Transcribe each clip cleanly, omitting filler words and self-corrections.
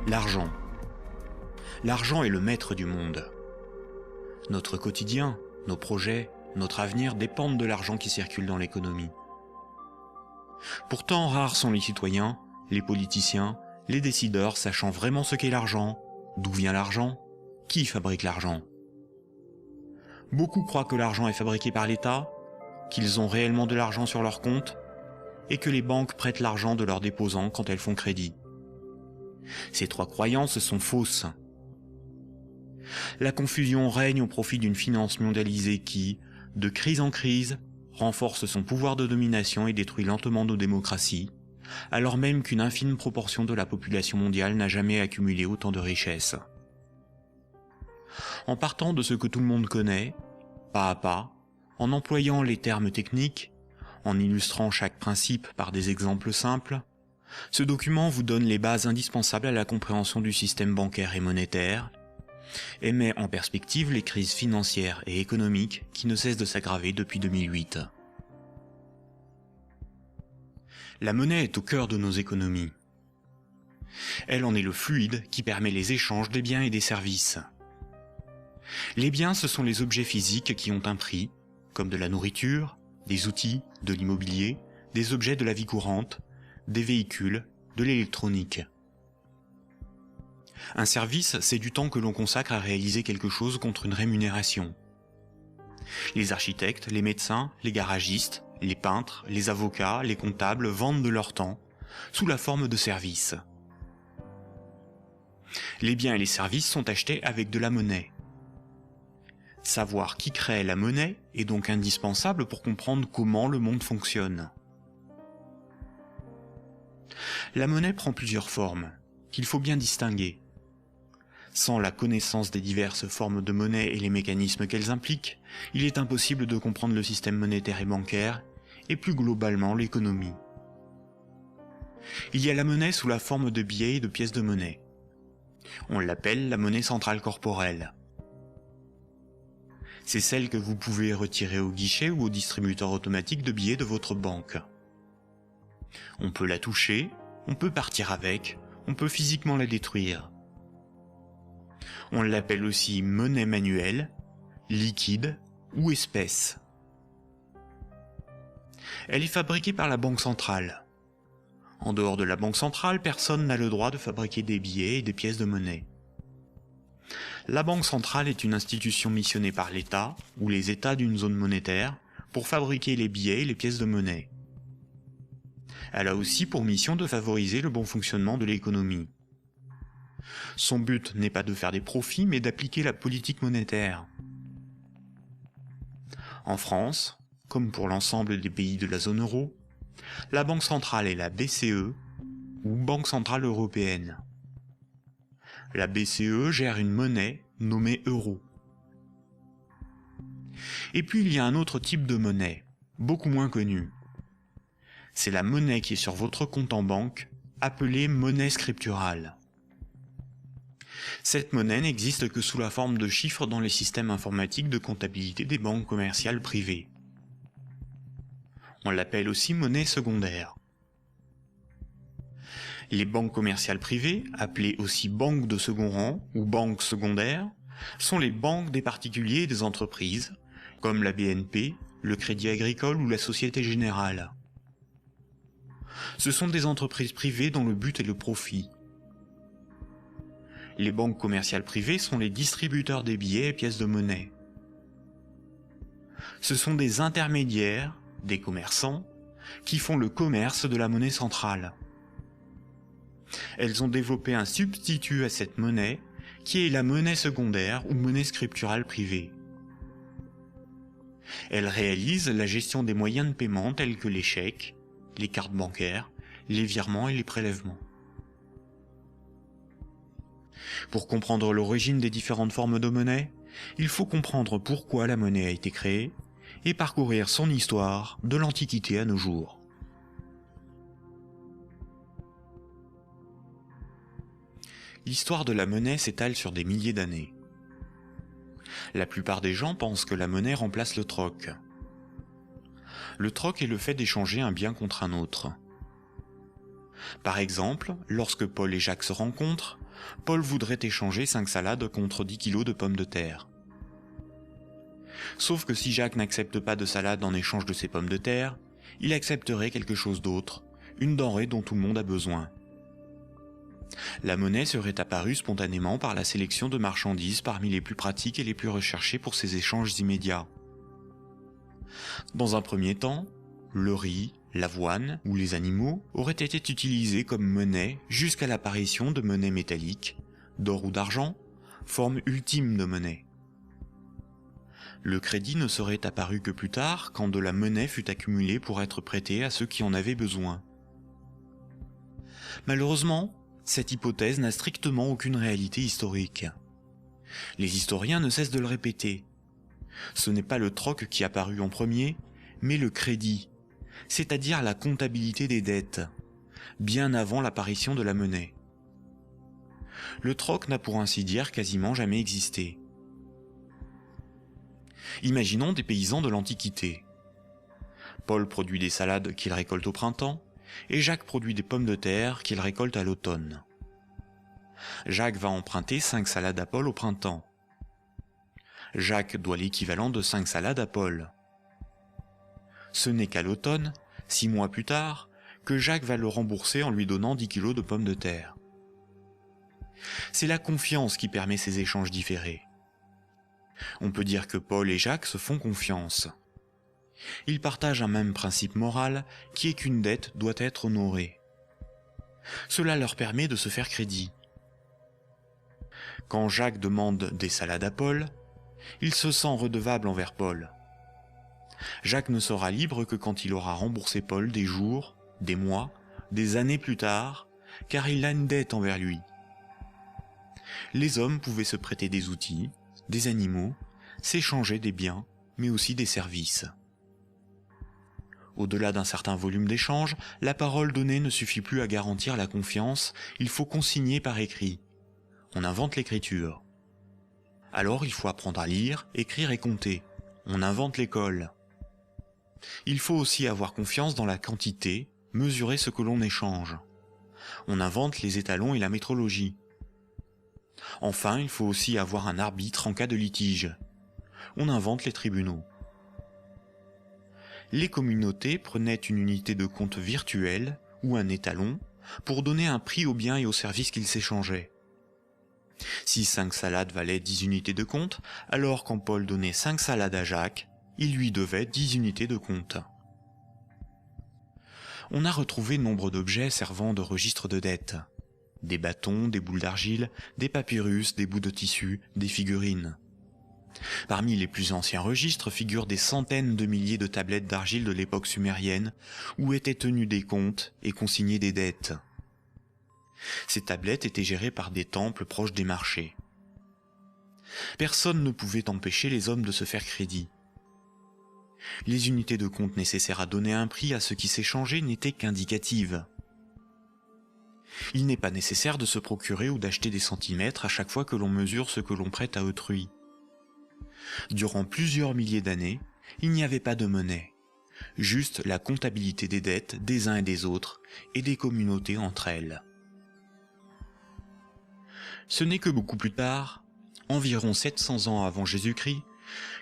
L'argent. L'argent est le maître du monde. Notre quotidien, nos projets, notre avenir dépendent de l'argent qui circule dans l'économie. Pourtant, rares sont les citoyens, les politiciens, les décideurs sachant vraiment ce qu'est l'argent, d'où vient l'argent, qui fabrique l'argent. Beaucoup croient que l'argent est fabriqué par l'État, qu'ils ont réellement de l'argent sur leur compte, et que les banques prêtent l'argent de leurs déposants quand elles font crédit. Ces trois croyances sont fausses. La confusion règne au profit d'une finance mondialisée qui, de crise en crise, renforce son pouvoir de domination et détruit lentement nos démocraties, alors même qu'une infime proportion de la population mondiale n'a jamais accumulé autant de richesses. En partant de ce que tout le monde connaît, pas à pas, en employant les termes techniques, en illustrant chaque principe par des exemples simples, ce document vous donne les bases indispensables à la compréhension du système bancaire et monétaire, et met en perspective les crises financières et économiques qui ne cessent de s'aggraver depuis 2008. La monnaie est au cœur de nos économies. Elle en est le fluide qui permet les échanges des biens et des services. Les biens, ce sont les objets physiques qui ont un prix, comme de la nourriture, des outils, de l'immobilier, des objets de la vie courante, des véhicules, de l'électronique. Un service, c'est du temps que l'on consacre à réaliser quelque chose contre une rémunération. Les architectes, les médecins, les garagistes, les peintres, les avocats, les comptables vendent de leur temps, sous la forme de services. Les biens et les services sont achetés avec de la monnaie. Savoir qui crée la monnaie est donc indispensable pour comprendre comment le monde fonctionne. La monnaie prend plusieurs formes, qu'il faut bien distinguer. Sans la connaissance des diverses formes de monnaie et les mécanismes qu'elles impliquent, il est impossible de comprendre le système monétaire et bancaire, et plus globalement l'économie. Il y a la monnaie sous la forme de billets et de pièces de monnaie. On l'appelle la monnaie centrale corporelle. C'est celle que vous pouvez retirer au guichet ou au distributeur automatique de billets de votre banque. On peut la toucher, on peut partir avec, on peut physiquement la détruire. On l'appelle aussi monnaie manuelle, liquide ou espèce. Elle est fabriquée par la Banque centrale. En dehors de la Banque centrale, personne n'a le droit de fabriquer des billets et des pièces de monnaie. La Banque centrale est une institution missionnée par l'État ou les États d'une zone monétaire pour fabriquer les billets et les pièces de monnaie. Elle a aussi pour mission de favoriser le bon fonctionnement de l'économie. Son but n'est pas de faire des profits, mais d'appliquer la politique monétaire. En France, comme pour l'ensemble des pays de la zone euro, la Banque centrale est la BCE, ou Banque centrale européenne. La BCE gère une monnaie nommée euro. Et puis il y a un autre type de monnaie, beaucoup moins connu. C'est la monnaie qui est sur votre compte en banque, appelée monnaie scripturale. Cette monnaie n'existe que sous la forme de chiffres dans les systèmes informatiques de comptabilité des banques commerciales privées. On l'appelle aussi monnaie secondaire. Les banques commerciales privées, appelées aussi banques de second rang ou banques secondaires, sont les banques des particuliers et des entreprises, comme la BNP, le Crédit Agricole ou la Société Générale. Ce sont des entreprises privées dont le but est le profit. Les banques commerciales privées sont les distributeurs des billets et pièces de monnaie. Ce sont des intermédiaires, des commerçants, qui font le commerce de la monnaie centrale. Elles ont développé un substitut à cette monnaie, qui est la monnaie secondaire ou monnaie scripturale privée. Elles réalisent la gestion des moyens de paiement tels que les chèques, les cartes bancaires, les virements et les prélèvements. Pour comprendre l'origine des différentes formes de monnaie, il faut comprendre pourquoi la monnaie a été créée et parcourir son histoire de l'Antiquité à nos jours. L'histoire de la monnaie s'étale sur des milliers d'années. La plupart des gens pensent que la monnaie remplace le troc. Le troc est le fait d'échanger un bien contre un autre. Par exemple, lorsque Paul et Jacques se rencontrent, Paul voudrait échanger 5 salades contre 10 kilos de pommes de terre. Sauf que si Jacques n'accepte pas de salade en échange de ses pommes de terre, il accepterait quelque chose d'autre, une denrée dont tout le monde a besoin. La monnaie serait apparue spontanément par la sélection de marchandises parmi les plus pratiques et les plus recherchées pour ces échanges immédiats. Dans un premier temps, le riz, l'avoine ou les animaux auraient été utilisés comme monnaie jusqu'à l'apparition de monnaies métalliques, d'or ou d'argent, forme ultime de monnaie. Le crédit ne serait apparu que plus tard, quand de la monnaie fut accumulée pour être prêtée à ceux qui en avaient besoin. Malheureusement, cette hypothèse n'a strictement aucune réalité historique. Les historiens ne cessent de le répéter. Ce n'est pas le troc qui apparut en premier, mais le crédit, c'est-à-dire la comptabilité des dettes, bien avant l'apparition de la monnaie. Le troc n'a pour ainsi dire quasiment jamais existé. Imaginons des paysans de l'Antiquité. Paul produit des salades qu'il récolte au printemps, et Jacques produit des pommes de terre qu'il récolte à l'automne. Jacques va emprunter 5 salades à Paul au printemps. Jacques doit l'équivalent de 5 salades à Paul. Ce n'est qu'à l'automne, 6 mois plus tard, que Jacques va le rembourser en lui donnant 10 kilos de pommes de terre. C'est la confiance qui permet ces échanges différés. On peut dire que Paul et Jacques se font confiance. Ils partagent un même principe moral qui est qu'une dette doit être honorée. Cela leur permet de se faire crédit. Quand Jacques demande des salades à Paul, il se sent redevable envers Paul. Jacques ne sera libre que quand il aura remboursé Paul des jours, des mois, des années plus tard, car il a une dette envers lui. Les hommes pouvaient se prêter des outils, des animaux, s'échanger des biens, mais aussi des services. Au-delà d'un certain volume d'échanges, la parole donnée ne suffit plus à garantir la confiance, il faut consigner par écrit. On invente l'écriture. Alors il faut apprendre à lire, écrire et compter. On invente l'école. Il faut aussi avoir confiance dans la quantité, mesurer ce que l'on échange. On invente les étalons et la métrologie. Enfin, il faut aussi avoir un arbitre en cas de litige. On invente les tribunaux. Les communautés prenaient une unité de compte virtuelle, ou un étalon, pour donner un prix aux biens et aux services qu'ils s'échangeaient. Si 5 salades valaient 10 unités de compte, alors quand Paul donnait 5 salades à Jacques, il lui devait 10 unités de compte. On a retrouvé nombre d'objets servant de registre de dette. Des bâtons, des boules d'argile, des papyrus, des bouts de tissu, des figurines. Parmi les plus anciens registres figurent des centaines de milliers de tablettes d'argile de l'époque sumérienne où étaient tenus des comptes et consignés des dettes. Ces tablettes étaient gérées par des temples proches des marchés. Personne ne pouvait empêcher les hommes de se faire crédit. Les unités de compte nécessaires à donner un prix à ce qui s'échangeait n'étaient qu'indicatives. Il n'est pas nécessaire de se procurer ou d'acheter des centimètres à chaque fois que l'on mesure ce que l'on prête à autrui. Durant plusieurs milliers d'années, il n'y avait pas de monnaie, juste la comptabilité des dettes des uns et des autres et des communautés entre elles. Ce n'est que beaucoup plus tard, environ 700 ans avant Jésus-Christ,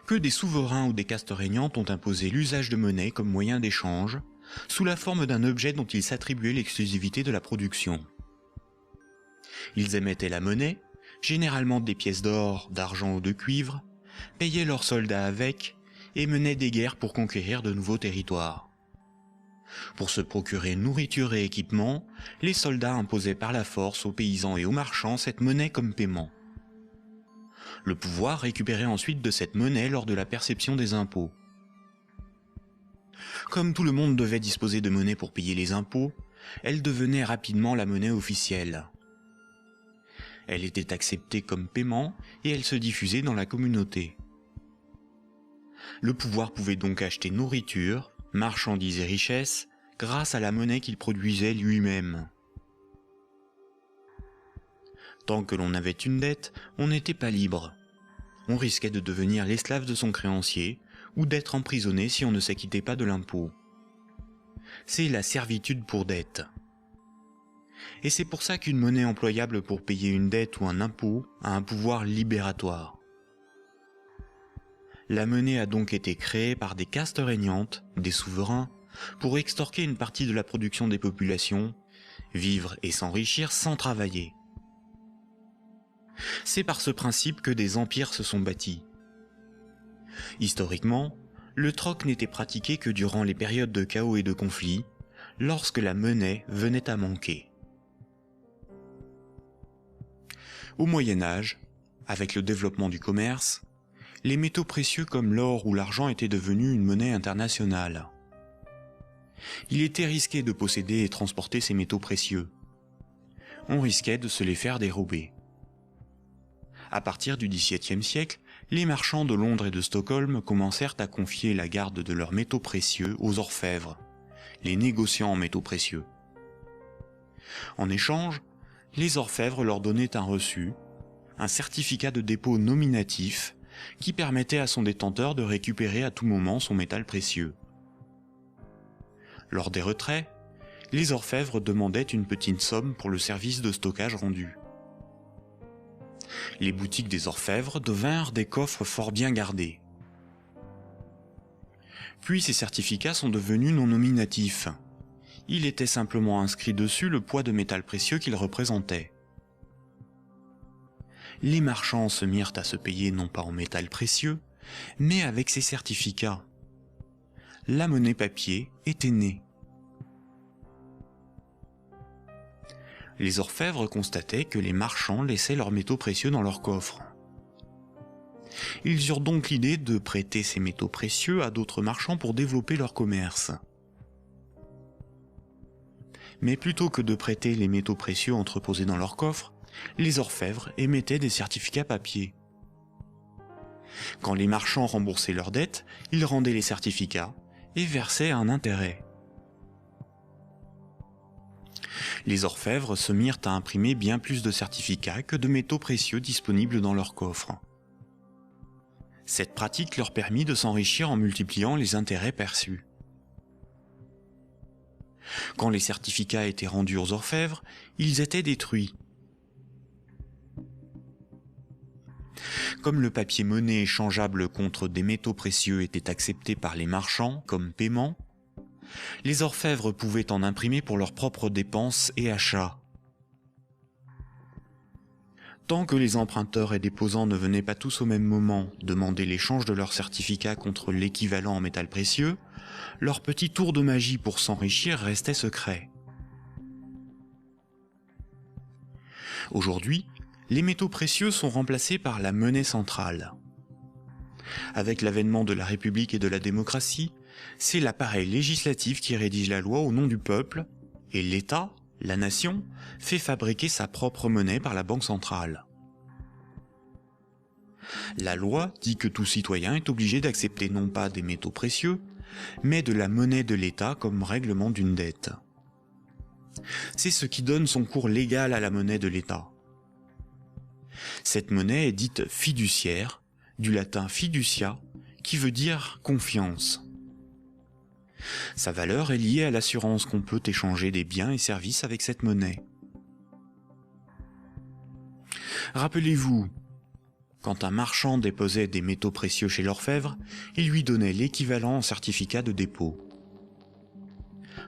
que des souverains ou des castes régnantes ont imposé l'usage de monnaie comme moyen d'échange, sous la forme d'un objet dont ils s'attribuaient l'exclusivité de la production. Ils émettaient la monnaie, généralement des pièces d'or, d'argent ou de cuivre, payaient leurs soldats avec et menaient des guerres pour conquérir de nouveaux territoires. Pour se procurer nourriture et équipement, les soldats imposaient par la force aux paysans et aux marchands cette monnaie comme paiement. Le pouvoir récupérait ensuite de cette monnaie lors de la perception des impôts. Comme tout le monde devait disposer de monnaie pour payer les impôts, elle devenait rapidement la monnaie officielle. Elle était acceptée comme paiement et elle se diffusait dans la communauté. Le pouvoir pouvait donc acheter nourriture, marchandises et richesses grâce à la monnaie qu'il produisait lui-même. Tant que l'on avait une dette, on n'était pas libre. On risquait de devenir l'esclave de son créancier ou d'être emprisonné si on ne s'acquittait pas de l'impôt. C'est la servitude pour dette. Et c'est pour ça qu'une monnaie employable pour payer une dette ou un impôt a un pouvoir libératoire. La monnaie a donc été créée par des castes régnantes, des souverains, pour extorquer une partie de la production des populations, vivre et s'enrichir sans travailler. C'est par ce principe que des empires se sont bâtis. Historiquement, le troc n'était pratiqué que durant les périodes de chaos et de conflits, lorsque la monnaie venait à manquer. Au Moyen Âge, avec le développement du commerce, les métaux précieux comme l'or ou l'argent étaient devenus une monnaie internationale. Il était risqué de posséder et transporter ces métaux précieux. On risquait de se les faire dérober. À partir du XVIIe siècle, les marchands de Londres et de Stockholm commencèrent à confier la garde de leurs métaux précieux aux orfèvres, les négociants en métaux précieux. En échange, les orfèvres leur donnaient un reçu, un certificat de dépôt nominatif qui permettait à son détenteur de récupérer à tout moment son métal précieux. Lors des retraits, les orfèvres demandaient une petite somme pour le service de stockage rendu. Les boutiques des orfèvres devinrent des coffres fort bien gardés. Puis ces certificats sont devenus non nominatifs. Il était simplement inscrit dessus le poids de métal précieux qu'ils représentaient. Les marchands se mirent à se payer non pas en métal précieux, mais avec ces certificats. La monnaie papier était née. Les orfèvres constataient que les marchands laissaient leurs métaux précieux dans leurs coffres. Ils eurent donc l'idée de prêter ces métaux précieux à d'autres marchands pour développer leur commerce. Mais plutôt que de prêter les métaux précieux entreposés dans leurs coffres, les orfèvres émettaient des certificats papier. Quand les marchands remboursaient leurs dettes, ils rendaient les certificats et versaient un intérêt. Les orfèvres se mirent à imprimer bien plus de certificats que de métaux précieux disponibles dans leurs coffres. Cette pratique leur permit de s'enrichir en multipliant les intérêts perçus. Quand les certificats étaient rendus aux orfèvres, ils étaient détruits. Comme le papier monnaie échangeable contre des métaux précieux était accepté par les marchands comme paiement, les orfèvres pouvaient en imprimer pour leurs propres dépenses et achats. Tant que les emprunteurs et déposants ne venaient pas tous au même moment demander l'échange de leurs certificats contre l'équivalent en métal précieux, leur petit tour de magie pour s'enrichir restait secret. Aujourd'hui, les métaux précieux sont remplacés par la monnaie centrale. Avec l'avènement de la République et de la démocratie, c'est l'appareil législatif qui rédige la loi au nom du peuple, et l'État, la nation, fait fabriquer sa propre monnaie par la Banque centrale. La loi dit que tout citoyen est obligé d'accepter non pas des métaux précieux, mais de la monnaie de l'État comme règlement d'une dette. C'est ce qui donne son cours légal à la monnaie de l'État. Cette monnaie est dite fiduciaire, du latin fiducia, qui veut dire confiance. Sa valeur est liée à l'assurance qu'on peut échanger des biens et services avec cette monnaie. Rappelez-vous, quand un marchand déposait des métaux précieux chez l'orfèvre, il lui donnait l'équivalent en certificat de dépôt.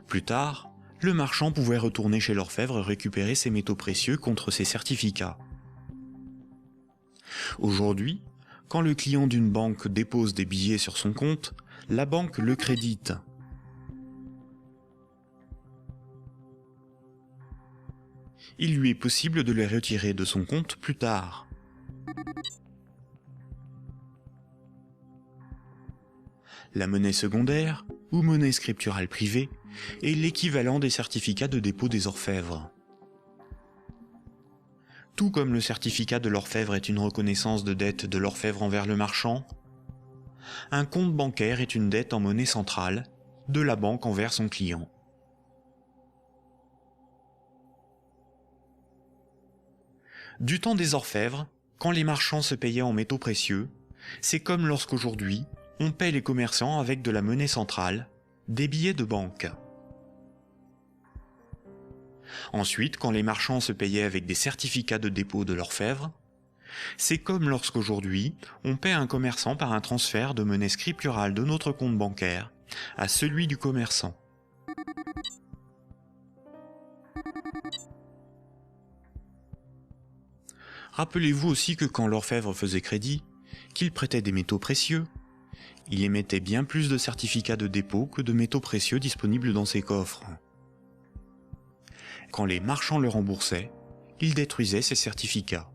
Plus tard, le marchand pouvait retourner chez l'orfèvre et récupérer ses métaux précieux contre ses certificats. Aujourd'hui, quand le client d'une banque dépose des billets sur son compte, la banque le crédite. Il lui est possible de les retirer de son compte plus tard. La monnaie secondaire, ou monnaie scripturale privée, est l'équivalent des certificats de dépôt des orfèvres. Tout comme le certificat de l'orfèvre est une reconnaissance de dette de l'orfèvre envers le marchand, un compte bancaire est une dette en monnaie centrale de la banque envers son client. Du temps des orfèvres, quand les marchands se payaient en métaux précieux, c'est comme lorsqu'aujourd'hui, on paie les commerçants avec de la monnaie centrale, des billets de banque. Ensuite, quand les marchands se payaient avec des certificats de dépôt de l'orfèvre, c'est comme lorsqu'aujourd'hui, on paie un commerçant par un transfert de monnaie scripturale de notre compte bancaire à celui du commerçant. Rappelez-vous aussi que quand l'orfèvre faisait crédit, qu'il prêtait des métaux précieux, il émettait bien plus de certificats de dépôt que de métaux précieux disponibles dans ses coffres. Quand les marchands le remboursaient, il détruisait ces certificats.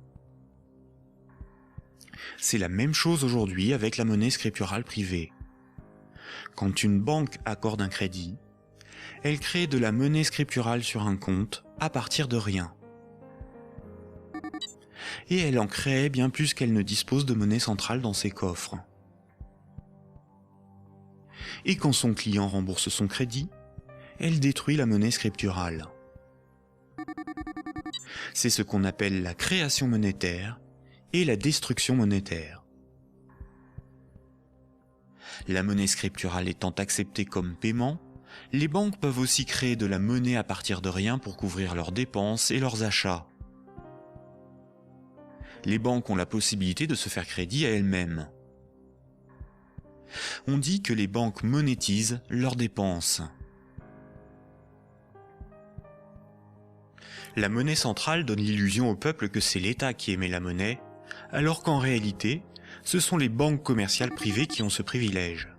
C'est la même chose aujourd'hui avec la monnaie scripturale privée. Quand une banque accorde un crédit, elle crée de la monnaie scripturale sur un compte à partir de rien. Et elle en crée bien plus qu'elle ne dispose de monnaie centrale dans ses coffres. Et quand son client rembourse son crédit, elle détruit la monnaie scripturale. C'est ce qu'on appelle la création monétaire et la destruction monétaire. La monnaie scripturale étant acceptée comme paiement, les banques peuvent aussi créer de la monnaie à partir de rien pour couvrir leurs dépenses et leurs achats. Les banques ont la possibilité de se faire crédit à elles-mêmes. On dit que les banques monétisent leurs dépenses. La monnaie centrale donne l'illusion au peuple que c'est l'État qui émet la monnaie, alors qu'en réalité, ce sont les banques commerciales privées qui ont ce privilège.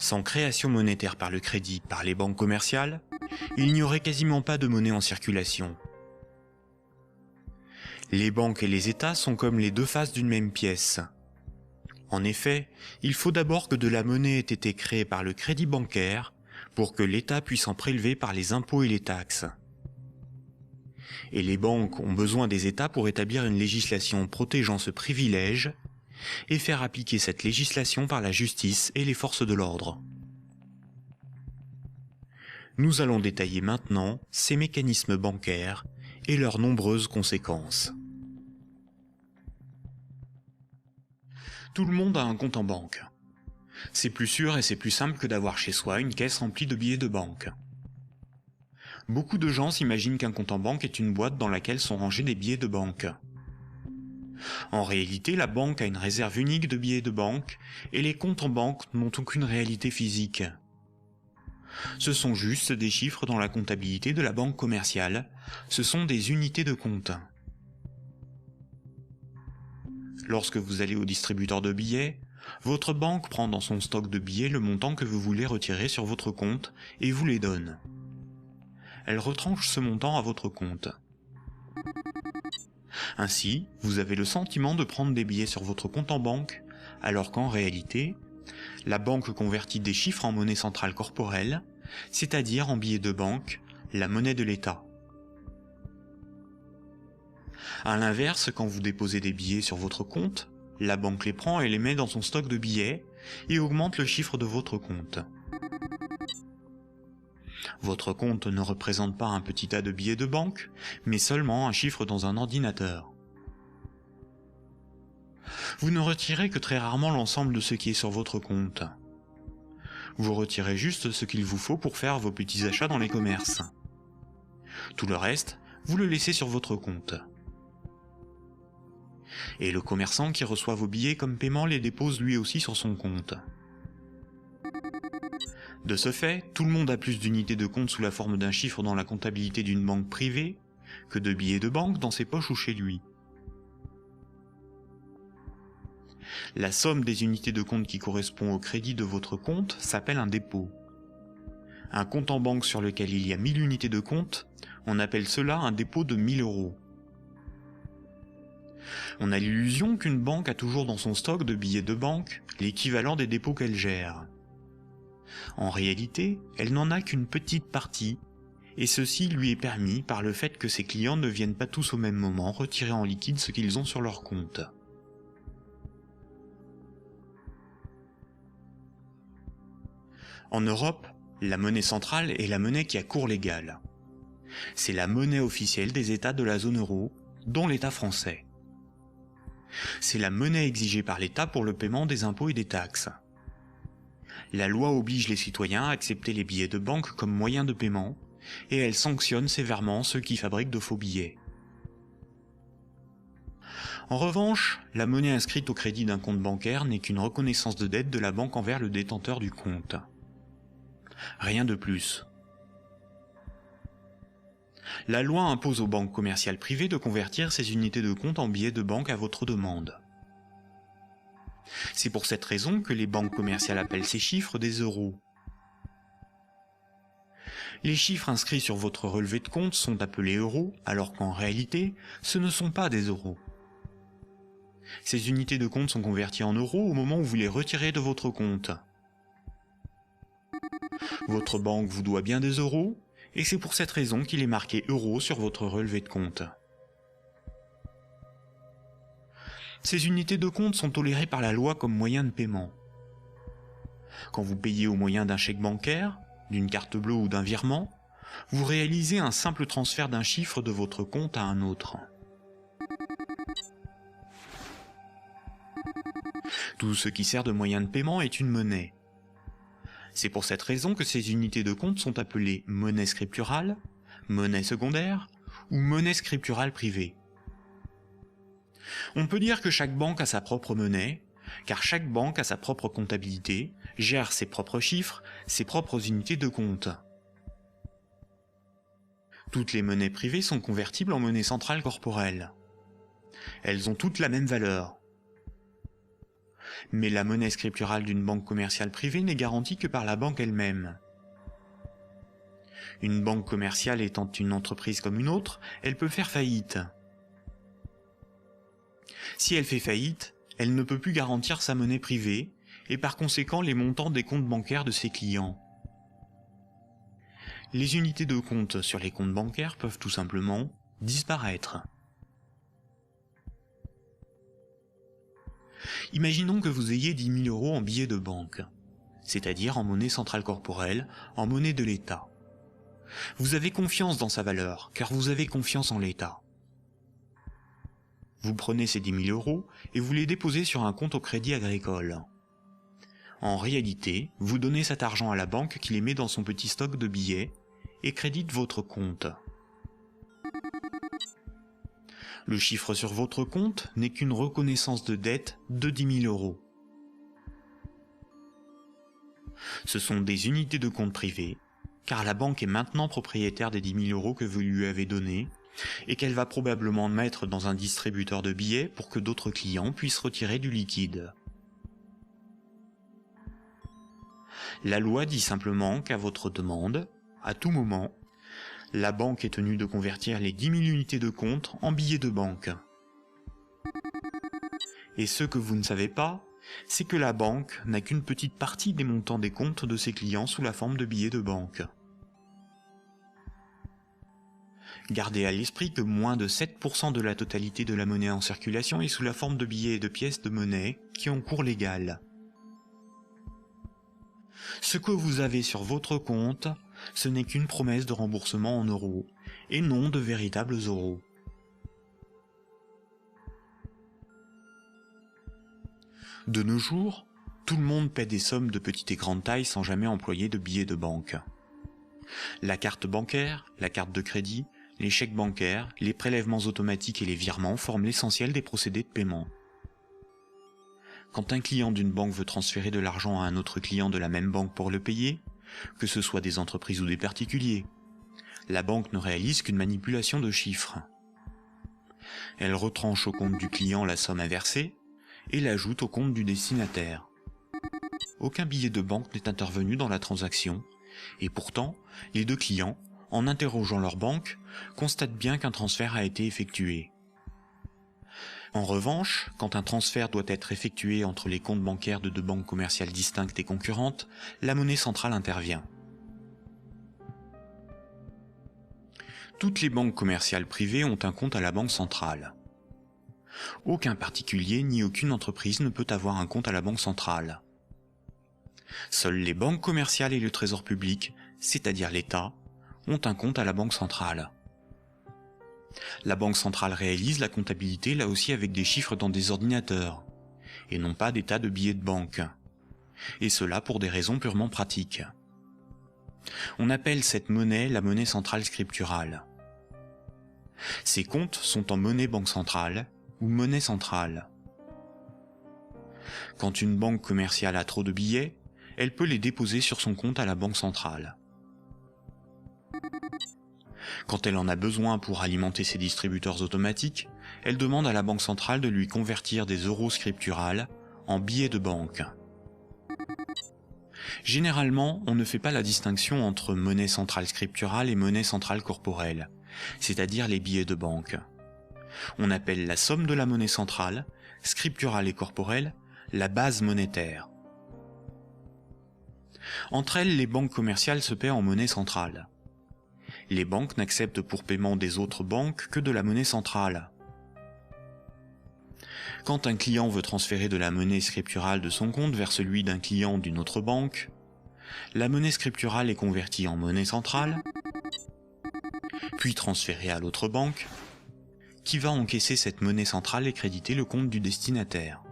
Sans création monétaire par le crédit par les banques commerciales, il n'y aurait quasiment pas de monnaie en circulation. Les banques et les États sont comme les deux faces d'une même pièce. En effet, il faut d'abord que de la monnaie ait été créée par le crédit bancaire pour que l'État puisse en prélever par les impôts et les taxes. Et les banques ont besoin des États pour établir une législation protégeant ce privilège et faire appliquer cette législation par la justice et les forces de l'ordre. Nous allons détailler maintenant ces mécanismes bancaires et leurs nombreuses conséquences. Tout le monde a un compte en banque. C'est plus sûr et c'est plus simple que d'avoir chez soi une caisse remplie de billets de banque. Beaucoup de gens s'imaginent qu'un compte en banque est une boîte dans laquelle sont rangés des billets de banque. En réalité, la banque a une réserve unique de billets de banque et les comptes en banque n'ont aucune réalité physique. Ce sont juste des chiffres dans la comptabilité de la banque commerciale, ce sont des unités de compte. Lorsque vous allez au distributeur de billets, votre banque prend dans son stock de billets le montant que vous voulez retirer sur votre compte et vous les donne. Elle retranche ce montant à votre compte. Ainsi, vous avez le sentiment de prendre des billets sur votre compte en banque, alors qu'en réalité, la banque convertit des chiffres en monnaie centrale corporelle, c'est-à-dire en billets de banque, la monnaie de l'État. À l'inverse, quand vous déposez des billets sur votre compte, la banque les prend et les met dans son stock de billets et augmente le chiffre de votre compte. Votre compte ne représente pas un petit tas de billets de banque, mais seulement un chiffre dans un ordinateur. Vous ne retirez que très rarement l'ensemble de ce qui est sur votre compte. Vous retirez juste ce qu'il vous faut pour faire vos petits achats dans les commerces. Tout le reste, vous le laissez sur votre compte. Et le commerçant qui reçoit vos billets comme paiement les dépose lui aussi sur son compte. De ce fait, tout le monde a plus d'unités de compte sous la forme d'un chiffre dans la comptabilité d'une banque privée que de billets de banque dans ses poches ou chez lui. La somme des unités de compte qui correspond au crédit de votre compte s'appelle un dépôt. Un compte en banque sur lequel il y a 1000 unités de compte, on appelle cela un dépôt de 1000 €. On a l'illusion qu'une banque a toujours dans son stock de billets de banque l'équivalent des dépôts qu'elle gère. En réalité, elle n'en a qu'une petite partie, et ceci lui est permis par le fait que ses clients ne viennent pas tous au même moment retirer en liquide ce qu'ils ont sur leur compte. En Europe, la monnaie centrale est la monnaie qui a cours légal. C'est la monnaie officielle des États de la zone euro, dont l'État français. C'est la monnaie exigée par l'État pour le paiement des impôts et des taxes. La loi oblige les citoyens à accepter les billets de banque comme moyen de paiement, et elle sanctionne sévèrement ceux qui fabriquent de faux billets. En revanche, la monnaie inscrite au crédit d'un compte bancaire n'est qu'une reconnaissance de dette de la banque envers le détenteur du compte. Rien de plus. La loi impose aux banques commerciales privées de convertir ces unités de compte en billets de banque à votre demande. C'est pour cette raison que les banques commerciales appellent ces chiffres des euros. Les chiffres inscrits sur votre relevé de compte sont appelés euros, alors qu'en réalité, ce ne sont pas des euros. Ces unités de compte sont converties en euros au moment où vous les retirez de votre compte. Votre banque vous doit bien des euros, et c'est pour cette raison qu'il est marqué euros sur votre relevé de compte. Ces unités de compte sont tolérées par la loi comme moyen de paiement. Quand vous payez au moyen d'un chèque bancaire, d'une carte bleue ou d'un virement, vous réalisez un simple transfert d'un chiffre de votre compte à un autre. Tout ce qui sert de moyen de paiement est une monnaie. C'est pour cette raison que ces unités de compte sont appelées monnaie scripturale, monnaie secondaire ou monnaie scripturale privée. On peut dire que chaque banque a sa propre monnaie, car chaque banque a sa propre comptabilité, gère ses propres chiffres, ses propres unités de compte. Toutes les monnaies privées sont convertibles en monnaie centrale corporelle. Elles ont toutes la même valeur. Mais la monnaie scripturale d'une banque commerciale privée n'est garantie que par la banque elle-même. Une banque commerciale étant une entreprise comme une autre, elle peut faire faillite. Si elle fait faillite, elle ne peut plus garantir sa monnaie privée, et par conséquent les montants des comptes bancaires de ses clients. Les unités de compte sur les comptes bancaires peuvent tout simplement disparaître. Imaginons que vous ayez 10 000 € en billets de banque, c'est-à-dire en monnaie centrale corporelle, en monnaie de l'État. Vous avez confiance dans sa valeur, car vous avez confiance en l'État. Vous prenez ces 10 000 € et vous les déposez sur un compte au Crédit Agricole. En réalité, vous donnez cet argent à la banque qui les met dans son petit stock de billets et crédite votre compte. Le chiffre sur votre compte n'est qu'une reconnaissance de dette de 10 000 €. Ce sont des unités de compte privées, car la banque est maintenant propriétaire des 10 000 € que vous lui avez donnés, et qu'elle va probablement mettre dans un distributeur de billets pour que d'autres clients puissent retirer du liquide. La loi dit simplement qu'à votre demande, à tout moment, la banque est tenue de convertir les 10 000 unités de compte en billets de banque. Et ce que vous ne savez pas, c'est que la banque n'a qu'une petite partie des montants des comptes de ses clients sous la forme de billets de banque. Gardez à l'esprit que moins de 7% de la totalité de la monnaie en circulation est sous la forme de billets et de pièces de monnaie qui ont cours légal. Ce que vous avez sur votre compte, ce n'est qu'une promesse de remboursement en euros, et non de véritables euros. De nos jours, tout le monde paie des sommes de petite et grande taille sans jamais employer de billets de banque. La carte bancaire, la carte de crédit, les chèques bancaires, les prélèvements automatiques et les virements forment l'essentiel des procédés de paiement. Quand un client d'une banque veut transférer de l'argent à un autre client de la même banque pour le payer, que ce soit des entreprises ou des particuliers, la banque ne réalise qu'une manipulation de chiffres. Elle retranche au compte du client la somme à verser et l'ajoute au compte du destinataire. Aucun billet de banque n'est intervenu dans la transaction, et pourtant, les deux clients, en interrogeant leur banque, constatent bien qu'un transfert a été effectué. En revanche, quand un transfert doit être effectué entre les comptes bancaires de deux banques commerciales distinctes et concurrentes, la monnaie centrale intervient. Toutes les banques commerciales privées ont un compte à la banque centrale. Aucun particulier ni aucune entreprise ne peut avoir un compte à la banque centrale. Seules les banques commerciales et le trésor public, c'est-à-dire l'État, ont un compte à la banque centrale. La banque centrale réalise la comptabilité là aussi avec des chiffres dans des ordinateurs, et non pas des tas de billets de banque. Et cela pour des raisons purement pratiques. On appelle cette monnaie la monnaie centrale scripturale. Ces comptes sont en monnaie banque centrale ou monnaie centrale. Quand une banque commerciale a trop de billets, elle peut les déposer sur son compte à la banque centrale. Quand elle en a besoin pour alimenter ses distributeurs automatiques, elle demande à la banque centrale de lui convertir des euros scripturales en billets de banque. Généralement, on ne fait pas la distinction entre monnaie centrale scripturale et monnaie centrale corporelle, c'est-à-dire les billets de banque. On appelle la somme de la monnaie centrale, scripturale et corporelle, la base monétaire. Entre elles, les banques commerciales se paient en monnaie centrale. Les banques n'acceptent pour paiement des autres banques que de la monnaie centrale. Quand un client veut transférer de la monnaie scripturale de son compte vers celui d'un client d'une autre banque, la monnaie scripturale est convertie en monnaie centrale, puis transférée à l'autre banque, qui va encaisser cette monnaie centrale et créditer le compte du destinataire.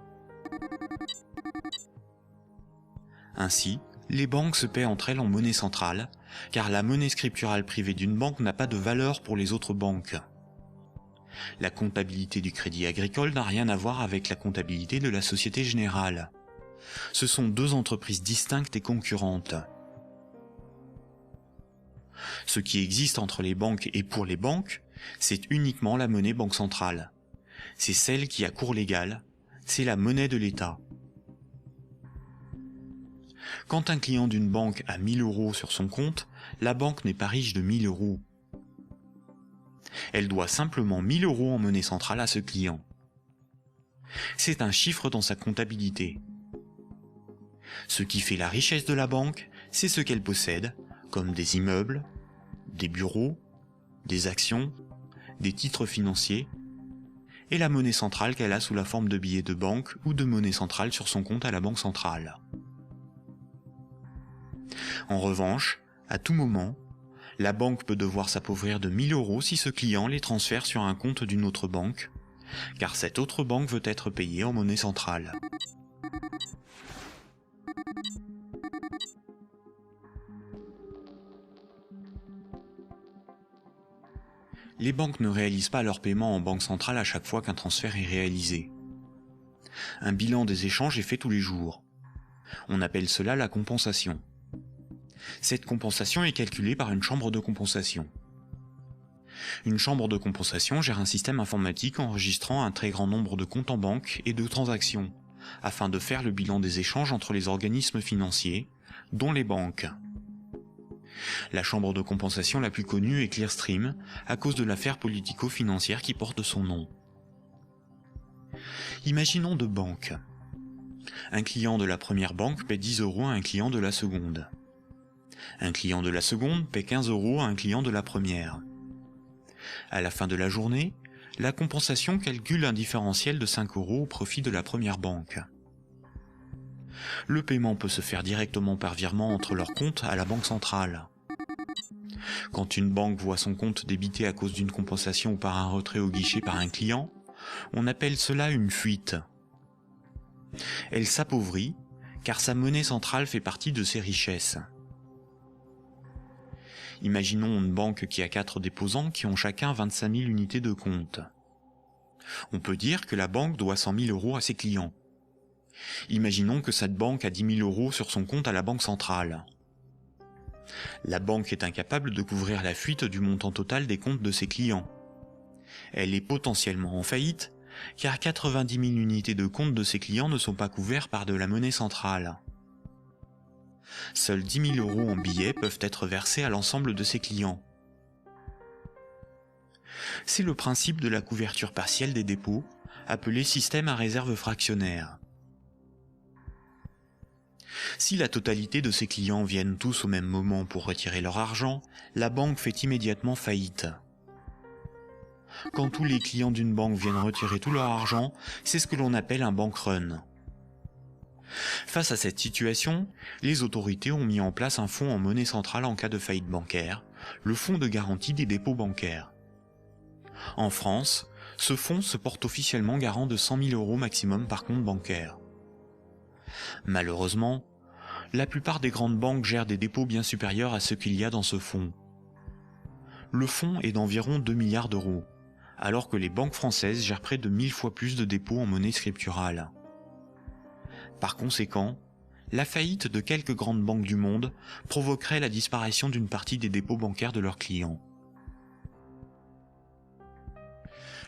Ainsi, les banques se paient entre elles en monnaie centrale, car la monnaie scripturale privée d'une banque n'a pas de valeur pour les autres banques. La comptabilité du Crédit Agricole n'a rien à voir avec la comptabilité de la Société Générale. Ce sont deux entreprises distinctes et concurrentes. Ce qui existe entre les banques et pour les banques, c'est uniquement la monnaie banque centrale. C'est celle qui a cours légal, c'est la monnaie de l'État. Quand un client d'une banque a 1000 euros sur son compte, la banque n'est pas riche de 1000 euros. Elle doit simplement 1000 euros en monnaie centrale à ce client. C'est un chiffre dans sa comptabilité. Ce qui fait la richesse de la banque, c'est ce qu'elle possède, comme des immeubles, des bureaux, des actions, des titres financiers, et la monnaie centrale qu'elle a sous la forme de billets de banque ou de monnaie centrale sur son compte à la banque centrale. En revanche, à tout moment, la banque peut devoir s'appauvrir de 1000 euros si ce client les transfère sur un compte d'une autre banque, car cette autre banque veut être payée en monnaie centrale. Les banques ne réalisent pas leur paiement en banque centrale à chaque fois qu'un transfert est réalisé. Un bilan des échanges est fait tous les jours. On appelle cela la compensation. Cette compensation est calculée par une chambre de compensation. Une chambre de compensation gère un système informatique enregistrant un très grand nombre de comptes en banque et de transactions, afin de faire le bilan des échanges entre les organismes financiers, dont les banques. La chambre de compensation la plus connue est Clearstream, à cause de l'affaire politico-financière qui porte son nom. Imaginons deux banques. Un client de la première banque paie 10 euros à un client de la seconde. Un client de la seconde paie 15 euros à un client de la première. À la fin de la journée, la compensation calcule un différentiel de 5 euros au profit de la première banque. Le paiement peut se faire directement par virement entre leurs comptes à la banque centrale. Quand une banque voit son compte débité à cause d'une compensation ou par un retrait au guichet par un client, on appelle cela une fuite. Elle s'appauvrit, car sa monnaie centrale fait partie de ses richesses. Imaginons une banque qui a 4 déposants qui ont chacun 25 000 unités de compte. On peut dire que la banque doit 100 000 euros à ses clients. Imaginons que cette banque a 10 000 euros sur son compte à la banque centrale. La banque est incapable de couvrir la fuite du montant total des comptes de ses clients. Elle est potentiellement en faillite, car 90 000 unités de compte de ses clients ne sont pas couverts par de la monnaie centrale. Seuls 10 000 euros en billets peuvent être versés à l'ensemble de ses clients. C'est le principe de la couverture partielle des dépôts, appelé système à réserve fractionnaire. Si la totalité de ses clients viennent tous au même moment pour retirer leur argent, la banque fait immédiatement faillite. Quand tous les clients d'une banque viennent retirer tout leur argent, c'est ce que l'on appelle un bank run. Face à cette situation, les autorités ont mis en place un fonds en monnaie centrale en cas de faillite bancaire, le fonds de garantie des dépôts bancaires. En France, ce fonds se porte officiellement garant de 100 000 euros maximum par compte bancaire. Malheureusement, La plupart des grandes banques gèrent des dépôts bien supérieurs à ce qu'il y a dans ce fonds. Le fonds est d'environ 2 milliards d'euros, alors que les banques françaises gèrent près de 1000 fois plus de dépôts en monnaie scripturale. Par conséquent, la faillite de quelques grandes banques du monde provoquerait la disparition d'une partie des dépôts bancaires de leurs clients.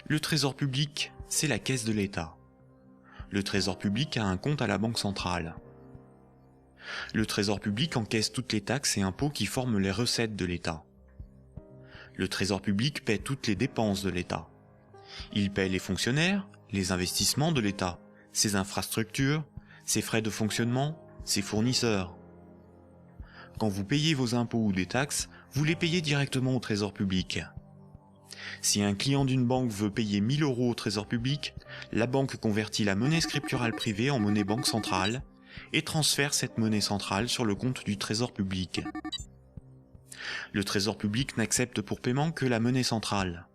Le Trésor public, c'est la caisse de l'État. Le Trésor public a un compte à la Banque centrale. Le Trésor public encaisse toutes les taxes et impôts qui forment les recettes de l'État. Le Trésor public paie toutes les dépenses de l'État. Il paie les fonctionnaires, les investissements de l'État, ses infrastructures, ses frais de fonctionnement, ses fournisseurs. Quand vous payez vos impôts ou des taxes, vous les payez directement au Trésor public. Si un client d'une banque veut payer 1000 € au Trésor public, la banque convertit la monnaie scripturale privée en monnaie banque centrale et transfère cette monnaie centrale sur le compte du Trésor public. Le Trésor public n'accepte pour paiement que la monnaie centrale.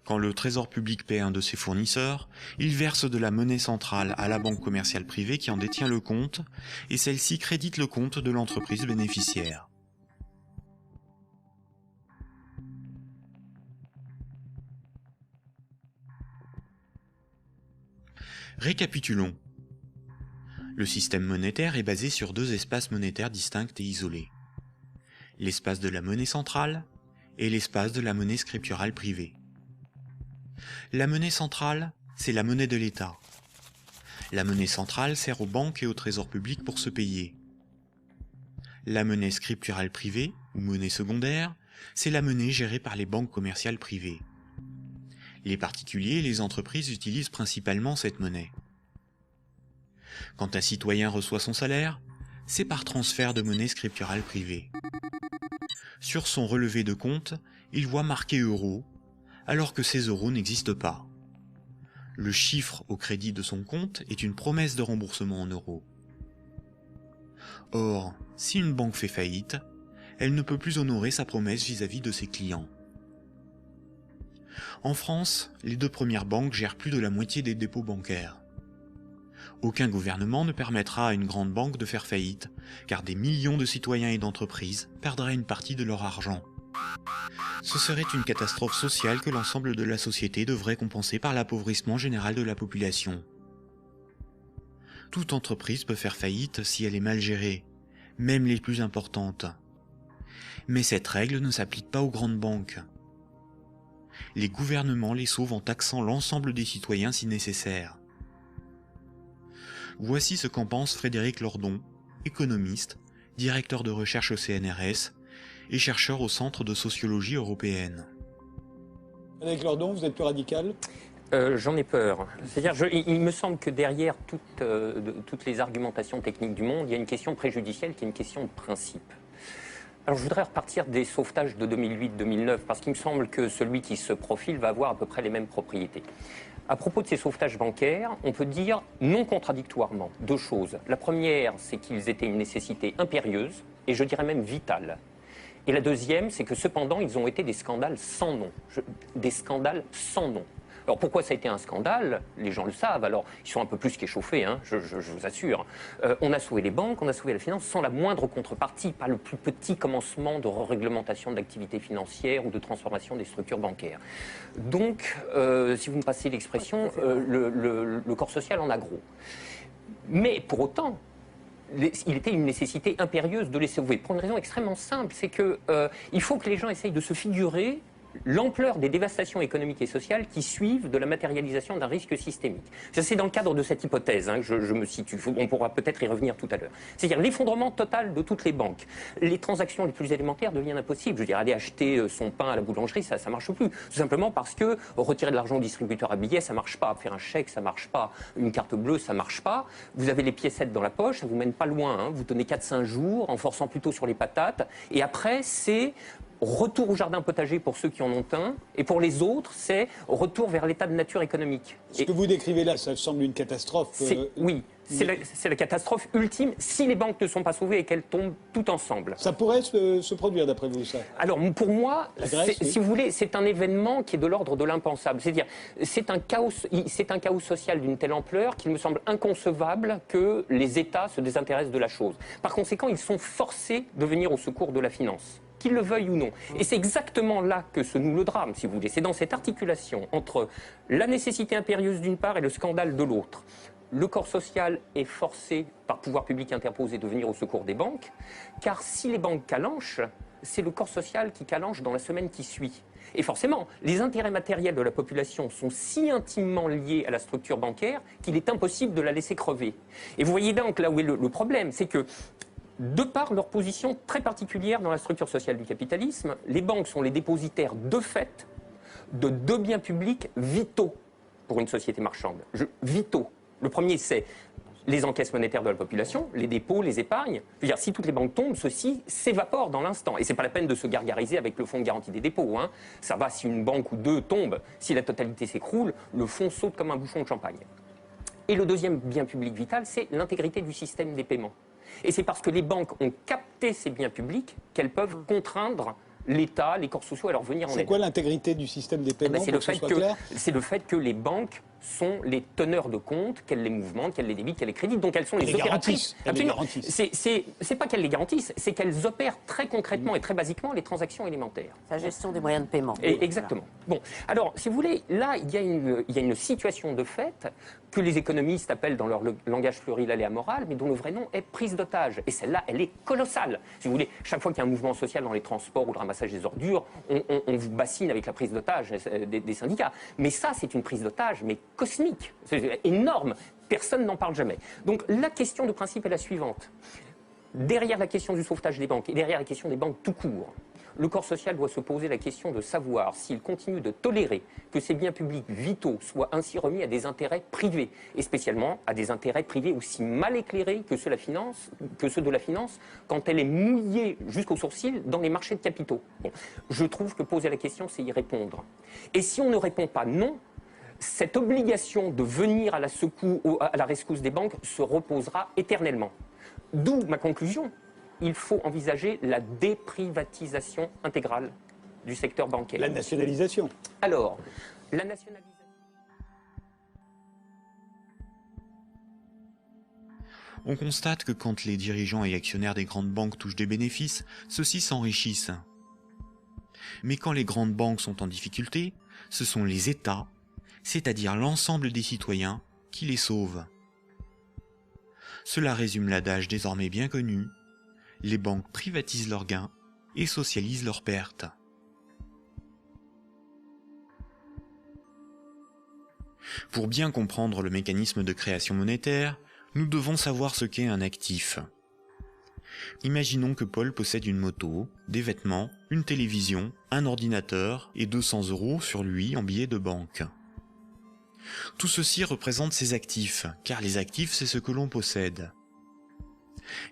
Quand le Trésor public paie un de ses fournisseurs, il verse de la monnaie centrale à la banque commerciale privée qui en détient le compte, et celle-ci crédite le compte de l'entreprise bénéficiaire. Récapitulons. Le système monétaire est basé sur deux espaces monétaires distincts et isolés. L'espace de la monnaie centrale et l'espace de la monnaie scripturale privée. La monnaie centrale, c'est la monnaie de l'État. La monnaie centrale sert aux banques et au Trésor public pour se payer. La monnaie scripturale privée, ou monnaie secondaire, c'est la monnaie gérée par les banques commerciales privées. Les particuliers et les entreprises utilisent principalement cette monnaie. Quand un citoyen reçoit son salaire, c'est par transfert de monnaie scripturale privée. Sur son relevé de compte, il voit marqué euros, alors que ces euros n'existent pas. Le chiffre au crédit de son compte est une promesse de remboursement en euros. Or, si une banque fait faillite, elle ne peut plus honorer sa promesse vis-à-vis de ses clients. En France, les deux premières banques gèrent plus de la moitié des dépôts bancaires. Aucun gouvernement ne permettra à une grande banque de faire faillite, car des millions de citoyens et d'entreprises perdraient une partie de leur argent. Ce serait une catastrophe sociale que l'ensemble de la société devrait compenser par l'appauvrissement général de la population. Toute entreprise peut faire faillite si elle est mal gérée, même les plus importantes. Mais cette règle ne s'applique pas aux grandes banques. Les gouvernements les sauvent en taxant l'ensemble des citoyens si nécessaire. Voici ce qu'en pense Frédéric Lordon, économiste, directeur de recherche au CNRS et chercheur au Centre de sociologie européenne. Frédéric Lordon, vous êtes plus radical ? J'en ai peur. C'est-à-dire, il me semble que derrière toutes les argumentations techniques du monde, il y a une question préjudicielle qui est une question de principe. Alors je voudrais repartir des sauvetages de 2008-2009, parce qu'il me semble que celui qui se profile va avoir à peu près les mêmes propriétés. À propos de ces sauvetages bancaires, on peut dire non contradictoirement deux choses. La première, c'est qu'ils étaient une nécessité impérieuse, et je dirais même vitale. Et la deuxième, c'est que cependant, ils ont été des scandales sans nom. Des scandales sans nom. Alors pourquoi ça a été un scandale? Les gens le savent, alors ils sont un peu plus qu'échauffés, hein, je vous assure. On a sauvé les banques, on a sauvé la finance sans la moindre contrepartie, pas le plus petit commencement de réglementation de l'activité financière ou de transformation des structures bancaires. Donc, si vous me passez l'expression, le corps social en a gros. Mais pour autant, il était une nécessité impérieuse de les sauver, pour une raison extrêmement simple, c'est que il faut que les gens essayent de se figurer l'ampleur des dévastations économiques et sociales qui suivent de la matérialisation d'un risque systémique. C'est dans le cadre de cette hypothèse que je me situe. On pourra peut-être y revenir tout à l'heure. C'est-à-dire l'effondrement total de toutes les banques. Les transactions les plus élémentaires deviennent impossibles. Je veux dire, aller acheter son pain à la boulangerie, ça marche plus. Tout simplement parce que retirer de l'argent au distributeur à billets, ça marche pas. Faire un chèque, ça marche pas. Une carte bleue, ça marche pas. Vous avez les piécettes dans la poche, ça vous mène pas loin. Vous tenez 4-5 jours en forçant plutôt sur les patates. Et après, c'est retour au jardin potager pour ceux qui en ont un, et pour les autres, c'est retour vers l'état de nature économique. Ce que vous décrivez là, ça semble une catastrophe. Oui, c'est la catastrophe ultime si les banques ne sont pas sauvées et qu'elles tombent toutes ensemble. Ça pourrait se produire, d'après vous, ça? Alors, pour moi, Grèce, oui. si vous voulez, c'est un événement qui est de l'ordre de l'impensable. C'est-à-dire, c'est un chaos social d'une telle ampleur qu'il me semble inconcevable que les États se désintéressent de la chose. Par conséquent, ils sont forcés de venir au secours de la finance, qu'ils le veuillent ou non. Et c'est exactement là que se noue le drame, si vous voulez. C'est dans cette articulation entre la nécessité impérieuse d'une part et le scandale de l'autre. Le corps social est forcé, par pouvoir public interposé, de venir au secours des banques, car si les banques calanchent, c'est le corps social qui calanche dans la semaine qui suit. Et forcément, les intérêts matériels de la population sont si intimement liés à la structure bancaire qu'il est impossible de la laisser crever. Et vous voyez donc là où est le problème, c'est que de par leur position très particulière dans la structure sociale du capitalisme, les banques sont les dépositaires de fait de deux biens publics vitaux pour une société marchande. Vitaux. Le premier, c'est les encaisses monétaires de la population, les dépôts, les épargnes. Je veux dire, si toutes les banques tombent, ceci s'évapore dans l'instant. Et ce n'est pas la peine de se gargariser avec le fonds de garantie des dépôts. Hein. Ça va, si une banque ou deux tombe, si la totalité s'écroule, le fonds saute comme un bouchon de champagne. Et le deuxième bien public vital, c'est l'intégrité du système des paiements. Et c'est parce que les banques ont capté ces biens publics qu'elles peuvent contraindre l'État, les corps sociaux à leur venir en aide. C'est quoi l'intégrité du système des paiements, C'est le fait que les banques sont les teneurs de compte, qu'elles les mouvementent, qu'elles les débitent, qu'elles les créditent. Donc elles sont les opératrices. Absolument. C'est pas qu'elles les garantissent, c'est qu'elles opèrent très concrètement et très basiquement les transactions élémentaires. La gestion des moyens de paiement. Exactement. Bon, alors, si vous voulez, là, il y a une situation de fait que les économistes appellent dans leur langage pluriel amoral, mais dont le vrai nom est prise d'otage. Et celle-là, elle est colossale. Si vous voulez, chaque fois qu'il y a un mouvement social dans les transports ou le ramassage des ordures, on vous bassine avec la prise d'otage des syndicats. Mais ça, c'est une prise d'otage, mais cosmique. C'est énorme. Personne n'en parle jamais. Donc, la question de principe est la suivante. Derrière la question du sauvetage des banques et derrière la question des banques tout court, le corps social doit se poser la question de savoir s'il continue de tolérer que ces biens publics vitaux soient ainsi remis à des intérêts privés, et spécialement à des intérêts privés aussi mal éclairés que ceux de la finance, quand elle est mouillée jusqu'aux sourcils dans les marchés de capitaux. Bon, je trouve que poser la question, c'est y répondre. Et si on ne répond pas non, cette obligation de venir à la rescousse des banques se reposera éternellement. D'où ma conclusion. Il faut envisager la déprivatisation intégrale du secteur bancaire. La nationalisation. Alors, la nationalisation. On constate que quand les dirigeants et actionnaires des grandes banques touchent des bénéfices, ceux-ci s'enrichissent. Mais quand les grandes banques sont en difficulté, ce sont les États, c'est-à-dire l'ensemble des citoyens, qui les sauvent. Cela résume l'adage désormais bien connu: les banques privatisent leurs gains et socialisent leurs pertes. Pour bien comprendre le mécanisme de création monétaire, nous devons savoir ce qu'est un actif. Imaginons que Paul possède une moto, des vêtements, une télévision, un ordinateur et 200 € sur lui en billets de banque. Tout ceci représente ses actifs, car les actifs, c'est ce que l'on possède.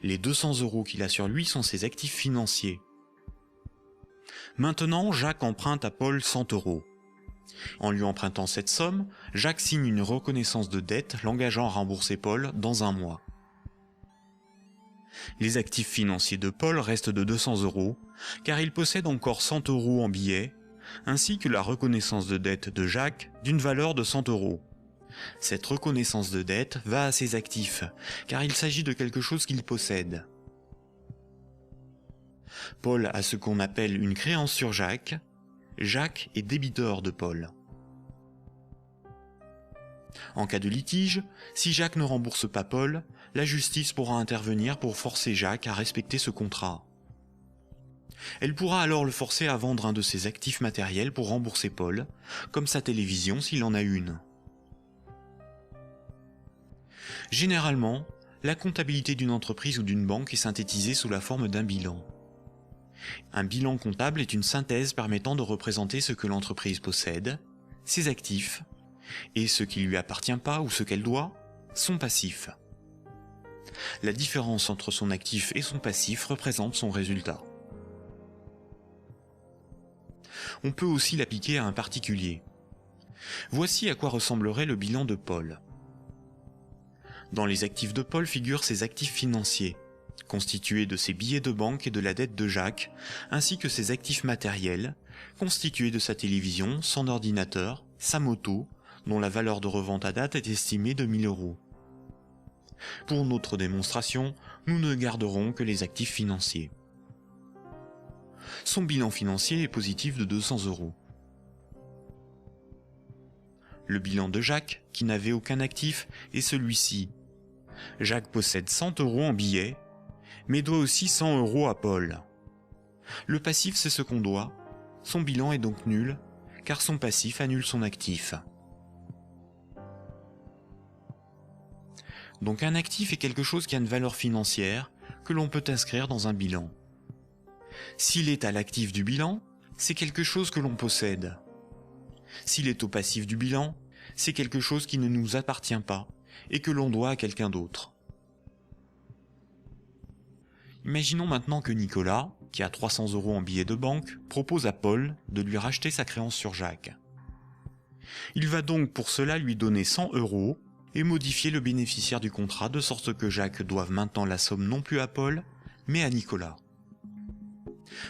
Les 200 € qu'il a sur lui sont ses actifs financiers. Maintenant, Jacques emprunte à Paul 100 €. En lui empruntant cette somme, Jacques signe une reconnaissance de dette l'engageant à rembourser Paul dans un mois. Les actifs financiers de Paul restent de 200 €, car il possède encore 100 € en billets, ainsi que la reconnaissance de dette de Jacques d'une valeur de 100 €. Cette reconnaissance de dette va à ses actifs, car il s'agit de quelque chose qu'il possède. Paul a ce qu'on appelle une créance sur Jacques. Jacques est débiteur de Paul. En cas de litige, si Jacques ne rembourse pas Paul, la justice pourra intervenir pour forcer Jacques à respecter ce contrat. Elle pourra alors le forcer à vendre un de ses actifs matériels pour rembourser Paul, comme sa télévision s'il en a une. Généralement, la comptabilité d'une entreprise ou d'une banque est synthétisée sous la forme d'un bilan. Un bilan comptable est une synthèse permettant de représenter ce que l'entreprise possède, ses actifs, et ce qui lui appartient pas ou ce qu'elle doit, son passif. La différence entre son actif et son passif représente son résultat. On peut aussi l'appliquer à un particulier. Voici à quoi ressemblerait le bilan de Paul. Dans les actifs de Paul figurent ses actifs financiers, constitués de ses billets de banque et de la dette de Jacques, ainsi que ses actifs matériels, constitués de sa télévision, son ordinateur, sa moto, dont la valeur de revente à date est estimée de 1000 €. Pour notre démonstration, nous ne garderons que les actifs financiers. Son bilan financier est positif de 200 €. Le bilan de Jacques, qui n'avait aucun actif, est celui-ci. Jacques possède 100 € en billets, mais doit aussi 100 € à Paul. Le passif, c'est ce qu'on doit. Son bilan est donc nul, car son passif annule son actif. Donc un actif est quelque chose qui a une valeur financière que l'on peut inscrire dans un bilan. S'il est à l'actif du bilan, c'est quelque chose que l'on possède. S'il est au passif du bilan, c'est quelque chose qui ne nous appartient pas et que l'on doit à quelqu'un d'autre. Imaginons maintenant que Nicolas, qui a 300 € en billets de banque, propose à Paul de lui racheter sa créance sur Jacques. Il va donc pour cela lui donner 100 € et modifier le bénéficiaire du contrat de sorte que Jacques doive maintenant la somme non plus à Paul, mais à Nicolas.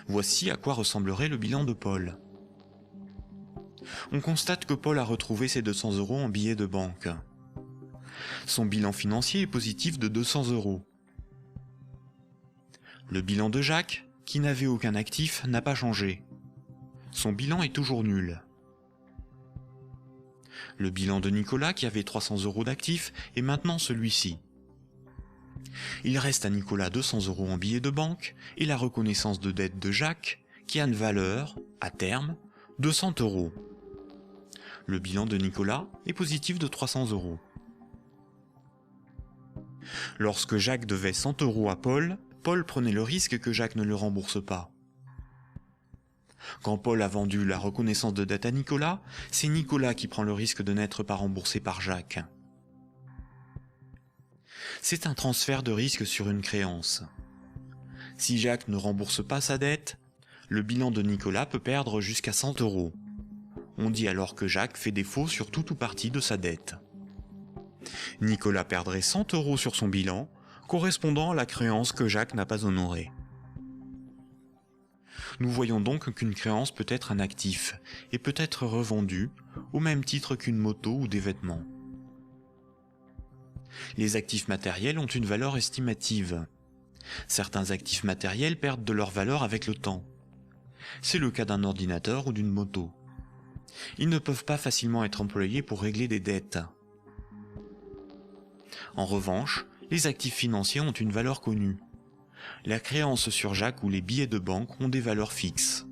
Voici à quoi ressemblerait le bilan de Paul. On constate que Paul a retrouvé ses 200 € en billets de banque. Son bilan financier est positif de 200 €. Le bilan de Jacques, qui n'avait aucun actif, n'a pas changé. Son bilan est toujours nul. Le bilan de Nicolas, qui avait 300 € d'actifs, est maintenant celui-ci. Il reste à Nicolas 200 € en billets de banque et la reconnaissance de dette de Jacques, qui a une valeur, à terme, de 100 €. Le bilan de Nicolas est positif de 300 €. Lorsque Jacques devait 100 € à Paul, Paul prenait le risque que Jacques ne le rembourse pas. Quand Paul a vendu la reconnaissance de dette à Nicolas, c'est Nicolas qui prend le risque de n'être pas remboursé par Jacques. C'est un transfert de risque sur une créance. Si Jacques ne rembourse pas sa dette, le bilan de Nicolas peut perdre jusqu'à 100 €. On dit alors que Jacques fait défaut sur tout ou partie de sa dette. Nicolas perdrait 100 € sur son bilan, correspondant à la créance que Jacques n'a pas honorée. Nous voyons donc qu'une créance peut être un actif et peut être revendue au même titre qu'une moto ou des vêtements. Les actifs matériels ont une valeur estimative. Certains actifs matériels perdent de leur valeur avec le temps. C'est le cas d'un ordinateur ou d'une moto. Ils ne peuvent pas facilement être employés pour régler des dettes. En revanche, les actifs financiers ont une valeur connue. La créance sur Jacques ou les billets de banque ont des valeurs fixes.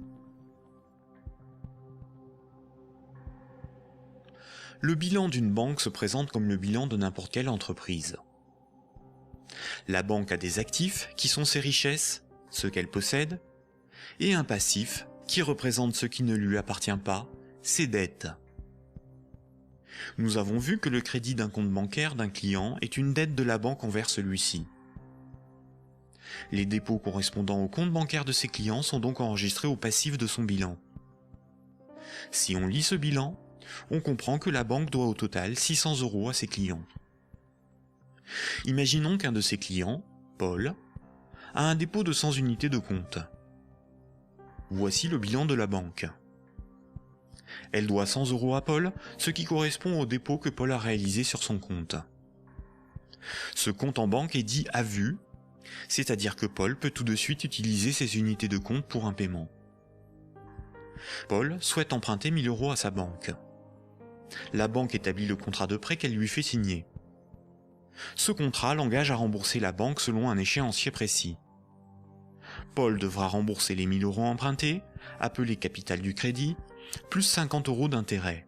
Le bilan d'une banque se présente comme le bilan de n'importe quelle entreprise. La banque a des actifs qui sont ses richesses, ce qu'elle possède, et un passif qui représente ce qui ne lui appartient pas, ses dettes. Nous avons vu que le crédit d'un compte bancaire d'un client est une dette de la banque envers celui-ci. Les dépôts correspondant au compte bancaire de ses clients sont donc enregistrés au passif de son bilan. Si on lit ce bilan, on comprend que la banque doit au total 600 € à ses clients. Imaginons qu'un de ses clients, Paul, a un dépôt de 100 unités de compte. Voici le bilan de la banque. Elle doit 100 € à Paul, ce qui correspond au dépôt que Paul a réalisé sur son compte. Ce compte en banque est dit à vue, c'est-à-dire que Paul peut tout de suite utiliser ses unités de compte pour un paiement. Paul souhaite emprunter 1000 € à sa banque. La banque établit le contrat de prêt qu'elle lui fait signer. Ce contrat l'engage à rembourser la banque selon un échéancier précis. Paul devra rembourser les 1000 € empruntés, appelés capital du crédit, plus 50 € d'intérêt.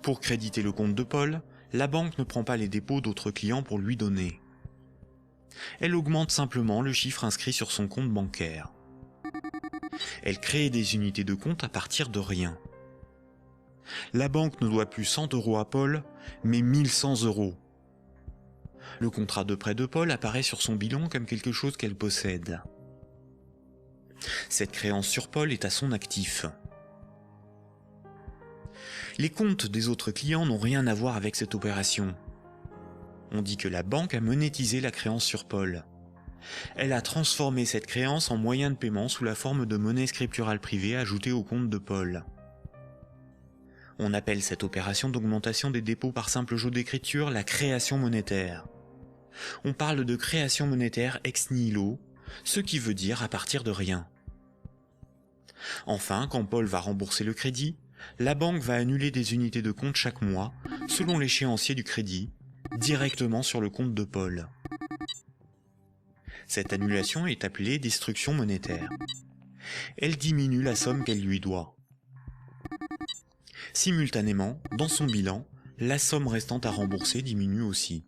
Pour créditer le compte de Paul, la banque ne prend pas les dépôts d'autres clients pour lui donner. Elle augmente simplement le chiffre inscrit sur son compte bancaire. Elle crée des unités de compte à partir de rien. La banque ne doit plus 100 € à Paul, mais 1100 €. Le contrat de prêt de Paul apparaît sur son bilan comme quelque chose qu'elle possède. Cette créance sur Paul est à son actif. Les comptes des autres clients n'ont rien à voir avec cette opération. On dit que la banque a monétisé la créance sur Paul. Elle a transformé cette créance en moyen de paiement sous la forme de monnaie scripturale privée ajoutée au compte de Paul. On appelle cette opération d'augmentation des dépôts par simple jeu d'écriture la création monétaire. On parle de création monétaire ex nihilo, ce qui veut dire à partir de rien. Enfin, quand Paul va rembourser le crédit, la banque va annuler des unités de compte chaque mois, selon l'échéancier du crédit, directement sur le compte de Paul. Cette annulation est appelée destruction monétaire. Elle diminue la somme qu'elle lui doit. Simultanément, dans son bilan, la somme restant à rembourser diminue aussi.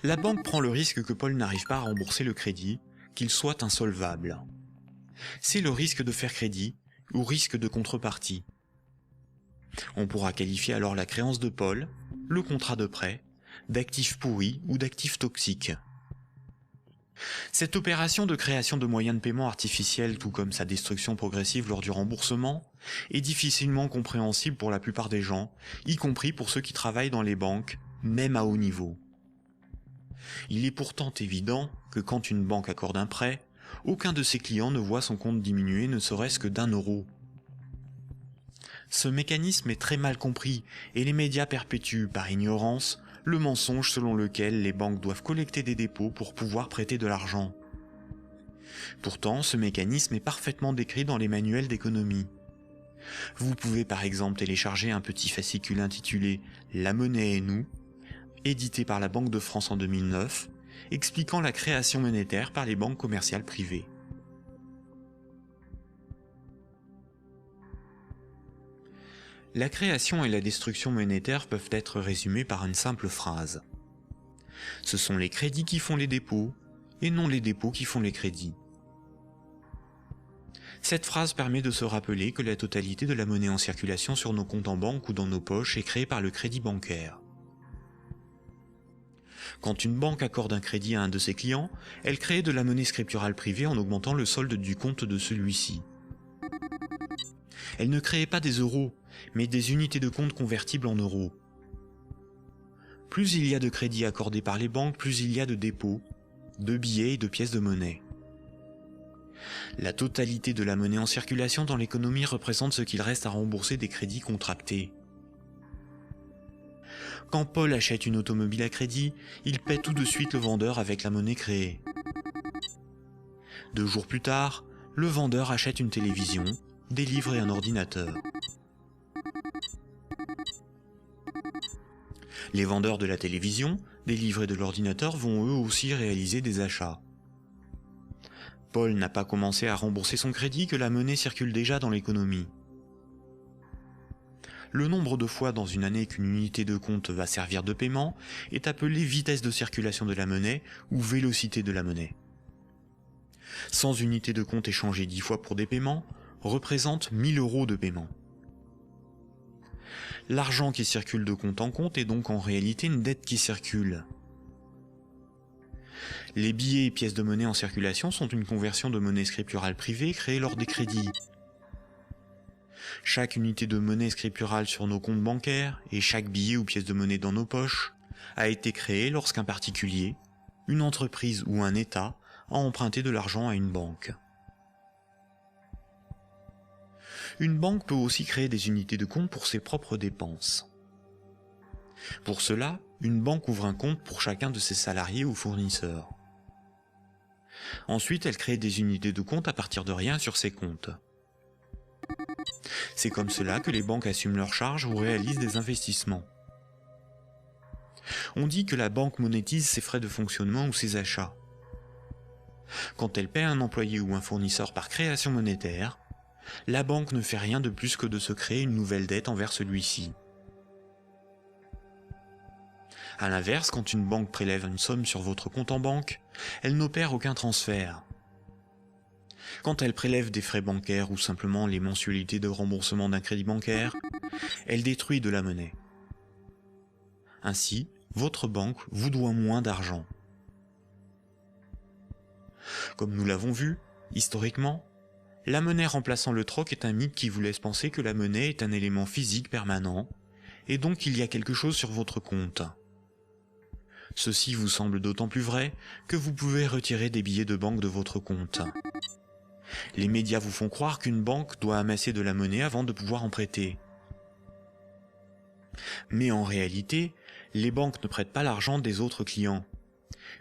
La banque prend le risque que Paul n'arrive pas à rembourser le crédit, qu'il soit insolvable. C'est le risque de faire crédit ou risque de contrepartie. On pourra qualifier alors la créance de Paul, le contrat de prêt, d'actifs pourris ou d'actifs toxiques. Cette opération de création de moyens de paiement artificiels, tout comme sa destruction progressive lors du remboursement, est difficilement compréhensible pour la plupart des gens, y compris pour ceux qui travaillent dans les banques, même à haut niveau. Il est pourtant évident que quand une banque accorde un prêt, aucun de ses clients ne voit son compte diminuer ne serait-ce que d'1 €. Ce mécanisme est très mal compris et les médias perpétuent, par ignorance, le mensonge selon lequel les banques doivent collecter des dépôts pour pouvoir prêter de l'argent. Pourtant, ce mécanisme est parfaitement décrit dans les manuels d'économie. Vous pouvez par exemple télécharger un petit fascicule intitulé « La monnaie et nous », édité par la Banque de France en 2009, expliquant la création monétaire par les banques commerciales privées. La création et la destruction monétaire peuvent être résumées par une simple phrase. Ce sont les crédits qui font les dépôts, et non les dépôts qui font les crédits. Cette phrase permet de se rappeler que la totalité de la monnaie en circulation sur nos comptes en banque ou dans nos poches est créée par le crédit bancaire. Quand une banque accorde un crédit à un de ses clients, elle crée de la monnaie scripturale privée en augmentant le solde du compte de celui-ci. Elle ne crée pas des euros, mais des unités de compte convertibles en euros. Plus il y a de crédits accordés par les banques, plus il y a de dépôts, de billets et de pièces de monnaie. La totalité de la monnaie en circulation dans l'économie représente ce qu'il reste à rembourser des crédits contractés. Quand Paul achète une automobile à crédit, il paie tout de suite le vendeur avec la monnaie créée. 2 jours plus tard, le vendeur achète une télévision, des livres et un ordinateur. Les vendeurs de la télévision, des livres et de l'ordinateur vont eux aussi réaliser des achats. Paul n'a pas commencé à rembourser son crédit que la monnaie circule déjà dans l'économie. Le nombre de fois dans une année qu'une unité de compte va servir de paiement est appelé vitesse de circulation de la monnaie ou vélocité de la monnaie. 100 unités de compte échangées 10 fois pour des paiements représentent 1000 € de paiement. L'argent qui circule de compte en compte est donc en réalité une dette qui circule. Les billets et pièces de monnaie en circulation sont une conversion de monnaie scripturale privée créée lors des crédits. Chaque unité de monnaie scripturale sur nos comptes bancaires et chaque billet ou pièce de monnaie dans nos poches a été créé lorsqu'un particulier, une entreprise ou un État a emprunté de l'argent à une banque. Une banque peut aussi créer des unités de compte pour ses propres dépenses. Pour cela, une banque ouvre un compte pour chacun de ses salariés ou fournisseurs. Ensuite, elle crée des unités de compte à partir de rien sur ses comptes. C'est comme cela que les banques assument leurs charges ou réalisent des investissements. On dit que la banque monétise ses frais de fonctionnement ou ses achats. Quand elle paie un employé ou un fournisseur par création monétaire, la banque ne fait rien de plus que de se créer une nouvelle dette envers celui-ci. A l'inverse, quand une banque prélève une somme sur votre compte en banque, elle n'opère aucun transfert. Quand elle prélève des frais bancaires ou simplement les mensualités de remboursement d'un crédit bancaire, elle détruit de la monnaie. Ainsi, votre banque vous doit moins d'argent. Comme nous l'avons vu, historiquement, la monnaie remplaçant le troc est un mythe qui vous laisse penser que la monnaie est un élément physique permanent, et donc il y a quelque chose sur votre compte. Ceci vous semble d'autant plus vrai que vous pouvez retirer des billets de banque de votre compte. Les médias vous font croire qu'une banque doit amasser de la monnaie avant de pouvoir en prêter. Mais en réalité, les banques ne prêtent pas l'argent des autres clients,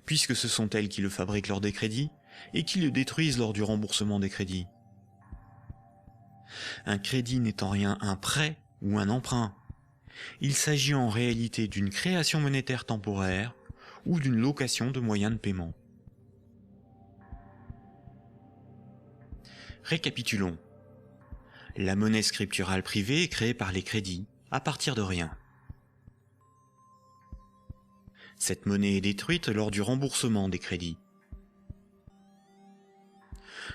puisque ce sont elles qui le fabriquent lors des crédits et qui le détruisent lors du remboursement des crédits. Un crédit n'est en rien un prêt ou un emprunt. Il s'agit en réalité d'une création monétaire temporaire ou d'une location de moyens de paiement. Récapitulons. La monnaie scripturale privée est créée par les crédits, à partir de rien. Cette monnaie est détruite lors du remboursement des crédits.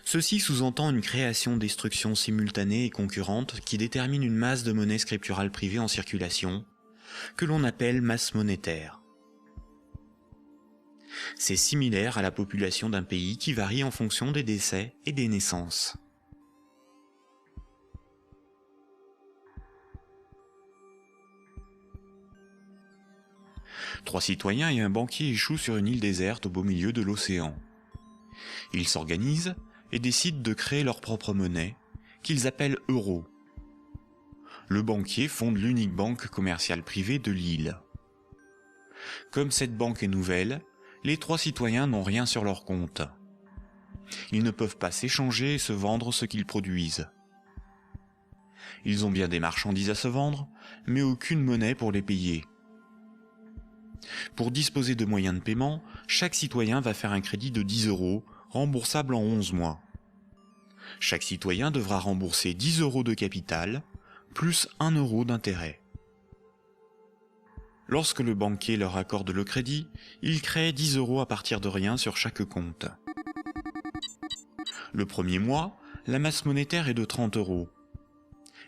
Ceci sous-entend une création-destruction simultanée et concurrente qui détermine une masse de monnaie scripturale privée en circulation, que l'on appelle masse monétaire. C'est similaire à la population d'un pays qui varie en fonction des décès et des naissances. Trois citoyens et un banquier échouent sur une île déserte au beau milieu de l'océan. Ils s'organisent et décident de créer leur propre monnaie, qu'ils appellent euro. Le banquier fonde l'unique banque commerciale privée de l'île. Comme cette banque est nouvelle, les trois citoyens n'ont rien sur leur compte. Ils ne peuvent pas s'échanger et se vendre ce qu'ils produisent. Ils ont bien des marchandises à se vendre, mais aucune monnaie pour les payer. Pour disposer de moyens de paiement, chaque citoyen va faire un crédit de 10 €, remboursable en 11 mois. Chaque citoyen devra rembourser 10 € de capital, plus 1 € d'intérêt. Lorsque le banquier leur accorde le crédit, il crée 10 € à partir de rien sur chaque compte. Le premier mois, la masse monétaire est de 30 €.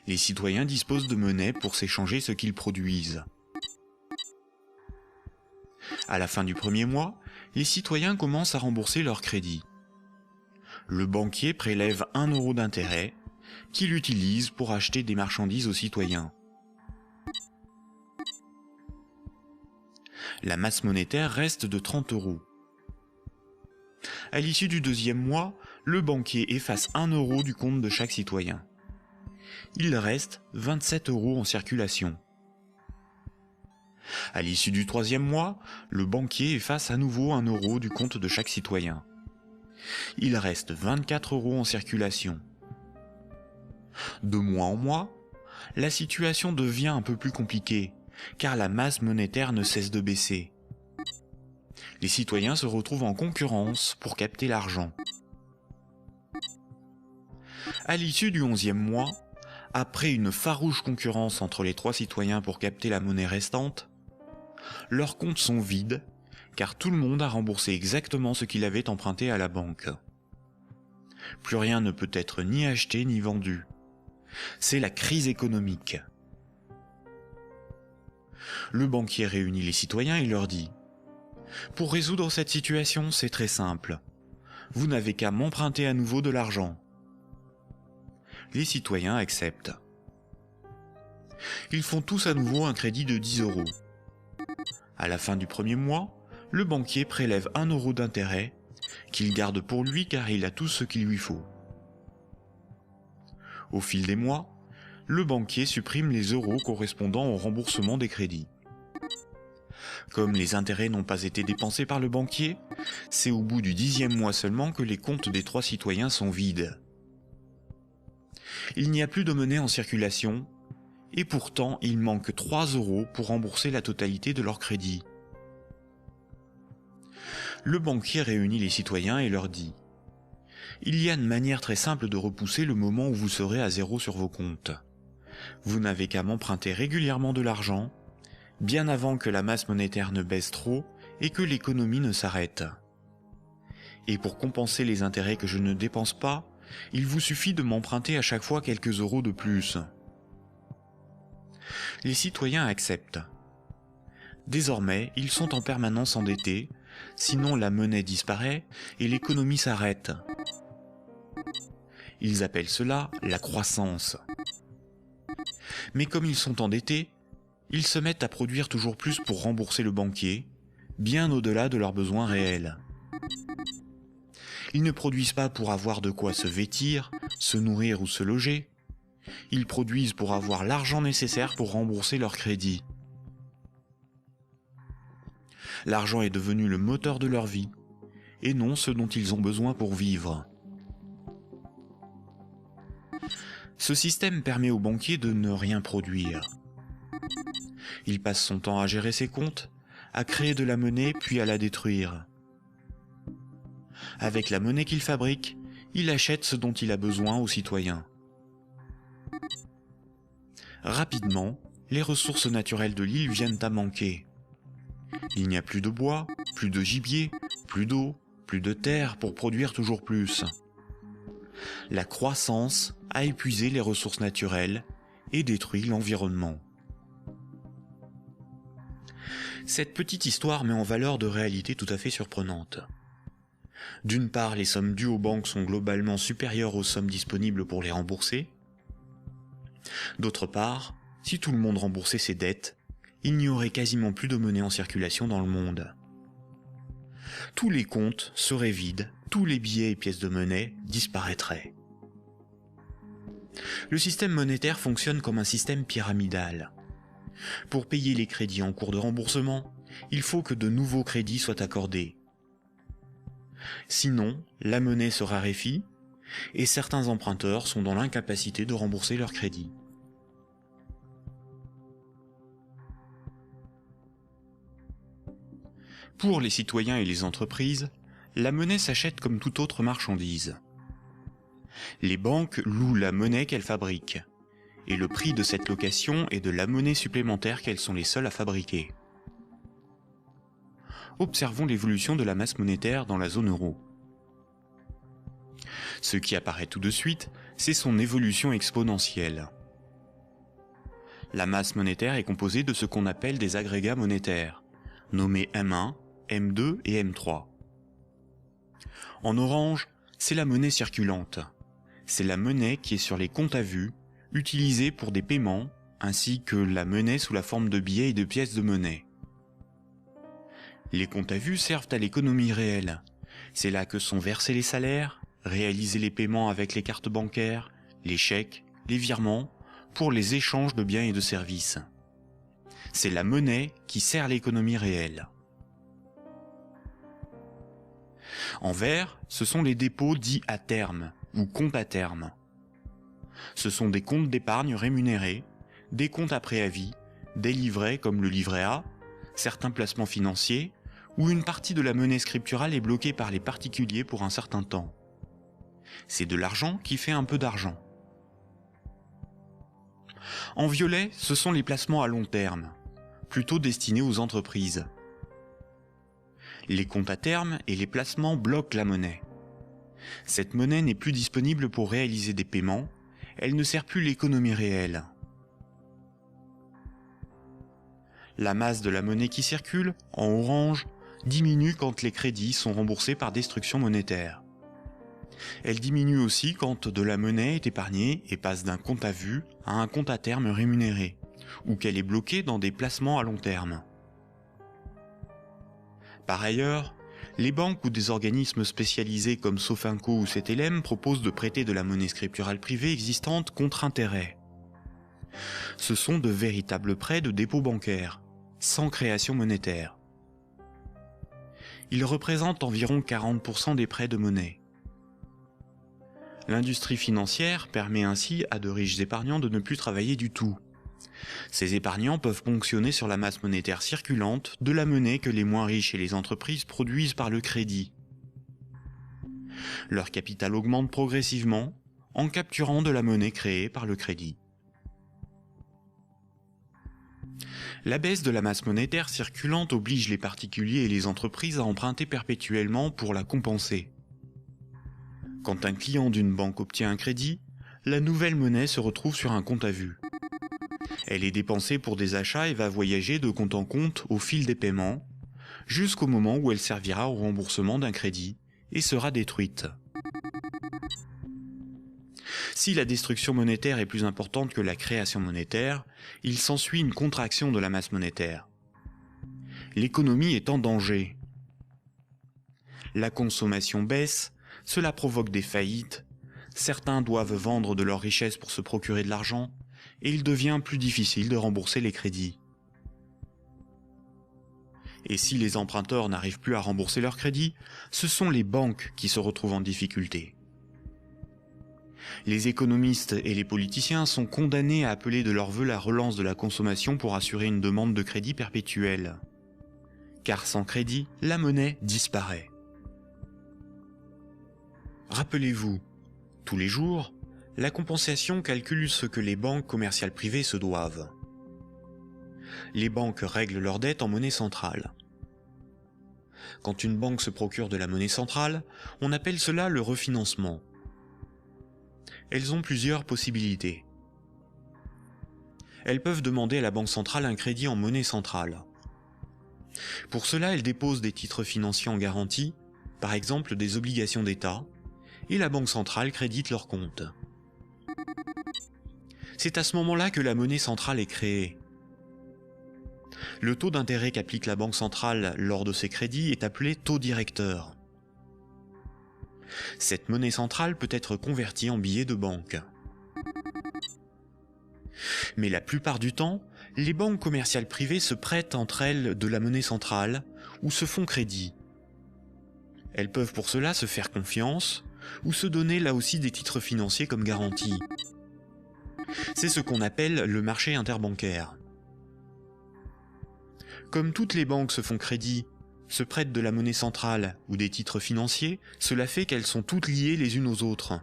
Les citoyens disposent de monnaie pour s'échanger ce qu'ils produisent. À la fin du premier mois, les citoyens commencent à rembourser leur crédit. Le banquier prélève 1 € d'intérêt, qu'il utilise pour acheter des marchandises aux citoyens. La masse monétaire reste de 30 €. À l'issue du deuxième mois, le banquier efface 1 € du compte de chaque citoyen. Il reste 27 € en circulation. À l'issue du troisième mois, le banquier efface à nouveau 1 € du compte de chaque citoyen. Il reste 24 € en circulation. De mois en mois, la situation devient un peu plus compliquée, car la masse monétaire ne cesse de baisser. Les citoyens se retrouvent en concurrence pour capter l'argent. À l'issue du 11e mois, après une farouche concurrence entre les trois citoyens pour capter la monnaie restante, leurs comptes sont vides, car tout le monde a remboursé exactement ce qu'il avait emprunté à la banque. Plus rien ne peut être ni acheté ni vendu. C'est la crise économique. Le banquier réunit les citoyens et leur dit : « Pour résoudre cette situation, c'est très simple. Vous n'avez qu'à m'emprunter à nouveau de l'argent. » Les citoyens acceptent. Ils font tous à nouveau un crédit de 10 €. À la fin du premier mois, le banquier prélève 1 € d'intérêt, qu'il garde pour lui car il a tout ce qu'il lui faut. Au fil des mois, le banquier supprime les euros correspondant au remboursement des crédits. Comme les intérêts n'ont pas été dépensés par le banquier, c'est au bout du 10e mois seulement que les comptes des trois citoyens sont vides. Il n'y a plus de monnaie en circulation, et pourtant il manque 3 € pour rembourser la totalité de leur crédit. Le banquier réunit les citoyens et leur dit : « Il y a une manière très simple de repousser le moment où vous serez à zéro sur vos comptes. Vous n'avez qu'à m'emprunter régulièrement de l'argent, bien avant que la masse monétaire ne baisse trop et que l'économie ne s'arrête. Et pour compenser les intérêts que je ne dépense pas, il vous suffit de m'emprunter à chaque fois quelques euros de plus. » Les citoyens acceptent. Désormais, ils sont en permanence endettés, Sinon la monnaie disparaît et l'économie s'arrête. Ils appellent cela la croissance. Mais comme ils sont endettés, ils se mettent à produire toujours plus pour rembourser le banquier, bien au-delà de leurs besoins réels. Ils ne produisent pas pour avoir de quoi se vêtir, se nourrir ou se loger. Ils produisent pour avoir l'argent nécessaire pour rembourser leur crédit. L'argent est devenu le moteur de leur vie, et non ce dont ils ont besoin pour vivre. Ce système permet au banquier de ne rien produire. Il passe son temps à gérer ses comptes, à créer de la monnaie puis à la détruire. Avec la monnaie qu'il fabrique, il achète ce dont il a besoin aux citoyens. Rapidement, les ressources naturelles de l'île viennent à manquer. Il n'y a plus de bois, plus de gibier, plus d'eau, plus de terre pour produire toujours plus. La croissance a épuisé les ressources naturelles et détruit l'environnement. Cette petite histoire met en valeur de réalités tout à fait surprenantes. D'une part, les sommes dues aux banques sont globalement supérieures aux sommes disponibles pour les rembourser. D'autre part, si tout le monde remboursait ses dettes, il n'y aurait quasiment plus de monnaie en circulation dans le monde. Tous les comptes seraient vides, tous les billets et pièces de monnaie disparaîtraient. Le système monétaire fonctionne comme un système pyramidal. Pour payer les crédits en cours de remboursement, il faut que de nouveaux crédits soient accordés. Sinon, la monnaie se raréfie et certains emprunteurs sont dans l'incapacité de rembourser leurs crédits. Pour les citoyens et les entreprises, la monnaie s'achète comme toute autre marchandise. Les banques louent la monnaie qu'elles fabriquent, et le prix de cette location est de la monnaie supplémentaire qu'elles sont les seules à fabriquer. Observons l'évolution de la masse monétaire dans la zone euro. Ce qui apparaît tout de suite, c'est son évolution exponentielle. La masse monétaire est composée de ce qu'on appelle des agrégats monétaires, nommés M1, M2 et M3. En orange, c'est la monnaie circulante. C'est la monnaie qui est sur les comptes à vue, utilisée pour des paiements, ainsi que la monnaie sous la forme de billets et de pièces de monnaie. Les comptes à vue servent à l'économie réelle. C'est là que sont versés les salaires, réalisés les paiements avec les cartes bancaires, les chèques, les virements, pour les échanges de biens et de services. C'est la monnaie qui sert l'économie réelle. En vert, ce sont les dépôts dits à terme ou comptes à terme. Ce sont des comptes d'épargne rémunérés, des comptes à préavis, des livrets comme le livret A, certains placements financiers, où une partie de la monnaie scripturale est bloquée par les particuliers pour un certain temps. C'est de l'argent qui fait un peu d'argent. En violet, ce sont les placements à long terme, plutôt destinés aux entreprises. Les comptes à terme et les placements bloquent la monnaie. Cette monnaie n'est plus disponible pour réaliser des paiements, elle ne sert plus l'économie réelle. La masse de la monnaie qui circule, en orange, diminue quand les crédits sont remboursés par destruction monétaire. Elle diminue aussi quand de la monnaie est épargnée et passe d'un compte à vue à un compte à terme rémunéré, ou qu'elle est bloquée dans des placements à long terme. Par ailleurs, les banques ou des organismes spécialisés comme Sofinco ou CTLM proposent de prêter de la monnaie scripturale privée existante contre intérêt. Ce sont de véritables prêts de dépôt bancaire, sans création monétaire. Ils représentent environ 40% des prêts de monnaie. L'industrie financière permet ainsi à de riches épargnants de ne plus travailler du tout. Ces épargnants peuvent ponctionner sur la masse monétaire circulante de la monnaie que les moins riches et les entreprises produisent par le crédit. Leur capital augmente progressivement en capturant de la monnaie créée par le crédit. La baisse de la masse monétaire circulante oblige les particuliers et les entreprises à emprunter perpétuellement pour la compenser. Quand un client d'une banque obtient un crédit, la nouvelle monnaie se retrouve sur un compte à vue. Elle est dépensée pour des achats et va voyager de compte en compte au fil des paiements, jusqu'au moment où elle servira au remboursement d'un crédit et sera détruite. Si la destruction monétaire est plus importante que la création monétaire, il s'ensuit une contraction de la masse monétaire. L'économie est en danger. La consommation baisse, cela provoque des faillites, certains doivent vendre de leurs richesses pour se procurer de l'argent, et il devient plus difficile de rembourser les crédits. Et si les emprunteurs n'arrivent plus à rembourser leurs crédits, ce sont les banques qui se retrouvent en difficulté. Les économistes et les politiciens sont condamnés à appeler de leur vœu la relance de la consommation pour assurer une demande de crédit perpétuelle. Car sans crédit, la monnaie disparaît. Rappelez-vous, tous les jours, la compensation calcule ce que les banques commerciales privées se doivent. Les banques règlent leurs dettes en monnaie centrale. Quand une banque se procure de la monnaie centrale, on appelle cela le refinancement. Elles ont plusieurs possibilités. Elles peuvent demander à la banque centrale un crédit en monnaie centrale. Pour cela, elles déposent des titres financiers en garantie, par exemple des obligations d'État, et la banque centrale crédite leurs comptes. C'est à ce moment-là que la monnaie centrale est créée. Le taux d'intérêt qu'applique la banque centrale lors de ces crédits est appelé taux directeur. Cette monnaie centrale peut être convertie en billets de banque. Mais la plupart du temps, les banques commerciales privées se prêtent entre elles de la monnaie centrale ou se font crédit. Elles peuvent pour cela se faire confiance ou se donner là aussi des titres financiers comme garantie. C'est ce qu'on appelle le marché interbancaire. Comme toutes les banques se font crédit, se prêtent de la monnaie centrale ou des titres financiers, cela fait qu'elles sont toutes liées les unes aux autres.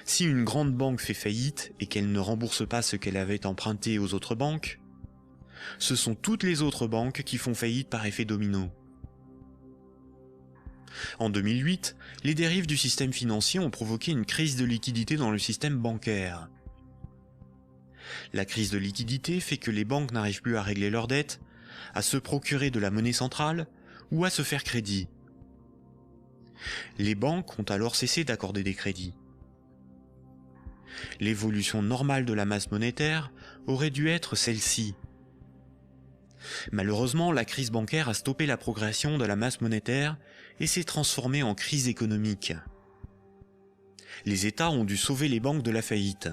Si une grande banque fait faillite et qu'elle ne rembourse pas ce qu'elle avait emprunté aux autres banques, ce sont toutes les autres banques qui font faillite par effet domino. En 2008, les dérives du système financier ont provoqué une crise de liquidité dans le système bancaire. La crise de liquidité fait que les banques n'arrivent plus à régler leurs dettes, à se procurer de la monnaie centrale ou à se faire crédit. Les banques ont alors cessé d'accorder des crédits. L'évolution normale de la masse monétaire aurait dû être celle-ci. Malheureusement, la crise bancaire a stoppé la progression de la masse monétaire et s'est transformée en crise économique. Les États ont dû sauver les banques de la faillite.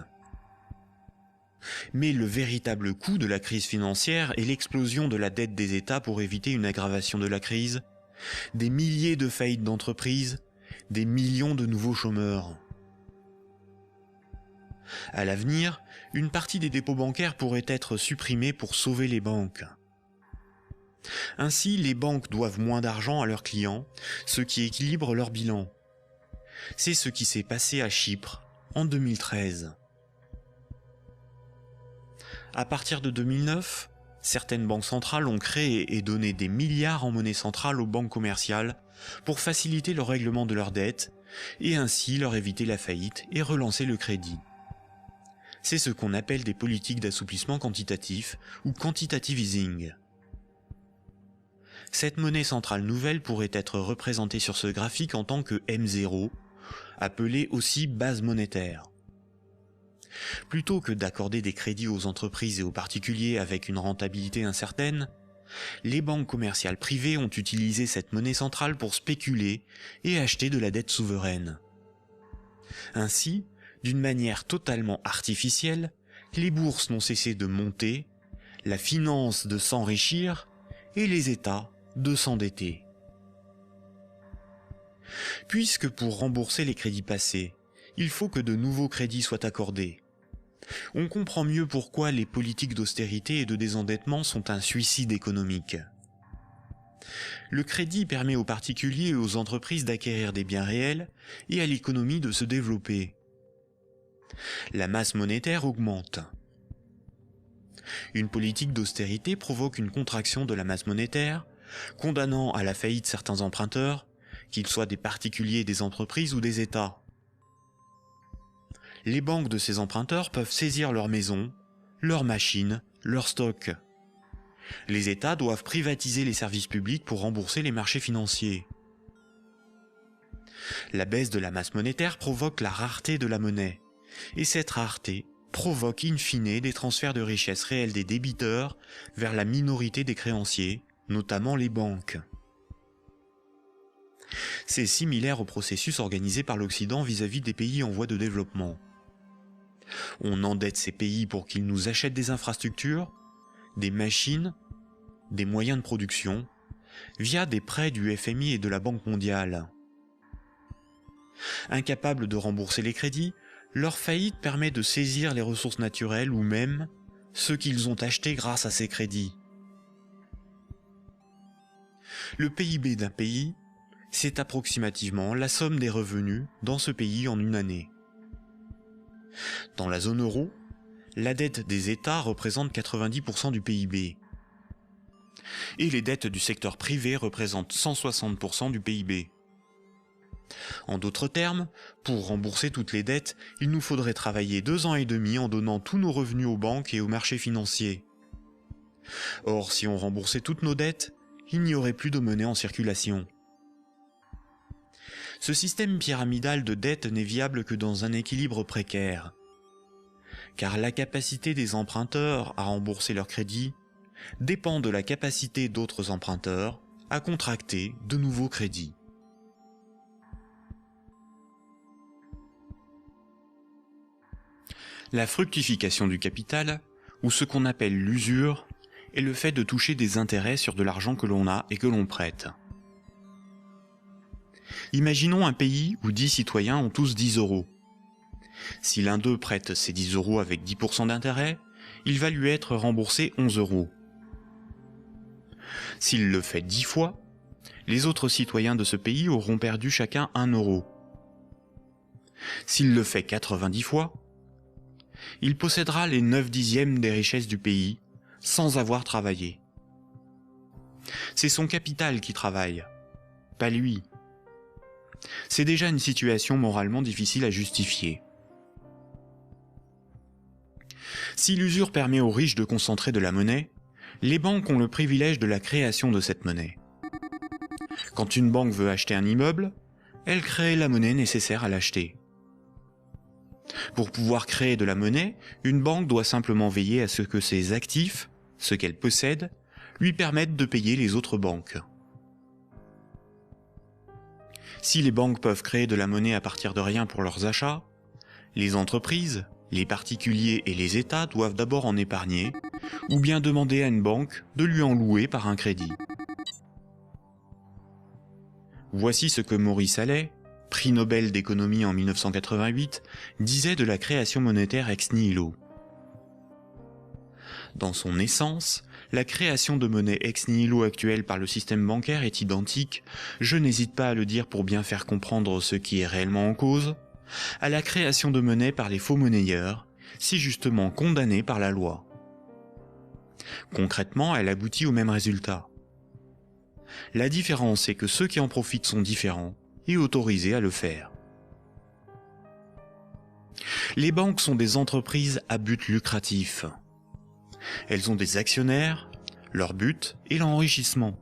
Mais le véritable coût de la crise financière est l'explosion de la dette des États pour éviter une aggravation de la crise, des milliers de faillites d'entreprises, des millions de nouveaux chômeurs. À l'avenir, une partie des dépôts bancaires pourrait être supprimée pour sauver les banques. Ainsi, les banques doivent moins d'argent à leurs clients, ce qui équilibre leur bilan. C'est ce qui s'est passé à Chypre en 2013. À partir de 2009, certaines banques centrales ont créé et donné des milliards en monnaie centrale aux banques commerciales pour faciliter le règlement de leurs dettes et ainsi leur éviter la faillite et relancer le crédit. C'est ce qu'on appelle des politiques d'assouplissement quantitatif ou quantitative easing. Cette monnaie centrale nouvelle pourrait être représentée sur ce graphique en tant que M0, appelée aussi base monétaire. Plutôt que d'accorder des crédits aux entreprises et aux particuliers avec une rentabilité incertaine, les banques commerciales privées ont utilisé cette monnaie centrale pour spéculer et acheter de la dette souveraine. Ainsi, d'une manière totalement artificielle, les bourses n'ont cessé de monter, la finance de s'enrichir et les États de s'endetter. Puisque pour rembourser les crédits passés, il faut que de nouveaux crédits soient accordés, on comprend mieux pourquoi les politiques d'austérité et de désendettement sont un suicide économique. Le crédit permet aux particuliers et aux entreprises d'acquérir des biens réels et à l'économie de se développer. La masse monétaire augmente. Une politique d'austérité provoque une contraction de la masse monétaire, condamnant à la faillite certains emprunteurs, qu'ils soient des particuliers, des entreprises ou des États. Les banques de ces emprunteurs peuvent saisir leurs maisons, leurs machines, leurs stocks. Les États doivent privatiser les services publics pour rembourser les marchés financiers. La baisse de la masse monétaire provoque la rareté de la monnaie, et cette rareté provoque in fine des transferts de richesses réelles des débiteurs vers la minorité des créanciers, notamment les banques. C'est similaire au processus organisé par l'Occident vis-à-vis des pays en voie de développement. On endette ces pays pour qu'ils nous achètent des infrastructures, des machines, des moyens de production, via des prêts du FMI et de la Banque mondiale. Incapables de rembourser les crédits, leur faillite permet de saisir les ressources naturelles ou même ceux qu'ils ont achetés grâce à ces crédits. Le PIB d'un pays, c'est approximativement la somme des revenus dans ce pays en une année. Dans la zone euro, la dette des États représente 90% du PIB. Et les dettes du secteur privé représentent 160% du PIB. En d'autres termes, pour rembourser toutes les dettes, il nous faudrait travailler 2 ans et demi en donnant tous nos revenus aux banques et aux marchés financiers. Or, si on remboursait toutes nos dettes, il n'y aurait plus de monnaie en circulation. Ce système pyramidal de dette n'est viable que dans un équilibre précaire, car la capacité des emprunteurs à rembourser leurs crédits dépend de la capacité d'autres emprunteurs à contracter de nouveaux crédits. La fructification du capital, ou ce qu'on appelle l'usure, est le fait de toucher des intérêts sur de l'argent que l'on a et que l'on prête. Imaginons un pays où 10 citoyens ont tous 10 euros. Si l'un d'eux prête ces 10 euros avec 10% d'intérêt, il va lui être remboursé 11 euros. S'il le fait 10 fois, les autres citoyens de ce pays auront perdu chacun 1 euro. S'il le fait 90 fois, il possédera les 9/10 des richesses du pays sans avoir travaillé. C'est son capital qui travaille, pas lui. C'est déjà une situation moralement difficile à justifier. Si l'usure permet aux riches de concentrer de la monnaie, les banques ont le privilège de la création de cette monnaie. Quand une banque veut acheter un immeuble, elle crée la monnaie nécessaire à l'acheter. Pour pouvoir créer de la monnaie, une banque doit simplement veiller à ce que ses actifs, ce qu'elle possède, lui permettent de payer les autres banques. Si les banques peuvent créer de la monnaie à partir de rien pour leurs achats, les entreprises, les particuliers et les États doivent d'abord en épargner, ou bien demander à une banque de lui en louer par un crédit. Voici ce que Maurice Allais, prix Nobel d'économie en 1988, disait de la création monétaire ex nihilo. Dans son essence, la création de monnaie ex nihilo actuelle par le système bancaire est identique, je n'hésite pas à le dire pour bien faire comprendre ce qui est réellement en cause, à la création de monnaie par les faux monnayeurs, si justement condamnée par la loi. Concrètement, elle aboutit au même résultat. La différence est que ceux qui en profitent sont différents et autorisés à le faire. Les banques sont des entreprises à but lucratif. Elles ont des actionnaires, leur but est l'enrichissement.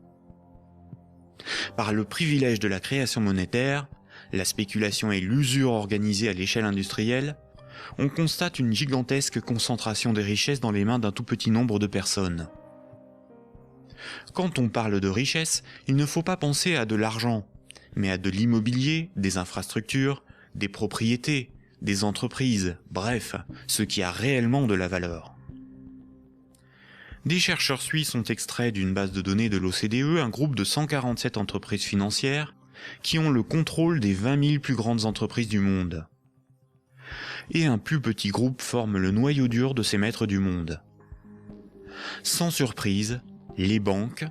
Par le privilège de la création monétaire, la spéculation et l'usure organisée à l'échelle industrielle, on constate une gigantesque concentration des richesses dans les mains d'un tout petit nombre de personnes. Quand on parle de richesse, il ne faut pas penser à de l'argent, mais à de l'immobilier, des infrastructures, des propriétés, des entreprises, bref, ce qui a réellement de la valeur. Des chercheurs suisses ont extrait d'une base de données de l'OCDE un groupe de 147 entreprises financières qui ont le contrôle des 20 000 plus grandes entreprises du monde. Et un plus petit groupe forme le noyau dur de ces maîtres du monde. Sans surprise, les banques,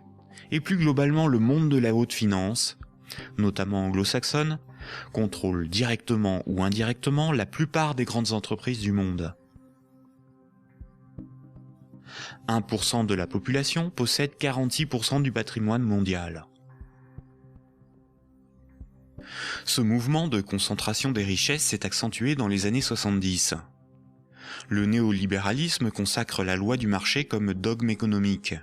et plus globalement le monde de la haute finance, notamment anglo-saxonne, contrôlent directement ou indirectement la plupart des grandes entreprises du monde. 1% de la population possède 46% du patrimoine mondial. Ce mouvement de concentration des richesses s'est accentué dans les années 70. Le néolibéralisme consacre la loi du marché comme dogme économique.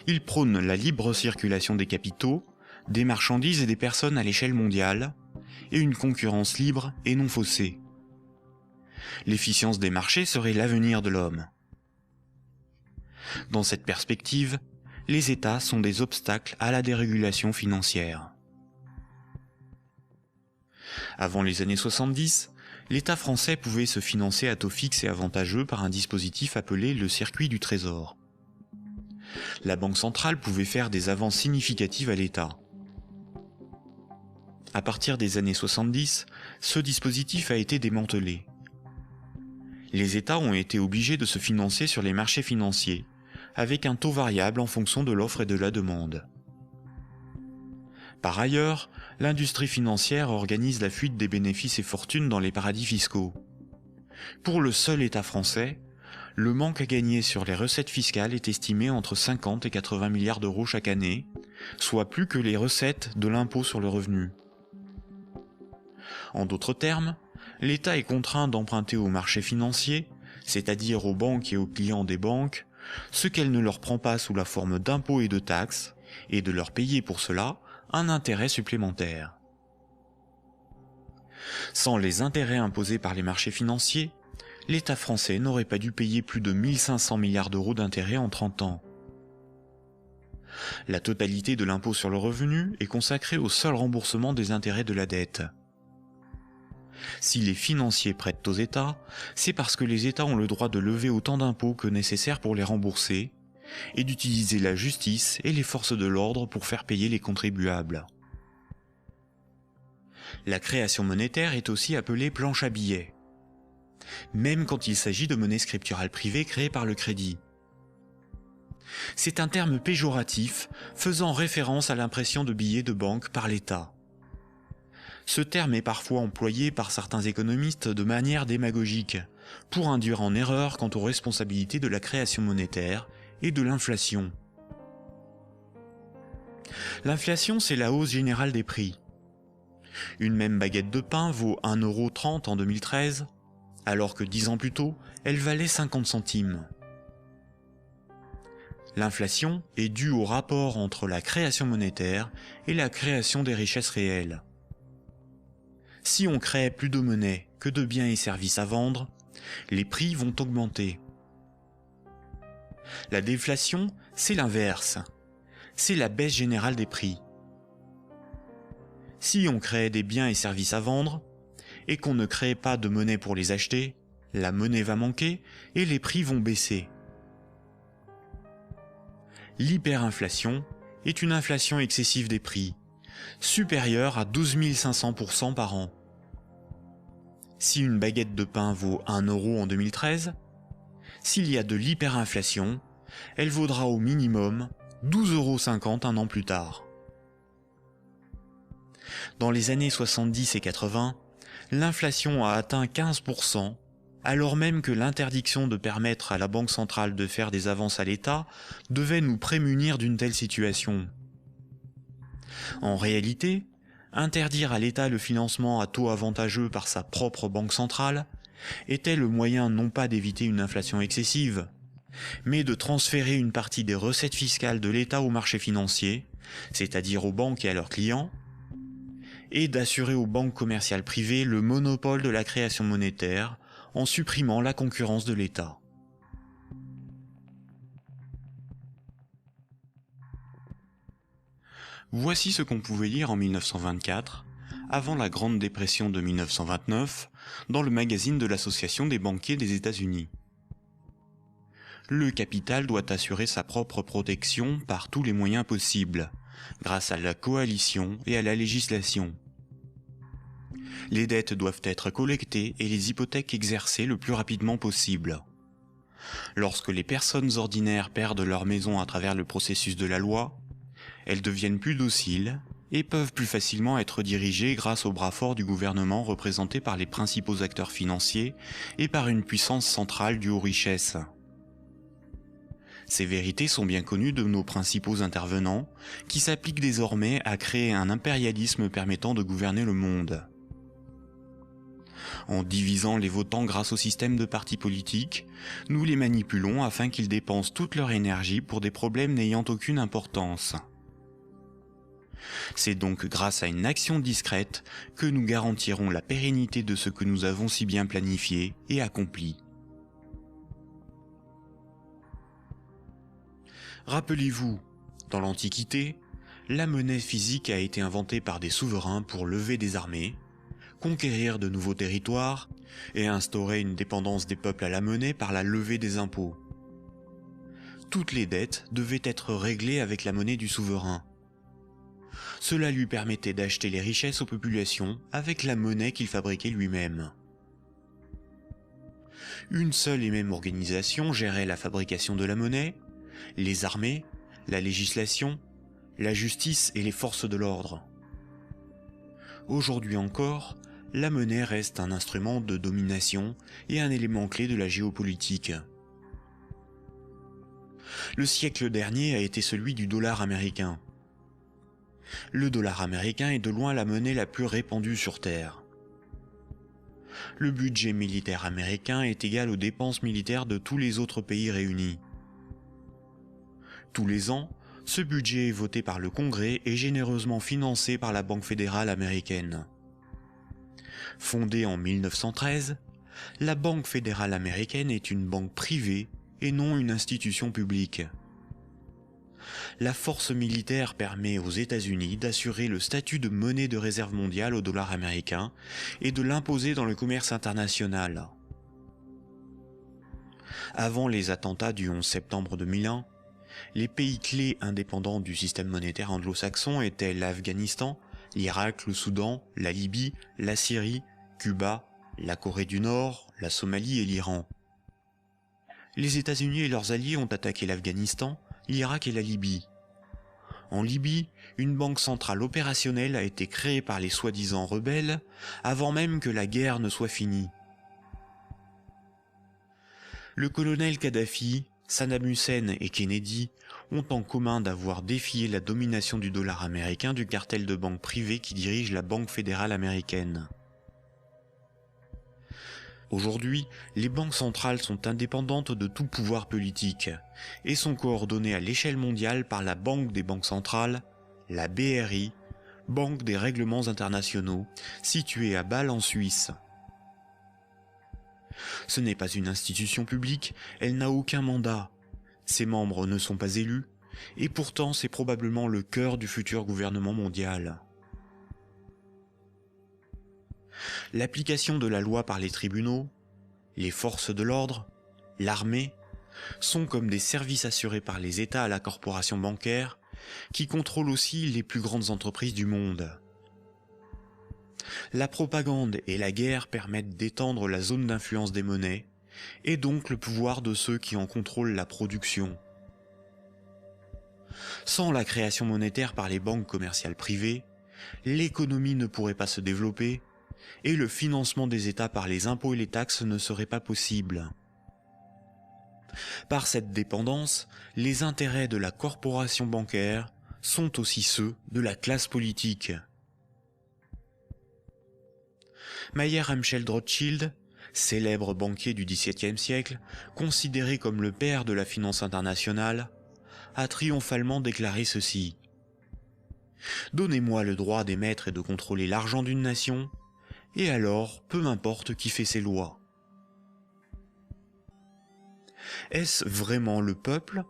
Il prône la libre circulation des capitaux, des marchandises et des personnes à l'échelle mondiale, et une concurrence libre et non faussée. L'efficience des marchés serait l'avenir de l'homme. Dans cette perspective, les États sont des obstacles à la dérégulation financière. Avant les années 70, l'État français pouvait se financer à taux fixe et avantageux par un dispositif appelé le circuit du trésor. La Banque centrale pouvait faire des avances significatives à l'État. À partir des années 70, ce dispositif a été démantelé. Les États ont été obligés de se financer sur les marchés financiers, avec un taux variable en fonction de l'offre et de la demande. Par ailleurs, l'industrie financière organise la fuite des bénéfices et fortunes dans les paradis fiscaux. Pour le seul État français, le manque à gagner sur les recettes fiscales est estimé entre 50 et 80 milliards d'euros chaque année, soit plus que les recettes de l'impôt sur le revenu. En d'autres termes, l'État est contraint d'emprunter aux marchés financiers, c'est-à-dire aux banques et aux clients des banques, ce qu'elle ne leur prend pas sous la forme d'impôts et de taxes, et de leur payer pour cela un intérêt supplémentaire. Sans les intérêts imposés par les marchés financiers, l'État français n'aurait pas dû payer plus de 1500 milliards d'euros d'intérêts en 30 ans. La totalité de l'impôt sur le revenu est consacrée au seul remboursement des intérêts de la dette. Si les financiers prêtent aux États, c'est parce que les États ont le droit de lever autant d'impôts que nécessaire pour les rembourser, et d'utiliser la justice et les forces de l'ordre pour faire payer les contribuables. La création monétaire est aussi appelée planche à billets, même quand il s'agit de monnaie scripturale privée créée par le crédit. C'est un terme péjoratif faisant référence à l'impression de billets de banque par l'État. Ce terme est parfois employé par certains économistes de manière démagogique, pour induire en erreur quant aux responsabilités de la création monétaire et de l'inflation. L'inflation, c'est la hausse générale des prix. Une même baguette de pain vaut 1,30 € en 2013, alors que 10 ans plus tôt, elle valait 50 centimes. L'inflation est due au rapport entre la création monétaire et la création des richesses réelles. Si on crée plus de monnaie que de biens et services à vendre, les prix vont augmenter. La déflation, c'est l'inverse. C'est la baisse générale des prix. Si on crée des biens et services à vendre, et qu'on ne crée pas de monnaie pour les acheter, la monnaie va manquer et les prix vont baisser. L'hyperinflation est une inflation excessive des prix, supérieure à 12 500% par an. Si une baguette de pain vaut 1 € en 2013, s'il y a de l'hyperinflation, elle vaudra au minimum 12,50 € un an plus tard. Dans les années 70 et 80, l'inflation a atteint 15%, alors même que l'interdiction de permettre à la Banque centrale de faire des avances à l'État devait nous prémunir d'une telle situation. En réalité, interdire à l'État le financement à taux avantageux par sa propre banque centrale était le moyen non pas d'éviter une inflation excessive, mais de transférer une partie des recettes fiscales de l'État aux marchés financiers, c'est-à-dire aux banques et à leurs clients, et d'assurer aux banques commerciales privées le monopole de la création monétaire en supprimant la concurrence de l'État. Voici ce qu'on pouvait lire en 1924, avant la Grande Dépression de 1929, dans le magazine de l'Association des banquiers des États-Unis. Le capital doit assurer sa propre protection par tous les moyens possibles, grâce à la coalition et à la législation. Les dettes doivent être collectées et les hypothèques exercées le plus rapidement possible. Lorsque les personnes ordinaires perdent leur maison à travers le processus de la loi, elles deviennent plus dociles et peuvent plus facilement être dirigées grâce au bras fort du gouvernement représenté par les principaux acteurs financiers et par une puissance centrale due aux richesses. Ces vérités sont bien connues de nos principaux intervenants, qui s'appliquent désormais à créer un impérialisme permettant de gouverner le monde. En divisant les votants grâce au système de partis politiques, nous les manipulons afin qu'ils dépensent toute leur énergie pour des problèmes n'ayant aucune importance. C'est donc grâce à une action discrète que nous garantirons la pérennité de ce que nous avons si bien planifié et accompli. Rappelez-vous, dans l'Antiquité, la monnaie physique a été inventée par des souverains pour lever des armées, conquérir de nouveaux territoires et instaurer une dépendance des peuples à la monnaie par la levée des impôts. Toutes les dettes devaient être réglées avec la monnaie du souverain. Cela lui permettait d'acheter les richesses aux populations avec la monnaie qu'il fabriquait lui-même. Une seule et même organisation gérait la fabrication de la monnaie, les armées, la législation, la justice et les forces de l'ordre. Aujourd'hui encore, la monnaie reste un instrument de domination et un élément clé de la géopolitique. Le siècle dernier a été celui du dollar américain. Le dollar américain est de loin la monnaie la plus répandue sur Terre. Le budget militaire américain est égal aux dépenses militaires de tous les autres pays réunis. Tous les ans, ce budget est voté par le Congrès et généreusement financé par la Banque fédérale américaine. Fondée en 1913, la Banque fédérale américaine est une banque privée et non une institution publique. La force militaire permet aux États-Unis d'assurer le statut de monnaie de réserve mondiale au dollar américain et de l'imposer dans le commerce international. Avant les attentats du 11 septembre 2001, les pays clés indépendants du système monétaire anglo-saxon étaient l'Afghanistan, l'Irak, le Soudan, la Libye, la Syrie, Cuba, la Corée du Nord, la Somalie et l'Iran. Les États-Unis et leurs alliés ont attaqué l'Afghanistan, l'Irak et la Libye. En Libye, une banque centrale opérationnelle a été créée par les soi-disant rebelles avant même que la guerre ne soit finie. Le colonel Kadhafi, Saddam Hussein et Kennedy ont en commun d'avoir défié la domination du dollar américain du cartel de banques privées qui dirige la Banque fédérale américaine. Aujourd'hui, les banques centrales sont indépendantes de tout pouvoir politique et sont coordonnées à l'échelle mondiale par la Banque des banques centrales, la BRI, Banque des règlements internationaux, située à Bâle en Suisse. Ce n'est pas une institution publique, elle n'a aucun mandat, ses membres ne sont pas élus, et pourtant c'est probablement le cœur du futur gouvernement mondial. L'application de la loi par les tribunaux, les forces de l'ordre, l'armée, sont comme des services assurés par les États à la corporation bancaire, qui contrôle aussi les plus grandes entreprises du monde. La propagande et la guerre permettent d'étendre la zone d'influence des monnaies, et donc le pouvoir de ceux qui en contrôlent la production. Sans la création monétaire par les banques commerciales privées, l'économie ne pourrait pas se développer, et le financement des États par les impôts et les taxes ne serait pas possible. Par cette dépendance, les intérêts de la corporation bancaire sont aussi ceux de la classe politique. Mayer Amschel Rothschild, célèbre banquier du XVIIe siècle, considéré comme le père de la finance internationale, a triomphalement déclaré ceci. « Donnez-moi le droit d'émettre et de contrôler l'argent d'une nation, et alors peu m'importe qui fait ses lois. » Est-ce vraiment le peuple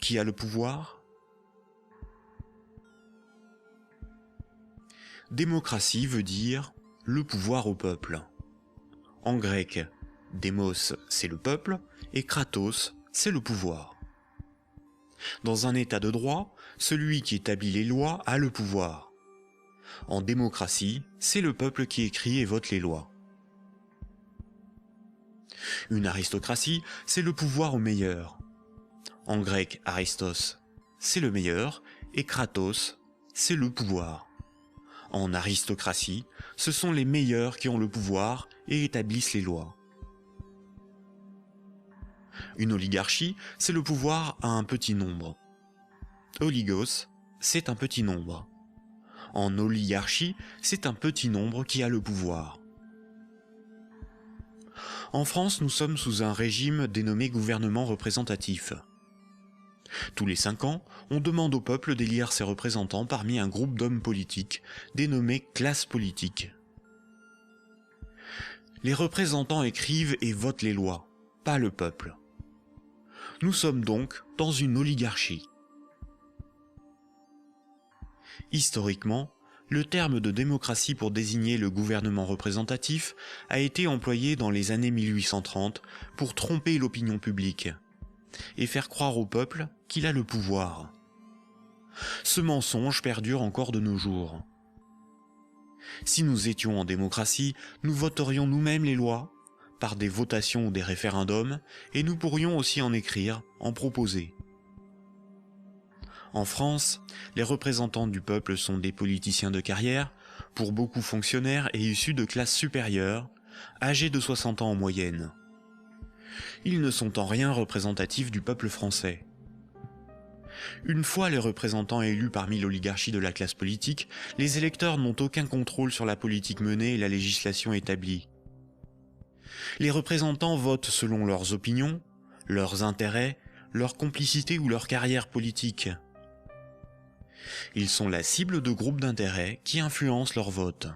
qui a le pouvoir ? Démocratie veut dire le pouvoir au peuple. En grec, démos c'est le peuple et kratos c'est le pouvoir. Dans un état de droit, celui qui établit les lois a le pouvoir. En démocratie, c'est le peuple qui écrit et vote les lois. Une aristocratie, c'est le pouvoir au meilleur. En grec, aristos, c'est le meilleur, et kratos, c'est le pouvoir. En aristocratie, ce sont les meilleurs qui ont le pouvoir et établissent les lois. Une oligarchie, c'est le pouvoir à un petit nombre. Oligos, c'est un petit nombre. En oligarchie, c'est un petit nombre qui a le pouvoir. En France, nous sommes sous un régime dénommé gouvernement représentatif. Tous les 5 ans, on demande au peuple d'élire ses représentants parmi un groupe d'hommes politiques, dénommé classe politique. Les représentants écrivent et votent les lois, pas le peuple. Nous sommes donc dans une oligarchie. Historiquement, le terme de démocratie pour désigner le gouvernement représentatif a été employé dans les années 1830 pour tromper l'opinion publique et faire croire au peuple qu'il a le pouvoir. Ce mensonge perdure encore de nos jours. Si nous étions en démocratie, nous voterions nous-mêmes les lois, par des votations ou des référendums, et nous pourrions aussi en écrire, en proposer. En France, les représentants du peuple sont des politiciens de carrière, pour beaucoup fonctionnaires et issus de classes supérieures, âgés de 60 ans en moyenne. Ils ne sont en rien représentatifs du peuple français. Une fois les représentants élus parmi l'oligarchie de la classe politique, les électeurs n'ont aucun contrôle sur la politique menée et la législation établie. Les représentants votent selon leurs opinions, leurs intérêts, leur complicité ou leur carrière politique. Ils sont la cible de groupes d'intérêts qui influencent leur vote.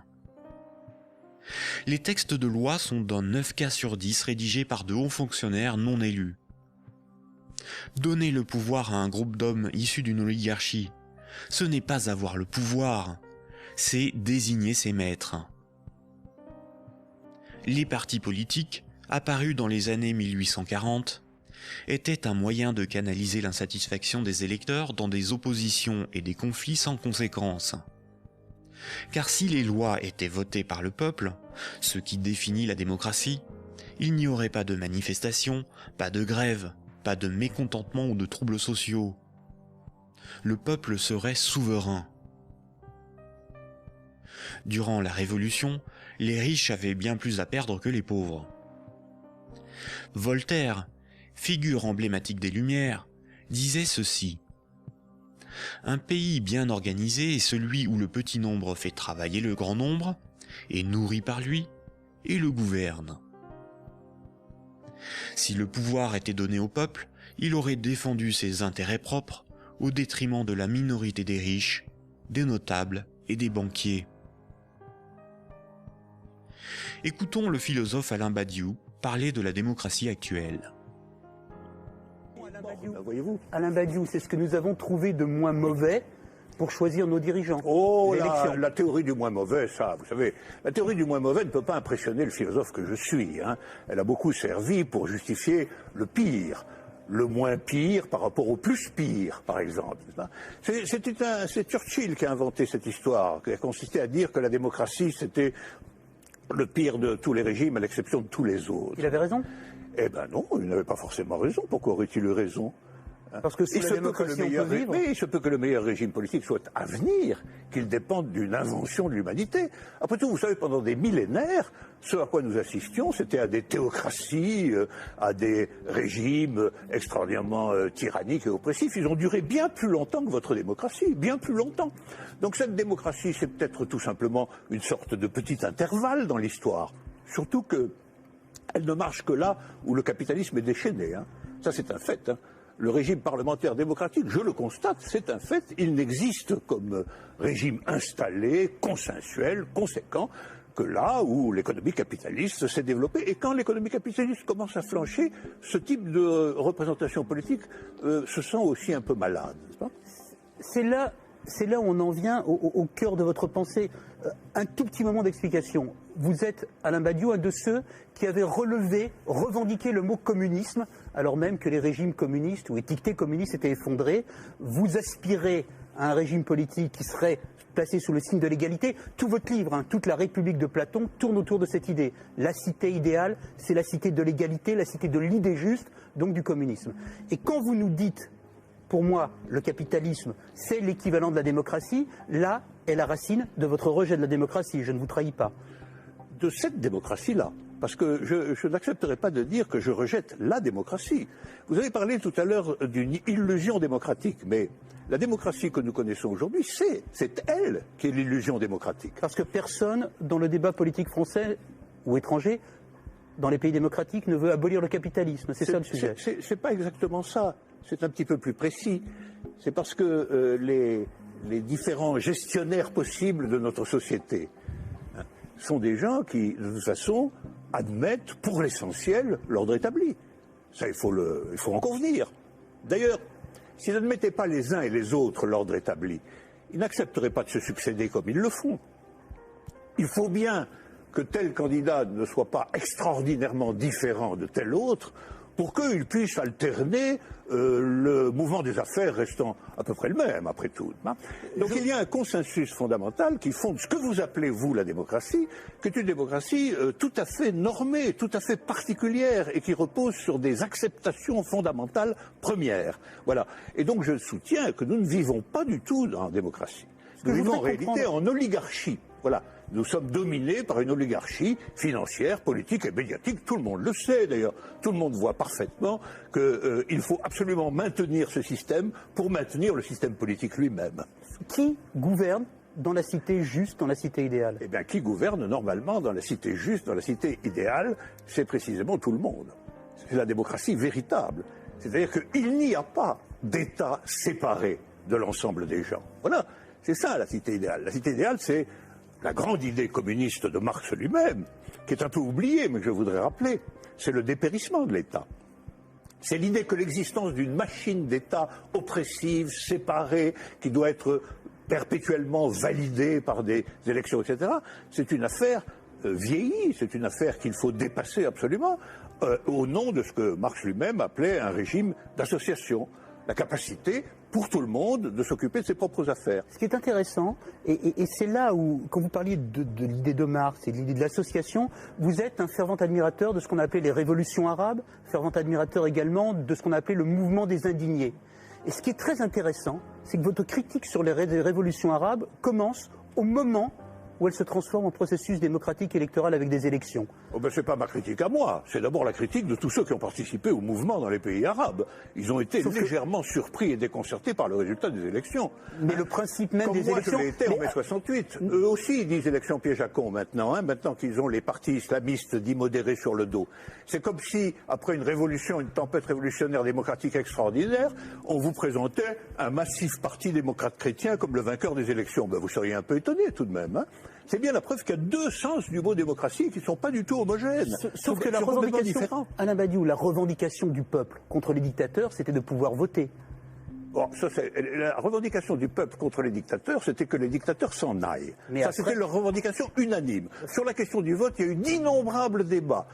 Les textes de loi sont dans 9 cas sur 10 rédigés par de hauts fonctionnaires non élus. Donner le pouvoir à un groupe d'hommes issus d'une oligarchie, ce n'est pas avoir le pouvoir, c'est désigner ses maîtres. Les partis politiques, apparus dans les années 1840, étaient un moyen de canaliser l'insatisfaction des électeurs dans des oppositions et des conflits sans conséquences. Car si les lois étaient votées par le peuple, ce qui définit la démocratie, il n'y aurait pas de manifestations, pas de grèves, pas de mécontentement ou de troubles sociaux. Le peuple serait souverain. Durant la Révolution, les riches avaient bien plus à perdre que les pauvres. Voltaire, figure emblématique des Lumières, disait ceci: « Un pays bien organisé est celui où le petit nombre fait travailler le grand nombre, est nourri par lui, et le gouverne. » Si le pouvoir était donné au peuple, il aurait défendu ses intérêts propres au détriment de la minorité des riches, des notables et des banquiers. Écoutons le philosophe Alain Badiou parler de la démocratie actuelle. Voyez-vous, Alain Badiou, c'est ce que nous avons trouvé de moins mauvais pour choisir nos dirigeants. Oh, la théorie du moins mauvais, ça, vous savez, la théorie du moins mauvais ne peut pas impressionner le philosophe que je suis. Hein. Elle a beaucoup servi pour justifier le pire, le moins pire par rapport au plus pire, par exemple. C'est Churchill qui a inventé cette histoire, qui a consisté à dire que la démocratie, c'était le pire de tous les régimes, à l'exception de tous les autres. Il avait raison? Eh ben non, il n'avait pas forcément raison. Pourquoi aurait-il eu raison? Parce que sous la démocratie, on peut vivre. Mais il se peut que le meilleur régime politique soit à venir, qu'il dépende d'une invention de l'humanité. Après tout, vous savez, pendant des millénaires, ce à quoi nous assistions, c'était à des théocraties, à des régimes extraordinairement tyranniques et oppressifs. Ils ont duré bien plus longtemps que votre démocratie, bien plus longtemps. Donc cette démocratie, c'est peut-être tout simplement une sorte de petit intervalle dans l'histoire. Surtout que elle ne marche que là où le capitalisme est déchaîné. Hein. Ça, c'est un fait. Hein. Le régime parlementaire démocratique, je le constate, c'est un fait. Il n'existe comme régime installé, consensuel, conséquent, que là où l'économie capitaliste s'est développée. Et quand l'économie capitaliste commence à flancher, ce type de représentation politique se sent aussi un peu malade, n'est-ce pas ? C'est là où on en vient au cœur de votre pensée. Un tout petit moment d'explication. Vous êtes, Alain Badiou, un de ceux qui avaient revendiqué le mot communisme, alors même que les régimes communistes ou étiquetés communistes étaient effondrés. Vous aspirez à un régime politique qui serait placé sous le signe de l'égalité. Tout votre livre, toute la République de Platon, tourne autour de cette idée. La cité idéale, c'est la cité de l'égalité, la cité de l'idée juste, donc du communisme. Et quand vous nous dites, pour moi, le capitalisme, c'est l'équivalent de la démocratie, là est la racine de votre rejet de la démocratie, je ne vous trahis pas. De cette démocratie-là, parce que je n'accepterai pas de dire que je rejette la démocratie. Vous avez parlé tout à l'heure d'une illusion démocratique, mais la démocratie que nous connaissons aujourd'hui, c'est elle qui est l'illusion démocratique. Parce que personne, dans le débat politique français ou étranger, dans les pays démocratiques, ne veut abolir le capitalisme. C'est ça le sujet. C'est pas exactement ça. C'est un petit peu plus précis. C'est parce que les différents gestionnaires possibles de notre société sont des gens qui, de toute façon, admettent pour l'essentiel l'ordre établi. Ça, il faut en convenir. D'ailleurs, s'ils n'admettaient pas les uns et les autres l'ordre établi, ils n'accepteraient pas de se succéder comme ils le font. Il faut bien que tel candidat ne soit pas extraordinairement différent de tel autre pour qu'il puisse alterner le mouvement des affaires restant à peu près le même, après tout. Donc il y a un consensus fondamental qui fonde ce que vous appelez, vous, la démocratie, qui est une démocratie tout à fait normée, tout à fait particulière, et qui repose sur des acceptations fondamentales premières. Voilà. Et donc je soutiens que nous ne vivons pas du tout en démocratie. Nous vivons en réalité en oligarchie. Voilà. Nous sommes dominés par une oligarchie financière, politique et médiatique. Tout le monde le sait d'ailleurs. Tout le monde voit parfaitement qu'il faut absolument maintenir ce système pour maintenir le système politique lui-même. Qui gouverne dans la cité juste, dans la cité idéale? Eh bien, qui gouverne normalement dans la cité juste, dans la cité idéale, c'est précisément tout le monde. C'est la démocratie véritable. C'est-à-dire qu'il n'y a pas d'État séparé de l'ensemble des gens. Voilà, c'est ça la cité idéale. La cité idéale, c'est la grande idée communiste de Marx lui-même, qui est un peu oubliée, mais que je voudrais rappeler, c'est le dépérissement de l'État. C'est l'idée que l'existence d'une machine d'État oppressive, séparée, qui doit être perpétuellement validée par des élections, etc., c'est une affaire vieillie, c'est une affaire qu'il faut dépasser absolument, au nom de ce que Marx lui-même appelait un régime d'association, la capacité pour tout le monde de s'occuper de ses propres affaires. Ce qui est intéressant, et c'est là où, quand vous parliez de l'idée de Marx et de l'idée de l'association, vous êtes un fervent admirateur de ce qu'on appelait les révolutions arabes, fervent admirateur également de ce qu'on appelait le mouvement des indignés. Et ce qui est très intéressant, c'est que votre critique sur les révolutions arabes commence au moment où elle se transforme en processus démocratique électoral avec des élections. Oh ben c'est pas ma critique à moi, c'est d'abord la critique de tous ceux qui ont participé au mouvement dans les pays arabes. Ils ont été légèrement surpris et déconcertés par le résultat des élections. Mais le principe même des élections... Comme moi je l'ai été en mai 68. Eux aussi ils disent élections piège à con maintenant, maintenant qu'ils ont les partis islamistes dits modérés sur le dos. C'est comme si, après une révolution, une tempête révolutionnaire démocratique extraordinaire, on vous présentait un massif parti démocrate chrétien comme le vainqueur des élections. Ben, vous seriez un peu étonné tout de même. C'est bien la preuve qu'il y a deux sens du mot démocratie qui ne sont pas du tout homogènes. Sauf que la revendication, Alain Badiou, la revendication du peuple contre les dictateurs, c'était de pouvoir voter. Bon, la revendication du peuple contre les dictateurs, c'était que les dictateurs s'en aillent. Mais ça, c'était leur revendication unanime. Sur la question du vote, il y a eu d'innombrables débats.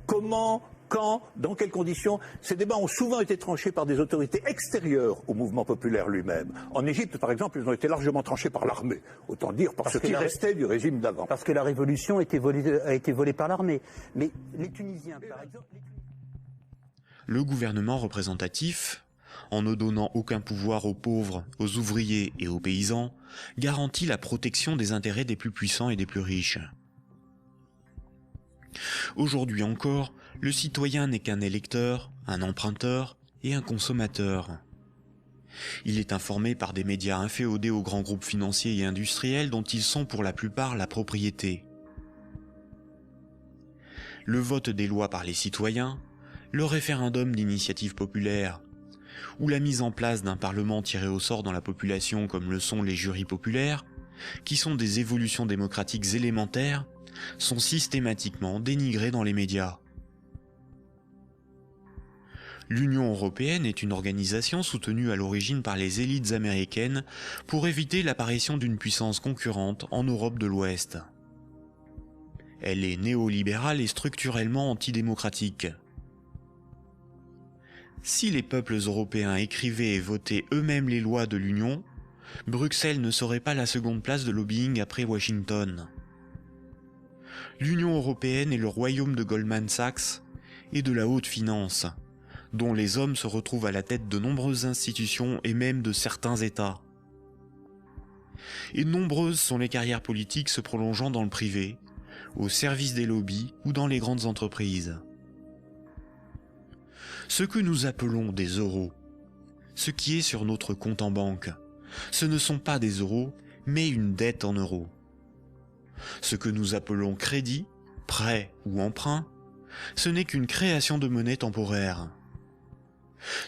Comment, quand, dans quelles conditions? Ces débats ont souvent été tranchés par des autorités extérieures au mouvement populaire lui-même. En Égypte, par exemple, ils ont été largement tranchés par l'armée. Autant dire par ce qui restait du régime d'avant. Parce que la révolution a été volée par l'armée. Mais les Tunisiens, par exemple... Le gouvernement représentatif, en ne donnant aucun pouvoir aux pauvres, aux ouvriers et aux paysans, garantit la protection des intérêts des plus puissants et des plus riches. Aujourd'hui encore, le citoyen n'est qu'un électeur, un emprunteur et un consommateur. Il est informé par des médias inféodés aux grands groupes financiers et industriels dont ils sont pour la plupart la propriété. Le vote des lois par les citoyens, le référendum d'initiative populaire, ou la mise en place d'un parlement tiré au sort dans la population comme le sont les jurys populaires, qui sont des évolutions démocratiques élémentaires, sont systématiquement dénigrés dans les médias. L'Union européenne est une organisation soutenue à l'origine par les élites américaines pour éviter l'apparition d'une puissance concurrente en Europe de l'Ouest. Elle est néolibérale et structurellement antidémocratique. Si les peuples européens écrivaient et votaient eux-mêmes les lois de l'Union, Bruxelles ne serait pas la seconde place de lobbying après Washington. L'Union européenne est le royaume de Goldman Sachs et de la haute finance, dont les hommes se retrouvent à la tête de nombreuses institutions et même de certains États. Et nombreuses sont les carrières politiques se prolongeant dans le privé, au service des lobbies ou dans les grandes entreprises. Ce que nous appelons des euros, ce qui est sur notre compte en banque, ce ne sont pas des euros, mais une dette en euros. Ce que nous appelons crédit, prêt ou emprunt, ce n'est qu'une création de monnaie temporaire.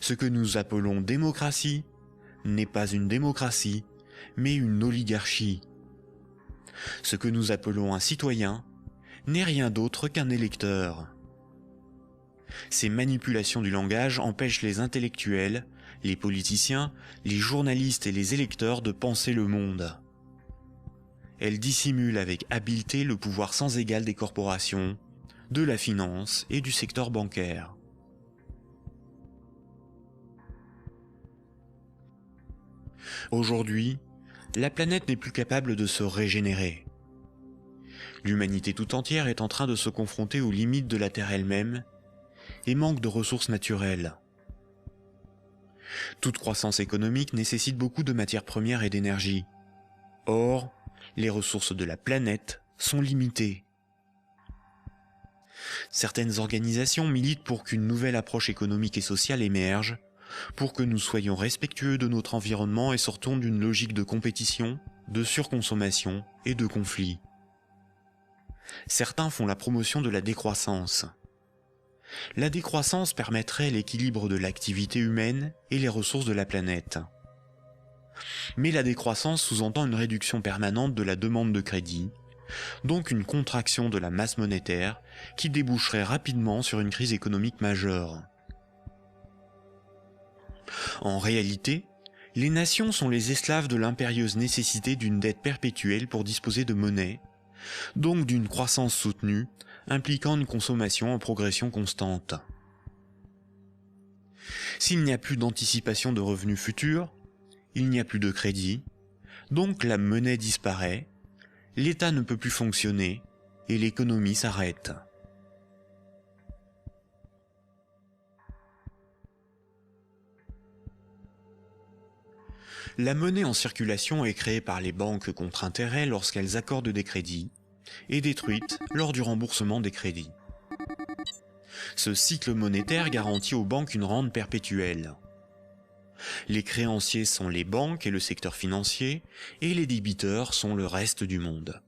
Ce que nous appelons démocratie n'est pas une démocratie, mais une oligarchie. Ce que nous appelons un citoyen n'est rien d'autre qu'un électeur. Ces manipulations du langage empêchent les intellectuels, les politiciens, les journalistes et les électeurs de penser le monde. Elles dissimulent avec habileté le pouvoir sans égal des corporations, de la finance et du secteur bancaire. Aujourd'hui, la planète n'est plus capable de se régénérer. L'humanité tout entière est en train de se confronter aux limites de la Terre elle-même et manque de ressources naturelles. Toute croissance économique nécessite beaucoup de matières premières et d'énergie. Or, les ressources de la planète sont limitées. Certaines organisations militent pour qu'une nouvelle approche économique et sociale émerge, pour que nous soyons respectueux de notre environnement et sortons d'une logique de compétition, de surconsommation et de conflit. Certains font la promotion de la décroissance. La décroissance permettrait l'équilibre de l'activité humaine et les ressources de la planète. Mais la décroissance sous-entend une réduction permanente de la demande de crédit, donc une contraction de la masse monétaire qui déboucherait rapidement sur une crise économique majeure. En réalité, les nations sont les esclaves de l'impérieuse nécessité d'une dette perpétuelle pour disposer de monnaie, donc d'une croissance soutenue, impliquant une consommation en progression constante. S'il n'y a plus d'anticipation de revenus futurs, il n'y a plus de crédit, donc la monnaie disparaît, l'État ne peut plus fonctionner et l'économie s'arrête. La monnaie en circulation est créée par les banques contre intérêt lorsqu'elles accordent des crédits et détruite lors du remboursement des crédits. Ce cycle monétaire garantit aux banques une rente perpétuelle. Les créanciers sont les banques et le secteur financier, et les débiteurs sont le reste du monde.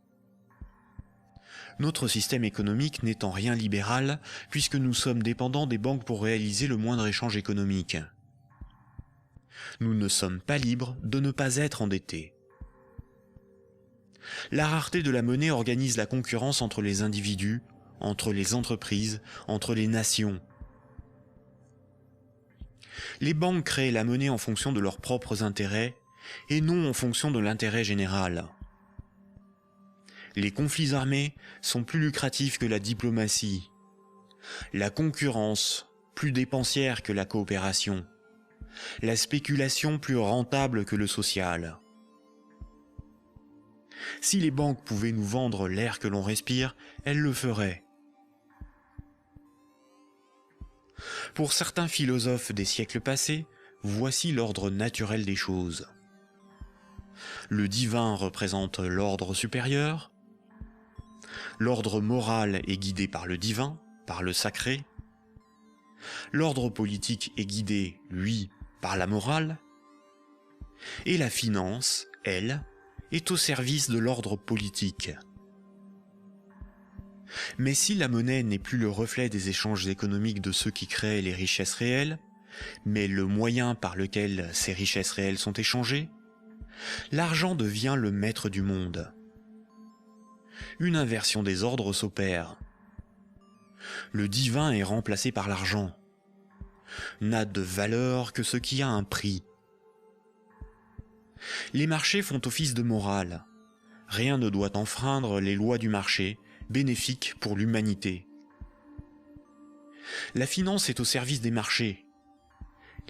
Notre système économique n'est en rien libéral, puisque nous sommes dépendants des banques pour réaliser le moindre échange économique. Nous ne sommes pas libres de ne pas être endettés. La rareté de la monnaie organise la concurrence entre les individus, entre les entreprises, entre les nations. Les banques créent la monnaie en fonction de leurs propres intérêts et non en fonction de l'intérêt général. Les conflits armés sont plus lucratifs que la diplomatie. La concurrence, plus dépensière que la coopération. La spéculation, plus rentable que le social. Si les banques pouvaient nous vendre l'air que l'on respire, elles le feraient. Pour certains philosophes des siècles passés, voici l'ordre naturel des choses. Le divin représente l'ordre supérieur. L'ordre moral est guidé par le divin, par le sacré. L'ordre politique est guidé, lui, par la morale. Et la finance, elle, est au service de l'ordre politique. Mais si la monnaie n'est plus le reflet des échanges économiques de ceux qui créent les richesses réelles, mais le moyen par lequel ces richesses réelles sont échangées, l'argent devient le maître du monde. Une inversion des ordres s'opère. Le divin est remplacé par l'argent. N'a de valeur que ce qui a un prix. Les marchés font office de morale. Rien ne doit enfreindre les lois du marché, bénéfiques pour l'humanité. La finance est au service des marchés.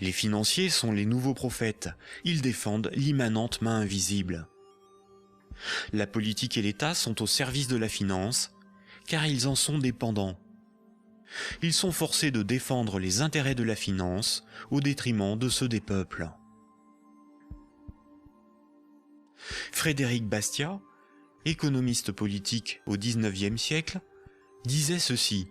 Les financiers sont les nouveaux prophètes. Ils défendent l'immanente main invisible. La politique et l'État sont au service de la finance, car ils en sont dépendants. Ils sont forcés de défendre les intérêts de la finance au détriment de ceux des peuples. Frédéric Bastiat, économiste politique au XIXe siècle, disait ceci.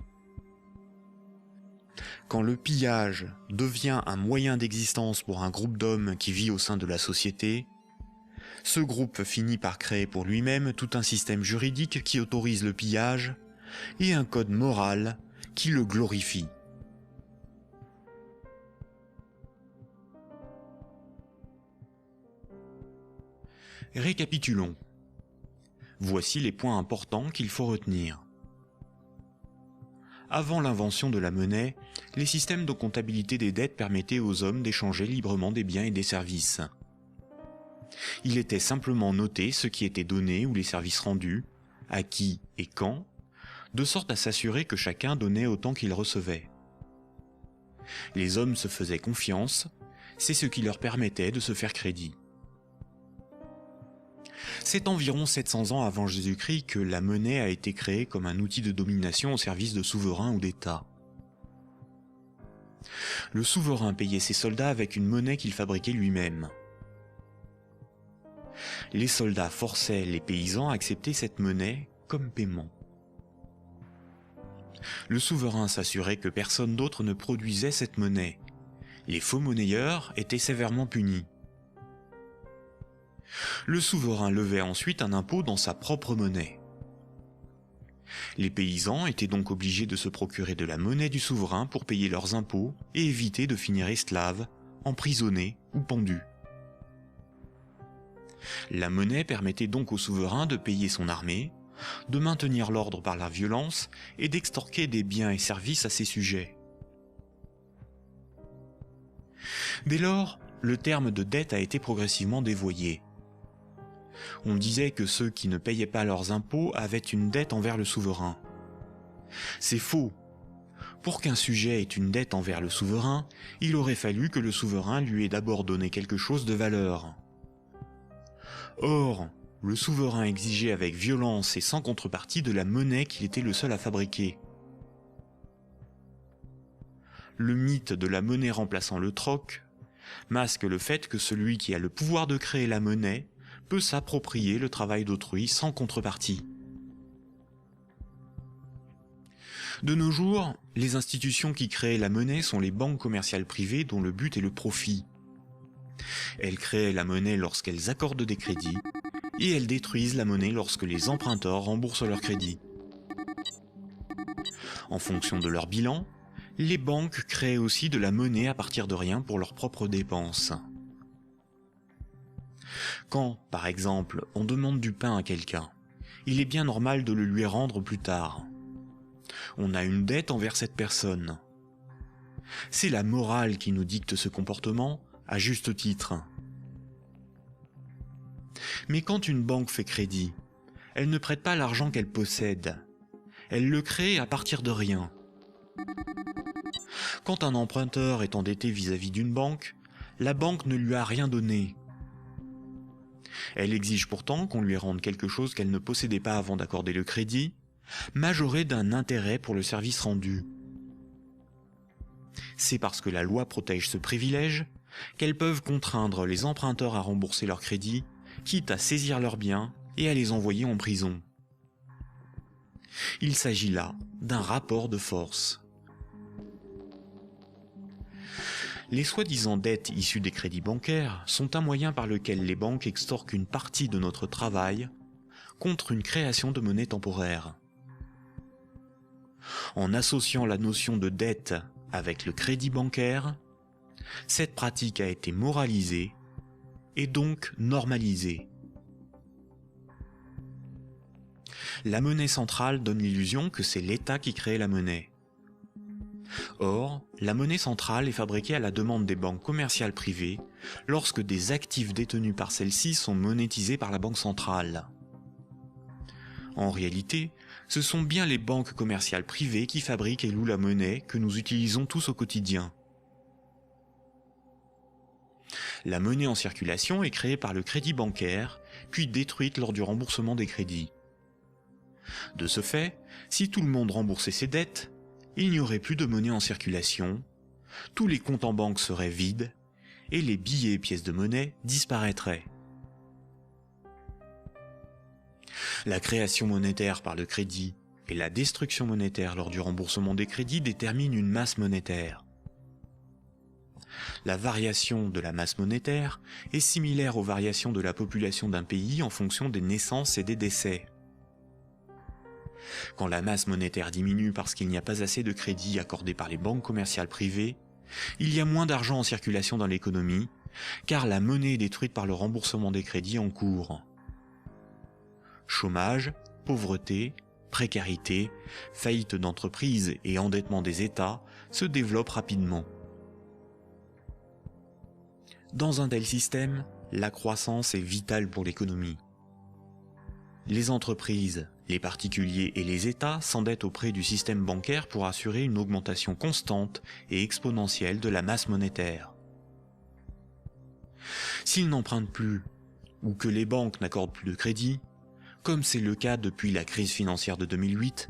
Quand le pillage devient un moyen d'existence pour un groupe d'hommes qui vit au sein de la société, ce groupe finit par créer pour lui-même tout un système juridique qui autorise le pillage et un code moral qui le glorifie. Récapitulons. Voici les points importants qu'il faut retenir. Avant l'invention de la monnaie, les systèmes de comptabilité des dettes permettaient aux hommes d'échanger librement des biens et des services. Il était simplement noté ce qui était donné ou les services rendus, à qui et quand, de sorte à s'assurer que chacun donnait autant qu'il recevait. Les hommes se faisaient confiance, c'est ce qui leur permettait de se faire crédit. C'est environ 700 ans avant Jésus-Christ que la monnaie a été créée comme un outil de domination au service de souverains ou d'États. Le souverain payait ses soldats avec une monnaie qu'il fabriquait lui-même. Les soldats forçaient les paysans à accepter cette monnaie comme paiement. Le souverain s'assurait que personne d'autre ne produisait cette monnaie. Les faux monnayeurs étaient sévèrement punis. Le souverain levait ensuite un impôt dans sa propre monnaie. Les paysans étaient donc obligés de se procurer de la monnaie du souverain pour payer leurs impôts et éviter de finir esclaves, emprisonnés ou pendus. La monnaie permettait donc au souverain de payer son armée, de maintenir l'ordre par la violence et d'extorquer des biens et services à ses sujets. Dès lors, le terme de dette a été progressivement dévoyé. On disait que ceux qui ne payaient pas leurs impôts avaient une dette envers le souverain. C'est faux. Pour qu'un sujet ait une dette envers le souverain, il aurait fallu que le souverain lui ait d'abord donné quelque chose de valeur. Or, le souverain exigeait avec violence et sans contrepartie de la monnaie qu'il était le seul à fabriquer. Le mythe de la monnaie remplaçant le troc masque le fait que celui qui a le pouvoir de créer la monnaie peut s'approprier le travail d'autrui sans contrepartie. De nos jours, les institutions qui créent la monnaie sont les banques commerciales privées dont le but est le profit. Elles créent la monnaie lorsqu'elles accordent des crédits et elles détruisent la monnaie lorsque les emprunteurs remboursent leurs crédits. En fonction de leur bilan, les banques créent aussi de la monnaie à partir de rien pour leurs propres dépenses. Quand, par exemple, on demande du pain à quelqu'un, il est bien normal de le lui rendre plus tard. On a une dette envers cette personne. C'est la morale qui nous dicte ce comportement, à juste titre. Mais quand une banque fait crédit, elle ne prête pas l'argent qu'elle possède. Elle le crée à partir de rien. Quand un emprunteur est endetté vis-à-vis d'une banque, la banque ne lui a rien donné. Elle exige pourtant qu'on lui rende quelque chose qu'elle ne possédait pas avant d'accorder le crédit, majoré d'un intérêt pour le service rendu. C'est parce que la loi protège ce privilège qu'elles peuvent contraindre les emprunteurs à rembourser leur crédit, quitte à saisir leurs biens et à les envoyer en prison. Il s'agit là d'un rapport de force. Les soi-disant dettes issues des crédits bancaires sont un moyen par lequel les banques extorquent une partie de notre travail contre une création de monnaie temporaire. En associant la notion de dette avec le crédit bancaire, cette pratique a été moralisée et donc normalisée. La monnaie centrale donne l'illusion que c'est l'État qui crée la monnaie. Or, la monnaie centrale est fabriquée à la demande des banques commerciales privées lorsque des actifs détenus par celles-ci sont monétisés par la banque centrale. En réalité, ce sont bien les banques commerciales privées qui fabriquent et louent la monnaie que nous utilisons tous au quotidien. La monnaie en circulation est créée par le crédit bancaire, puis détruite lors du remboursement des crédits. De ce fait, si tout le monde remboursait ses dettes, il n'y aurait plus de monnaie en circulation, tous les comptes en banque seraient vides, et les billets et pièces de monnaie disparaîtraient. La création monétaire par le crédit et la destruction monétaire lors du remboursement des crédits déterminent une masse monétaire. La variation de la masse monétaire est similaire aux variations de la population d'un pays en fonction des naissances et des décès. Quand la masse monétaire diminue parce qu'il n'y a pas assez de crédits accordés par les banques commerciales privées, il y a moins d'argent en circulation dans l'économie, car la monnaie est détruite par le remboursement des crédits en cours. Chômage, pauvreté, précarité, faillite d'entreprises et endettement des États se développent rapidement. Dans un tel système, la croissance est vitale pour l'économie. Les entreprises, les particuliers et les États s'endettent auprès du système bancaire pour assurer une augmentation constante et exponentielle de la masse monétaire. S'ils n'empruntent plus, ou que les banques n'accordent plus de crédit, comme c'est le cas depuis la crise financière de 2008,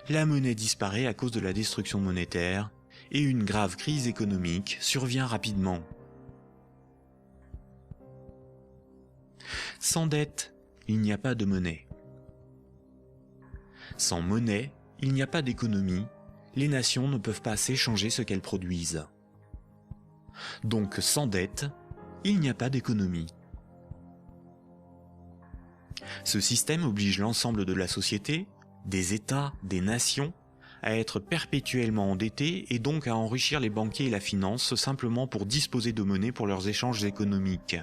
la monnaie disparaît à cause de la destruction monétaire et une grave crise économique survient rapidement. Sans dette, il n'y a pas de monnaie. Sans monnaie, il n'y a pas d'économie, les nations ne peuvent pas s'échanger ce qu'elles produisent. Donc sans dette, il n'y a pas d'économie. Ce système oblige l'ensemble de la société, des États, des nations, à être perpétuellement endettés et donc à enrichir les banquiers et la finance simplement pour disposer de monnaie pour leurs échanges économiques.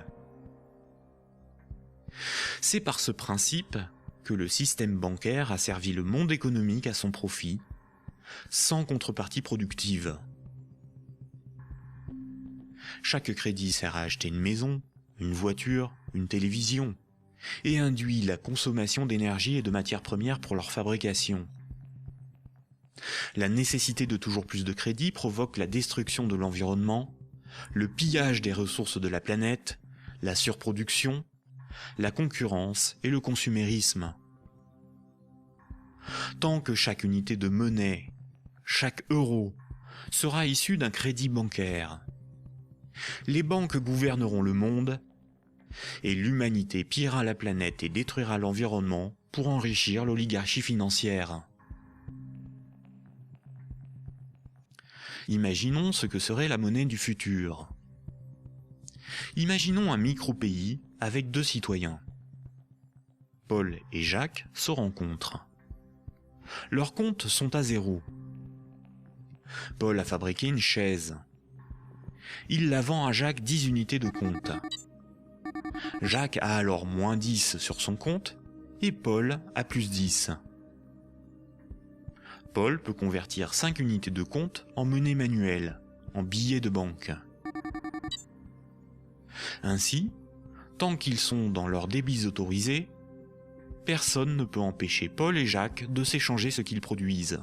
C'est par ce principe que le système bancaire a servi le monde économique à son profit, sans contrepartie productive. Chaque crédit sert à acheter une maison, une voiture, une télévision, et induit la consommation d'énergie et de matières premières pour leur fabrication. La nécessité de toujours plus de crédit provoque la destruction de l'environnement, le pillage des ressources de la planète, la surproduction, la concurrence et le consumérisme. Tant que chaque unité de monnaie, chaque euro, sera issu d'un crédit bancaire, les banques gouverneront le monde et l'humanité pillera la planète et détruira l'environnement pour enrichir l'oligarchie financière. Imaginons ce que serait la monnaie du futur. Imaginons un micro-pays avec 2 citoyens. Paul et Jacques se rencontrent. Leurs comptes sont à 0. Paul a fabriqué une chaise. Il la vend à Jacques 10 unités de compte. Jacques a alors moins 10 sur son compte et Paul a plus 10. Paul peut convertir 5 unités de compte en monnaie manuelle, en billets de banque. Ainsi, tant qu'ils sont dans leurs débits autorisés, personne ne peut empêcher Paul et Jacques de s'échanger ce qu'ils produisent.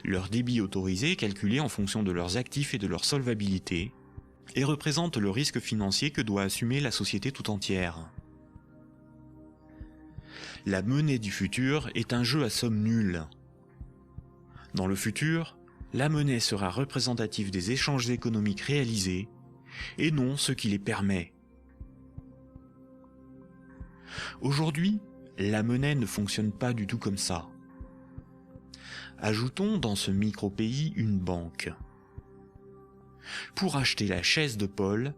Leur débit autorisé est calculé en fonction de leurs actifs et de leur solvabilité et représente le risque financier que doit assumer la société tout entière. La monnaie du futur est un jeu à somme nulle. Dans le futur, la monnaie sera représentative des échanges économiques réalisés et non ce qui les permet. Aujourd'hui, la monnaie ne fonctionne pas du tout comme ça. Ajoutons dans ce micro-pays une banque. Pour acheter la chaise de Paul,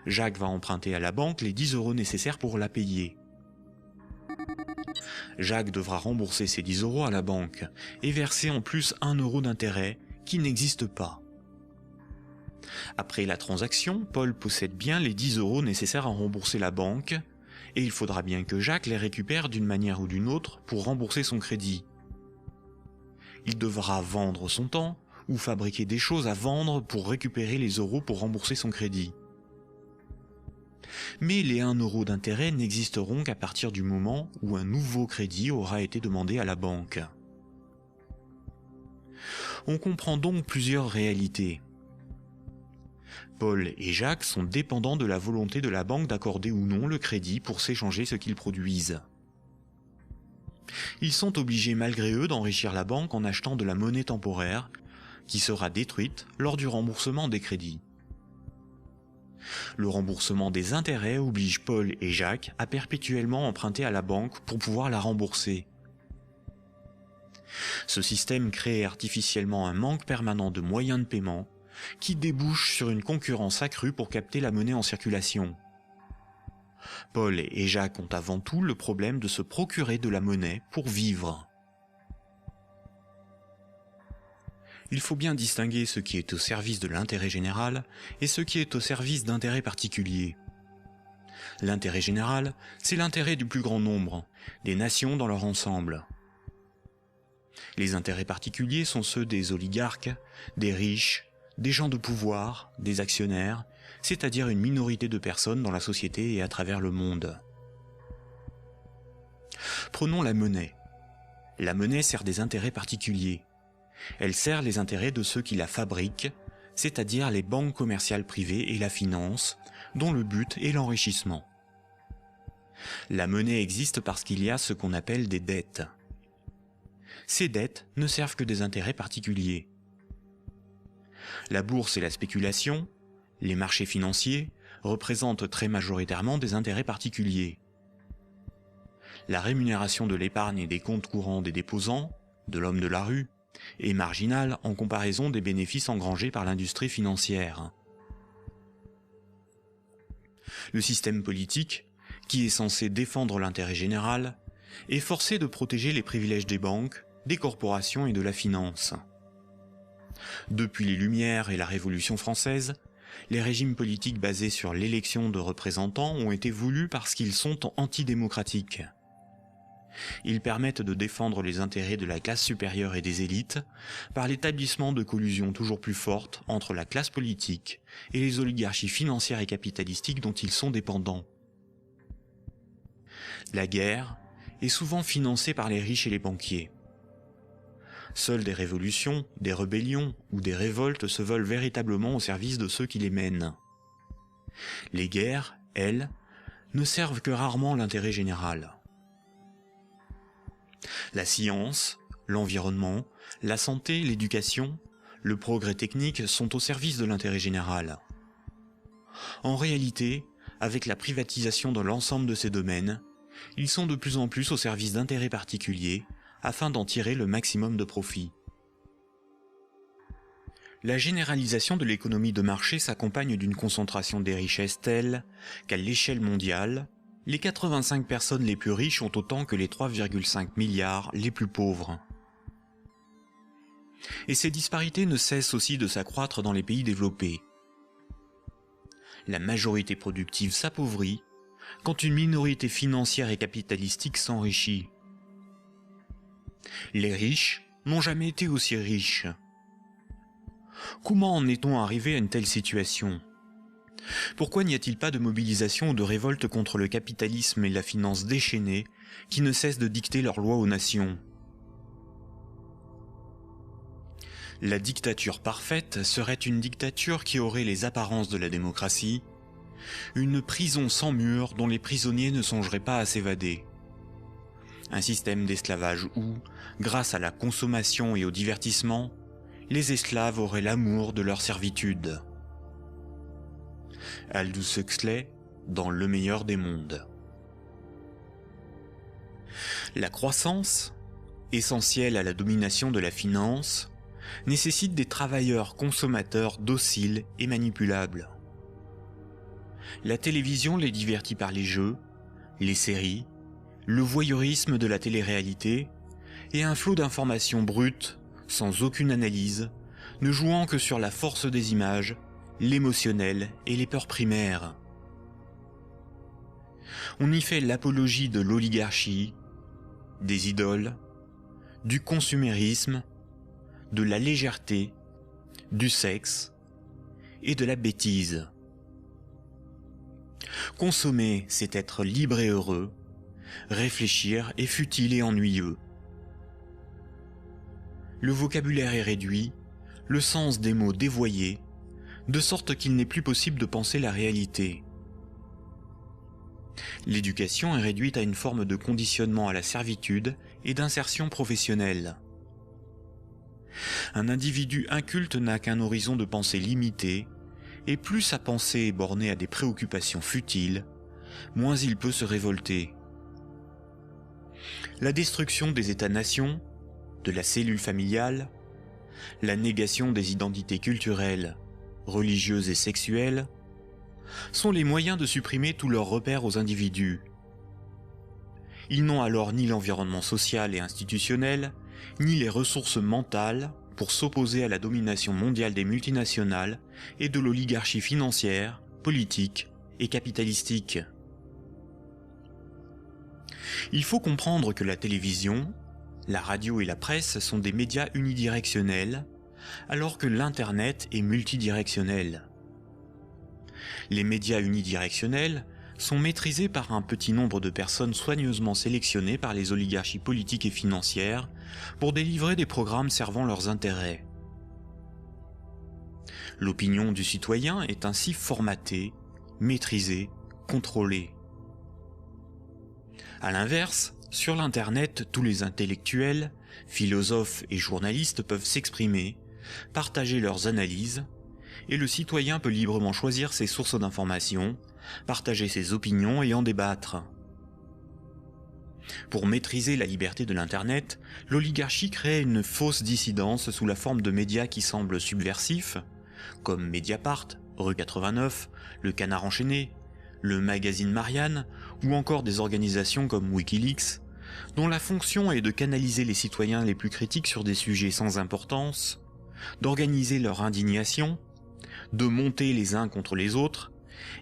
Jacques va emprunter à la banque les 10 € nécessaires pour la payer. Jacques devra rembourser ces 10 € à la banque et verser en plus 1 € d'intérêt qui n'existe pas. Après la transaction, Paul possède bien les 10 € nécessaires à rembourser la banque et il faudra bien que Jacques les récupère d'une manière ou d'une autre pour rembourser son crédit. Il devra vendre son temps ou fabriquer des choses à vendre pour récupérer les euros pour rembourser son crédit. Mais les 1 € d'intérêt n'existeront qu'à partir du moment où un nouveau crédit aura été demandé à la banque. On comprend donc plusieurs réalités. Paul et Jacques sont dépendants de la volonté de la banque d'accorder ou non le crédit pour s'échanger ce qu'ils produisent. Ils sont obligés malgré eux d'enrichir la banque en achetant de la monnaie temporaire qui sera détruite lors du remboursement des crédits. Le remboursement des intérêts oblige Paul et Jacques à perpétuellement emprunter à la banque pour pouvoir la rembourser. Ce système crée artificiellement un manque permanent de moyens de paiement qui débouche sur une concurrence accrue pour capter la monnaie en circulation. Paul et Jacques ont avant tout le problème de se procurer de la monnaie pour vivre. Il faut bien distinguer ce qui est au service de l'intérêt général et ce qui est au service d'intérêts particuliers. L'intérêt général, c'est l'intérêt du plus grand nombre, des nations dans leur ensemble. Les intérêts particuliers sont ceux des oligarques, des riches, des gens de pouvoir, des actionnaires, c'est-à-dire une minorité de personnes dans la société et à travers le monde. Prenons la monnaie. La monnaie sert des intérêts particuliers. Elle sert les intérêts de ceux qui la fabriquent, c'est-à-dire les banques commerciales privées et la finance, dont le but est l'enrichissement. La monnaie existe parce qu'il y a ce qu'on appelle des dettes. Ces dettes ne servent que des intérêts particuliers. La bourse et la spéculation, les marchés financiers, représentent très majoritairement des intérêts particuliers. La rémunération de l'épargne et des comptes courants des déposants, de l'homme de la rue, est marginale en comparaison des bénéfices engrangés par l'industrie financière. Le système politique, qui est censé défendre l'intérêt général, est forcé de protéger les privilèges des banques, des corporations et de la finance. Depuis les Lumières et la Révolution française, les régimes politiques basés sur l'élection de représentants ont été voulus parce qu'ils sont antidémocratiques. Ils permettent de défendre les intérêts de la classe supérieure et des élites par l'établissement de collusions toujours plus fortes entre la classe politique et les oligarchies financières et capitalistiques dont ils sont dépendants. La guerre est souvent financée par les riches et les banquiers. Seules des révolutions, des rébellions ou des révoltes se veulent véritablement au service de ceux qui les mènent. Les guerres, elles, ne servent que rarement l'intérêt général. La science, l'environnement, la santé, l'éducation, le progrès technique sont au service de l'intérêt général. En réalité, avec la privatisation de l'ensemble de ces domaines, ils sont de plus en plus au service d'intérêts particuliers afin d'en tirer le maximum de profit. La généralisation de l'économie de marché s'accompagne d'une concentration des richesses telle qu'à l'échelle mondiale, les 85 personnes les plus riches ont autant que les 3,5 milliards les plus pauvres. Et ces disparités ne cessent aussi de s'accroître dans les pays développés. La majorité productive s'appauvrit quand une minorité financière et capitalistique s'enrichit. Les riches n'ont jamais été aussi riches. Comment en est-on arrivé à une telle situation ? Pourquoi n'y a-t-il pas de mobilisation ou de révolte contre le capitalisme et la finance déchaînée qui ne cessent de dicter leurs lois aux nations ? La dictature parfaite serait une dictature qui aurait les apparences de la démocratie, une prison sans murs dont les prisonniers ne songeraient pas à s'évader. Un système d'esclavage où, grâce à la consommation et au divertissement, les esclaves auraient l'amour de leur servitude. Aldous Huxley, dans Le meilleur des mondes. La croissance, essentielle à la domination de la finance, nécessite des travailleurs consommateurs dociles et manipulables. La télévision les divertit par les jeux, les séries, le voyeurisme de la télé-réalité et un flot d'informations brutes, sans aucune analyse, ne jouant que sur la force des images, l'émotionnel et les peurs primaires. On y fait l'apologie de l'oligarchie, des idoles, du consumérisme, de la légèreté, du sexe et de la bêtise. Consommer, c'est être libre et heureux, réfléchir est futile et ennuyeux. Le vocabulaire est réduit, le sens des mots dévoyé, de sorte qu'il n'est plus possible de penser la réalité. L'éducation est réduite à une forme de conditionnement à la servitude et d'insertion professionnelle. Un individu inculte n'a qu'un horizon de pensée limité, et plus sa pensée est bornée à des préoccupations futiles, moins il peut se révolter. La destruction des États-nations, de la cellule familiale, la négation des identités culturelles, religieuses et sexuelles, sont les moyens de supprimer tous leurs repères aux individus. Ils n'ont alors ni l'environnement social et institutionnel, ni les ressources mentales pour s'opposer à la domination mondiale des multinationales et de l'oligarchie financière, politique et capitalistique. Il faut comprendre que la télévision, la radio et la presse sont des médias unidirectionnels, alors que l'Internet est multidirectionnel. Les médias unidirectionnels sont maîtrisés par un petit nombre de personnes soigneusement sélectionnées par les oligarchies politiques et financières pour délivrer des programmes servant leurs intérêts. L'opinion du citoyen est ainsi formatée, maîtrisée, contrôlée. À l'inverse, sur l'Internet, tous les intellectuels, philosophes et journalistes peuvent s'exprimer, partager leurs analyses, et le citoyen peut librement choisir ses sources d'information, partager ses opinions et en débattre. Pour maîtriser la liberté de l'Internet, l'oligarchie crée une fausse dissidence sous la forme de médias qui semblent subversifs, comme Mediapart, Rue 89, Le Canard enchaîné, le magazine Marianne, ou encore des organisations comme Wikileaks, dont la fonction est de canaliser les citoyens les plus critiques sur des sujets sans importance, d'organiser leur indignation, de monter les uns contre les autres,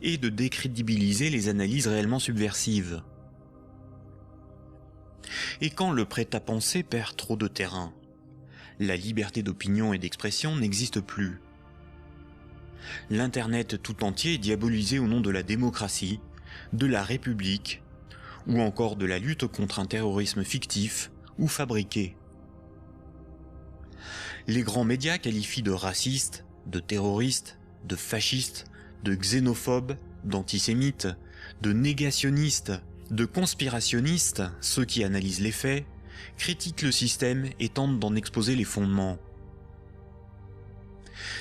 et de décrédibiliser les analyses réellement subversives. Et quand le prêt-à-penser perd trop de terrain, la liberté d'opinion et d'expression n'existe plus. L'Internet tout entier est diabolisé au nom de la démocratie, de la République, ou encore de la lutte contre un terrorisme fictif ou fabriqué. Les grands médias qualifient de racistes, de terroristes, de fascistes, de xénophobes, d'antisémites, de négationnistes, de conspirationnistes ceux qui analysent les faits, critiquent le système et tentent d'en exposer les fondements.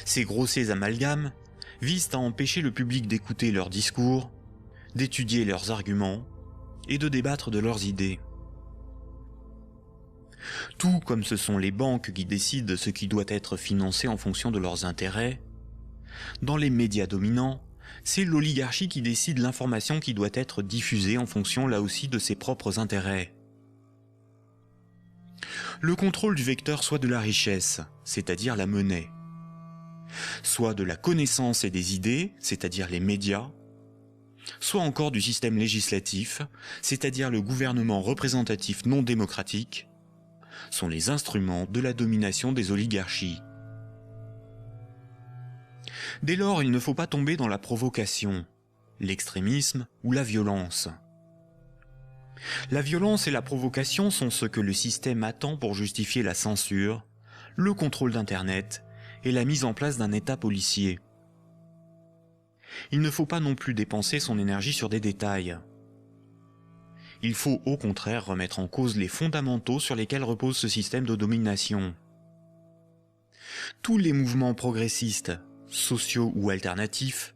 Ces grossiers amalgames visent à empêcher le public d'écouter leurs discours, d'étudier leurs arguments et de débattre de leurs idées. Tout comme ce sont les banques qui décident ce qui doit être financé en fonction de leurs intérêts, dans les médias dominants, c'est l'oligarchie qui décide l'information qui doit être diffusée en fonction là aussi de ses propres intérêts. Le contrôle du vecteur soit de la richesse, c'est-à-dire la monnaie, soit de la connaissance et des idées, c'est-à-dire les médias, soit encore du système législatif, c'est-à-dire le gouvernement représentatif non démocratique, sont les instruments de la domination des oligarchies. Dès lors, il ne faut pas tomber dans la provocation, l'extrémisme ou la violence. La violence et la provocation sont ce que le système attend pour justifier la censure, le contrôle d'Internet et la mise en place d'un État policier. Il ne faut pas non plus dépenser son énergie sur des détails. Il faut au contraire remettre en cause les fondamentaux sur lesquels repose ce système de domination. Tous les mouvements progressistes, sociaux ou alternatifs,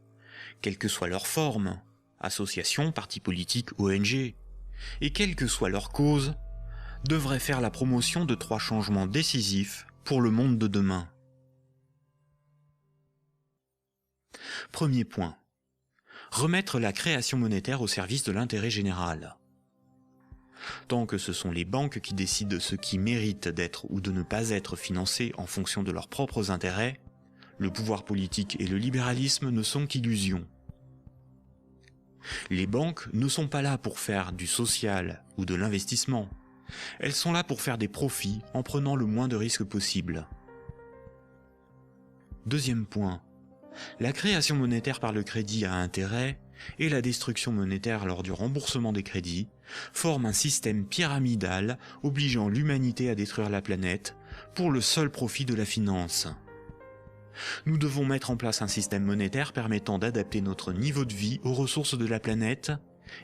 quelle que soit leur forme, associations, partis politiques, ONG, et quelle que soit leur cause, devraient faire la promotion de 3 changements décisifs pour le monde de demain. Premier point. Remettre la création monétaire au service de l'intérêt général. Tant que ce sont les banques qui décident ce qui mérite d'être ou de ne pas être financé en fonction de leurs propres intérêts, le pouvoir politique et le libéralisme ne sont qu'illusions. Les banques ne sont pas là pour faire du social ou de l'investissement. Elles sont là pour faire des profits en prenant le moins de risques possible. Deuxième point. La création monétaire par le crédit à intérêt et la destruction monétaire lors du remboursement des crédits forment un système pyramidal obligeant l'humanité à détruire la planète pour le seul profit de la finance. Nous devons mettre en place un système monétaire permettant d'adapter notre niveau de vie aux ressources de la planète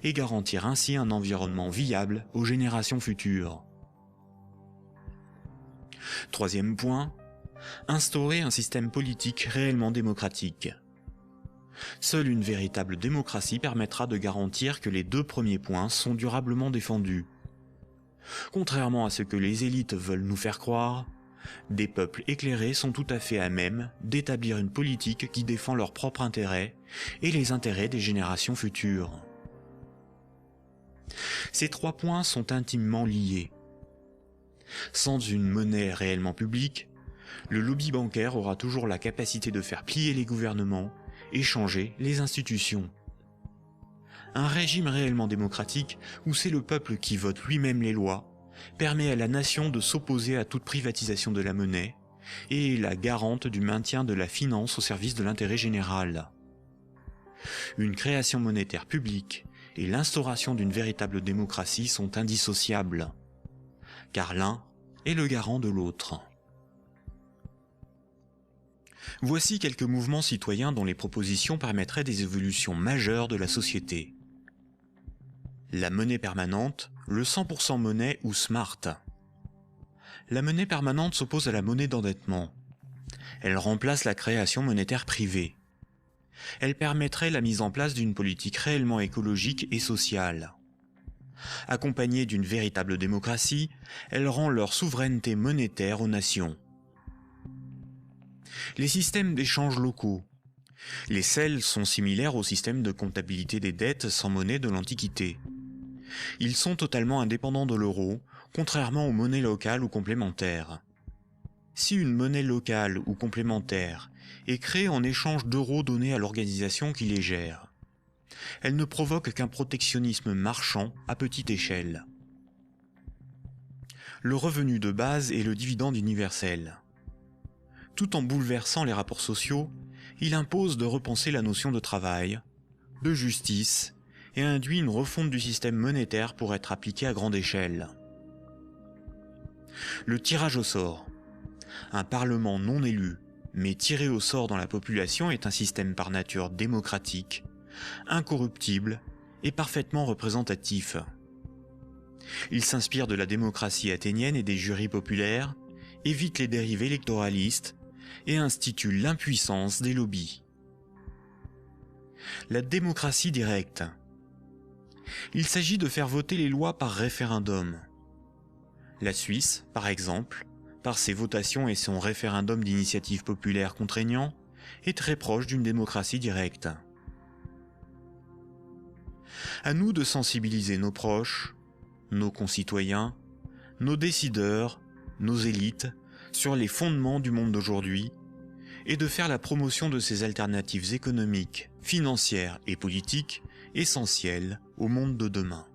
et garantir ainsi un environnement viable aux générations futures. Troisième point, instaurer un système politique réellement démocratique. Seule une véritable démocratie permettra de garantir que les 2 premiers points sont durablement défendus. Contrairement à ce que les élites veulent nous faire croire, des peuples éclairés sont tout à fait à même d'établir une politique qui défend leurs propres intérêts et les intérêts des générations futures. Ces 3 points sont intimement liés. Sans une monnaie réellement publique, le lobby bancaire aura toujours la capacité de faire plier les gouvernements et changer les institutions. Un régime réellement démocratique, où c'est le peuple qui vote lui-même les lois, permet à la nation de s'opposer à toute privatisation de la monnaie et est la garante du maintien de la finance au service de l'intérêt général. Une création monétaire publique et l'instauration d'une véritable démocratie sont indissociables, car l'un est le garant de l'autre. Voici quelques mouvements citoyens dont les propositions permettraient des évolutions majeures de la société. La monnaie permanente, le 100% monnaie ou smart. La monnaie permanente s'oppose à la monnaie d'endettement. Elle remplace la création monétaire privée. Elle permettrait la mise en place d'une politique réellement écologique et sociale. Accompagnée d'une véritable démocratie, elle rend leur souveraineté monétaire aux nations. Les systèmes d'échange locaux. Les CEL sont similaires aux systèmes de comptabilité des dettes sans monnaie de l'Antiquité. Ils sont totalement indépendants de l'euro, contrairement aux monnaies locales ou complémentaires. Si une monnaie locale ou complémentaire est créée en échange d'euros donnés à l'organisation qui les gère, elle ne provoque qu'un protectionnisme marchand à petite échelle. Le revenu de base est le dividende universel. Tout en bouleversant les rapports sociaux, il impose de repenser la notion de travail, de justice, et induit une refonte du système monétaire pour être appliqué à grande échelle. Le tirage au sort. Un parlement non élu, mais tiré au sort dans la population est un système par nature démocratique, incorruptible et parfaitement représentatif. Il s'inspire de la démocratie athénienne et des jurys populaires, évite les dérives électoralistes et institue l'impuissance des lobbies. La démocratie directe. Il s'agit de faire voter les lois par référendum. La Suisse, par exemple, par ses votations et son référendum d'initiative populaire contraignant, est très proche d'une démocratie directe. À nous de sensibiliser nos proches, nos concitoyens, nos décideurs, nos élites, sur les fondements du monde d'aujourd'hui, et de faire la promotion de ces alternatives économiques, financières et politiques essentielles au monde de demain.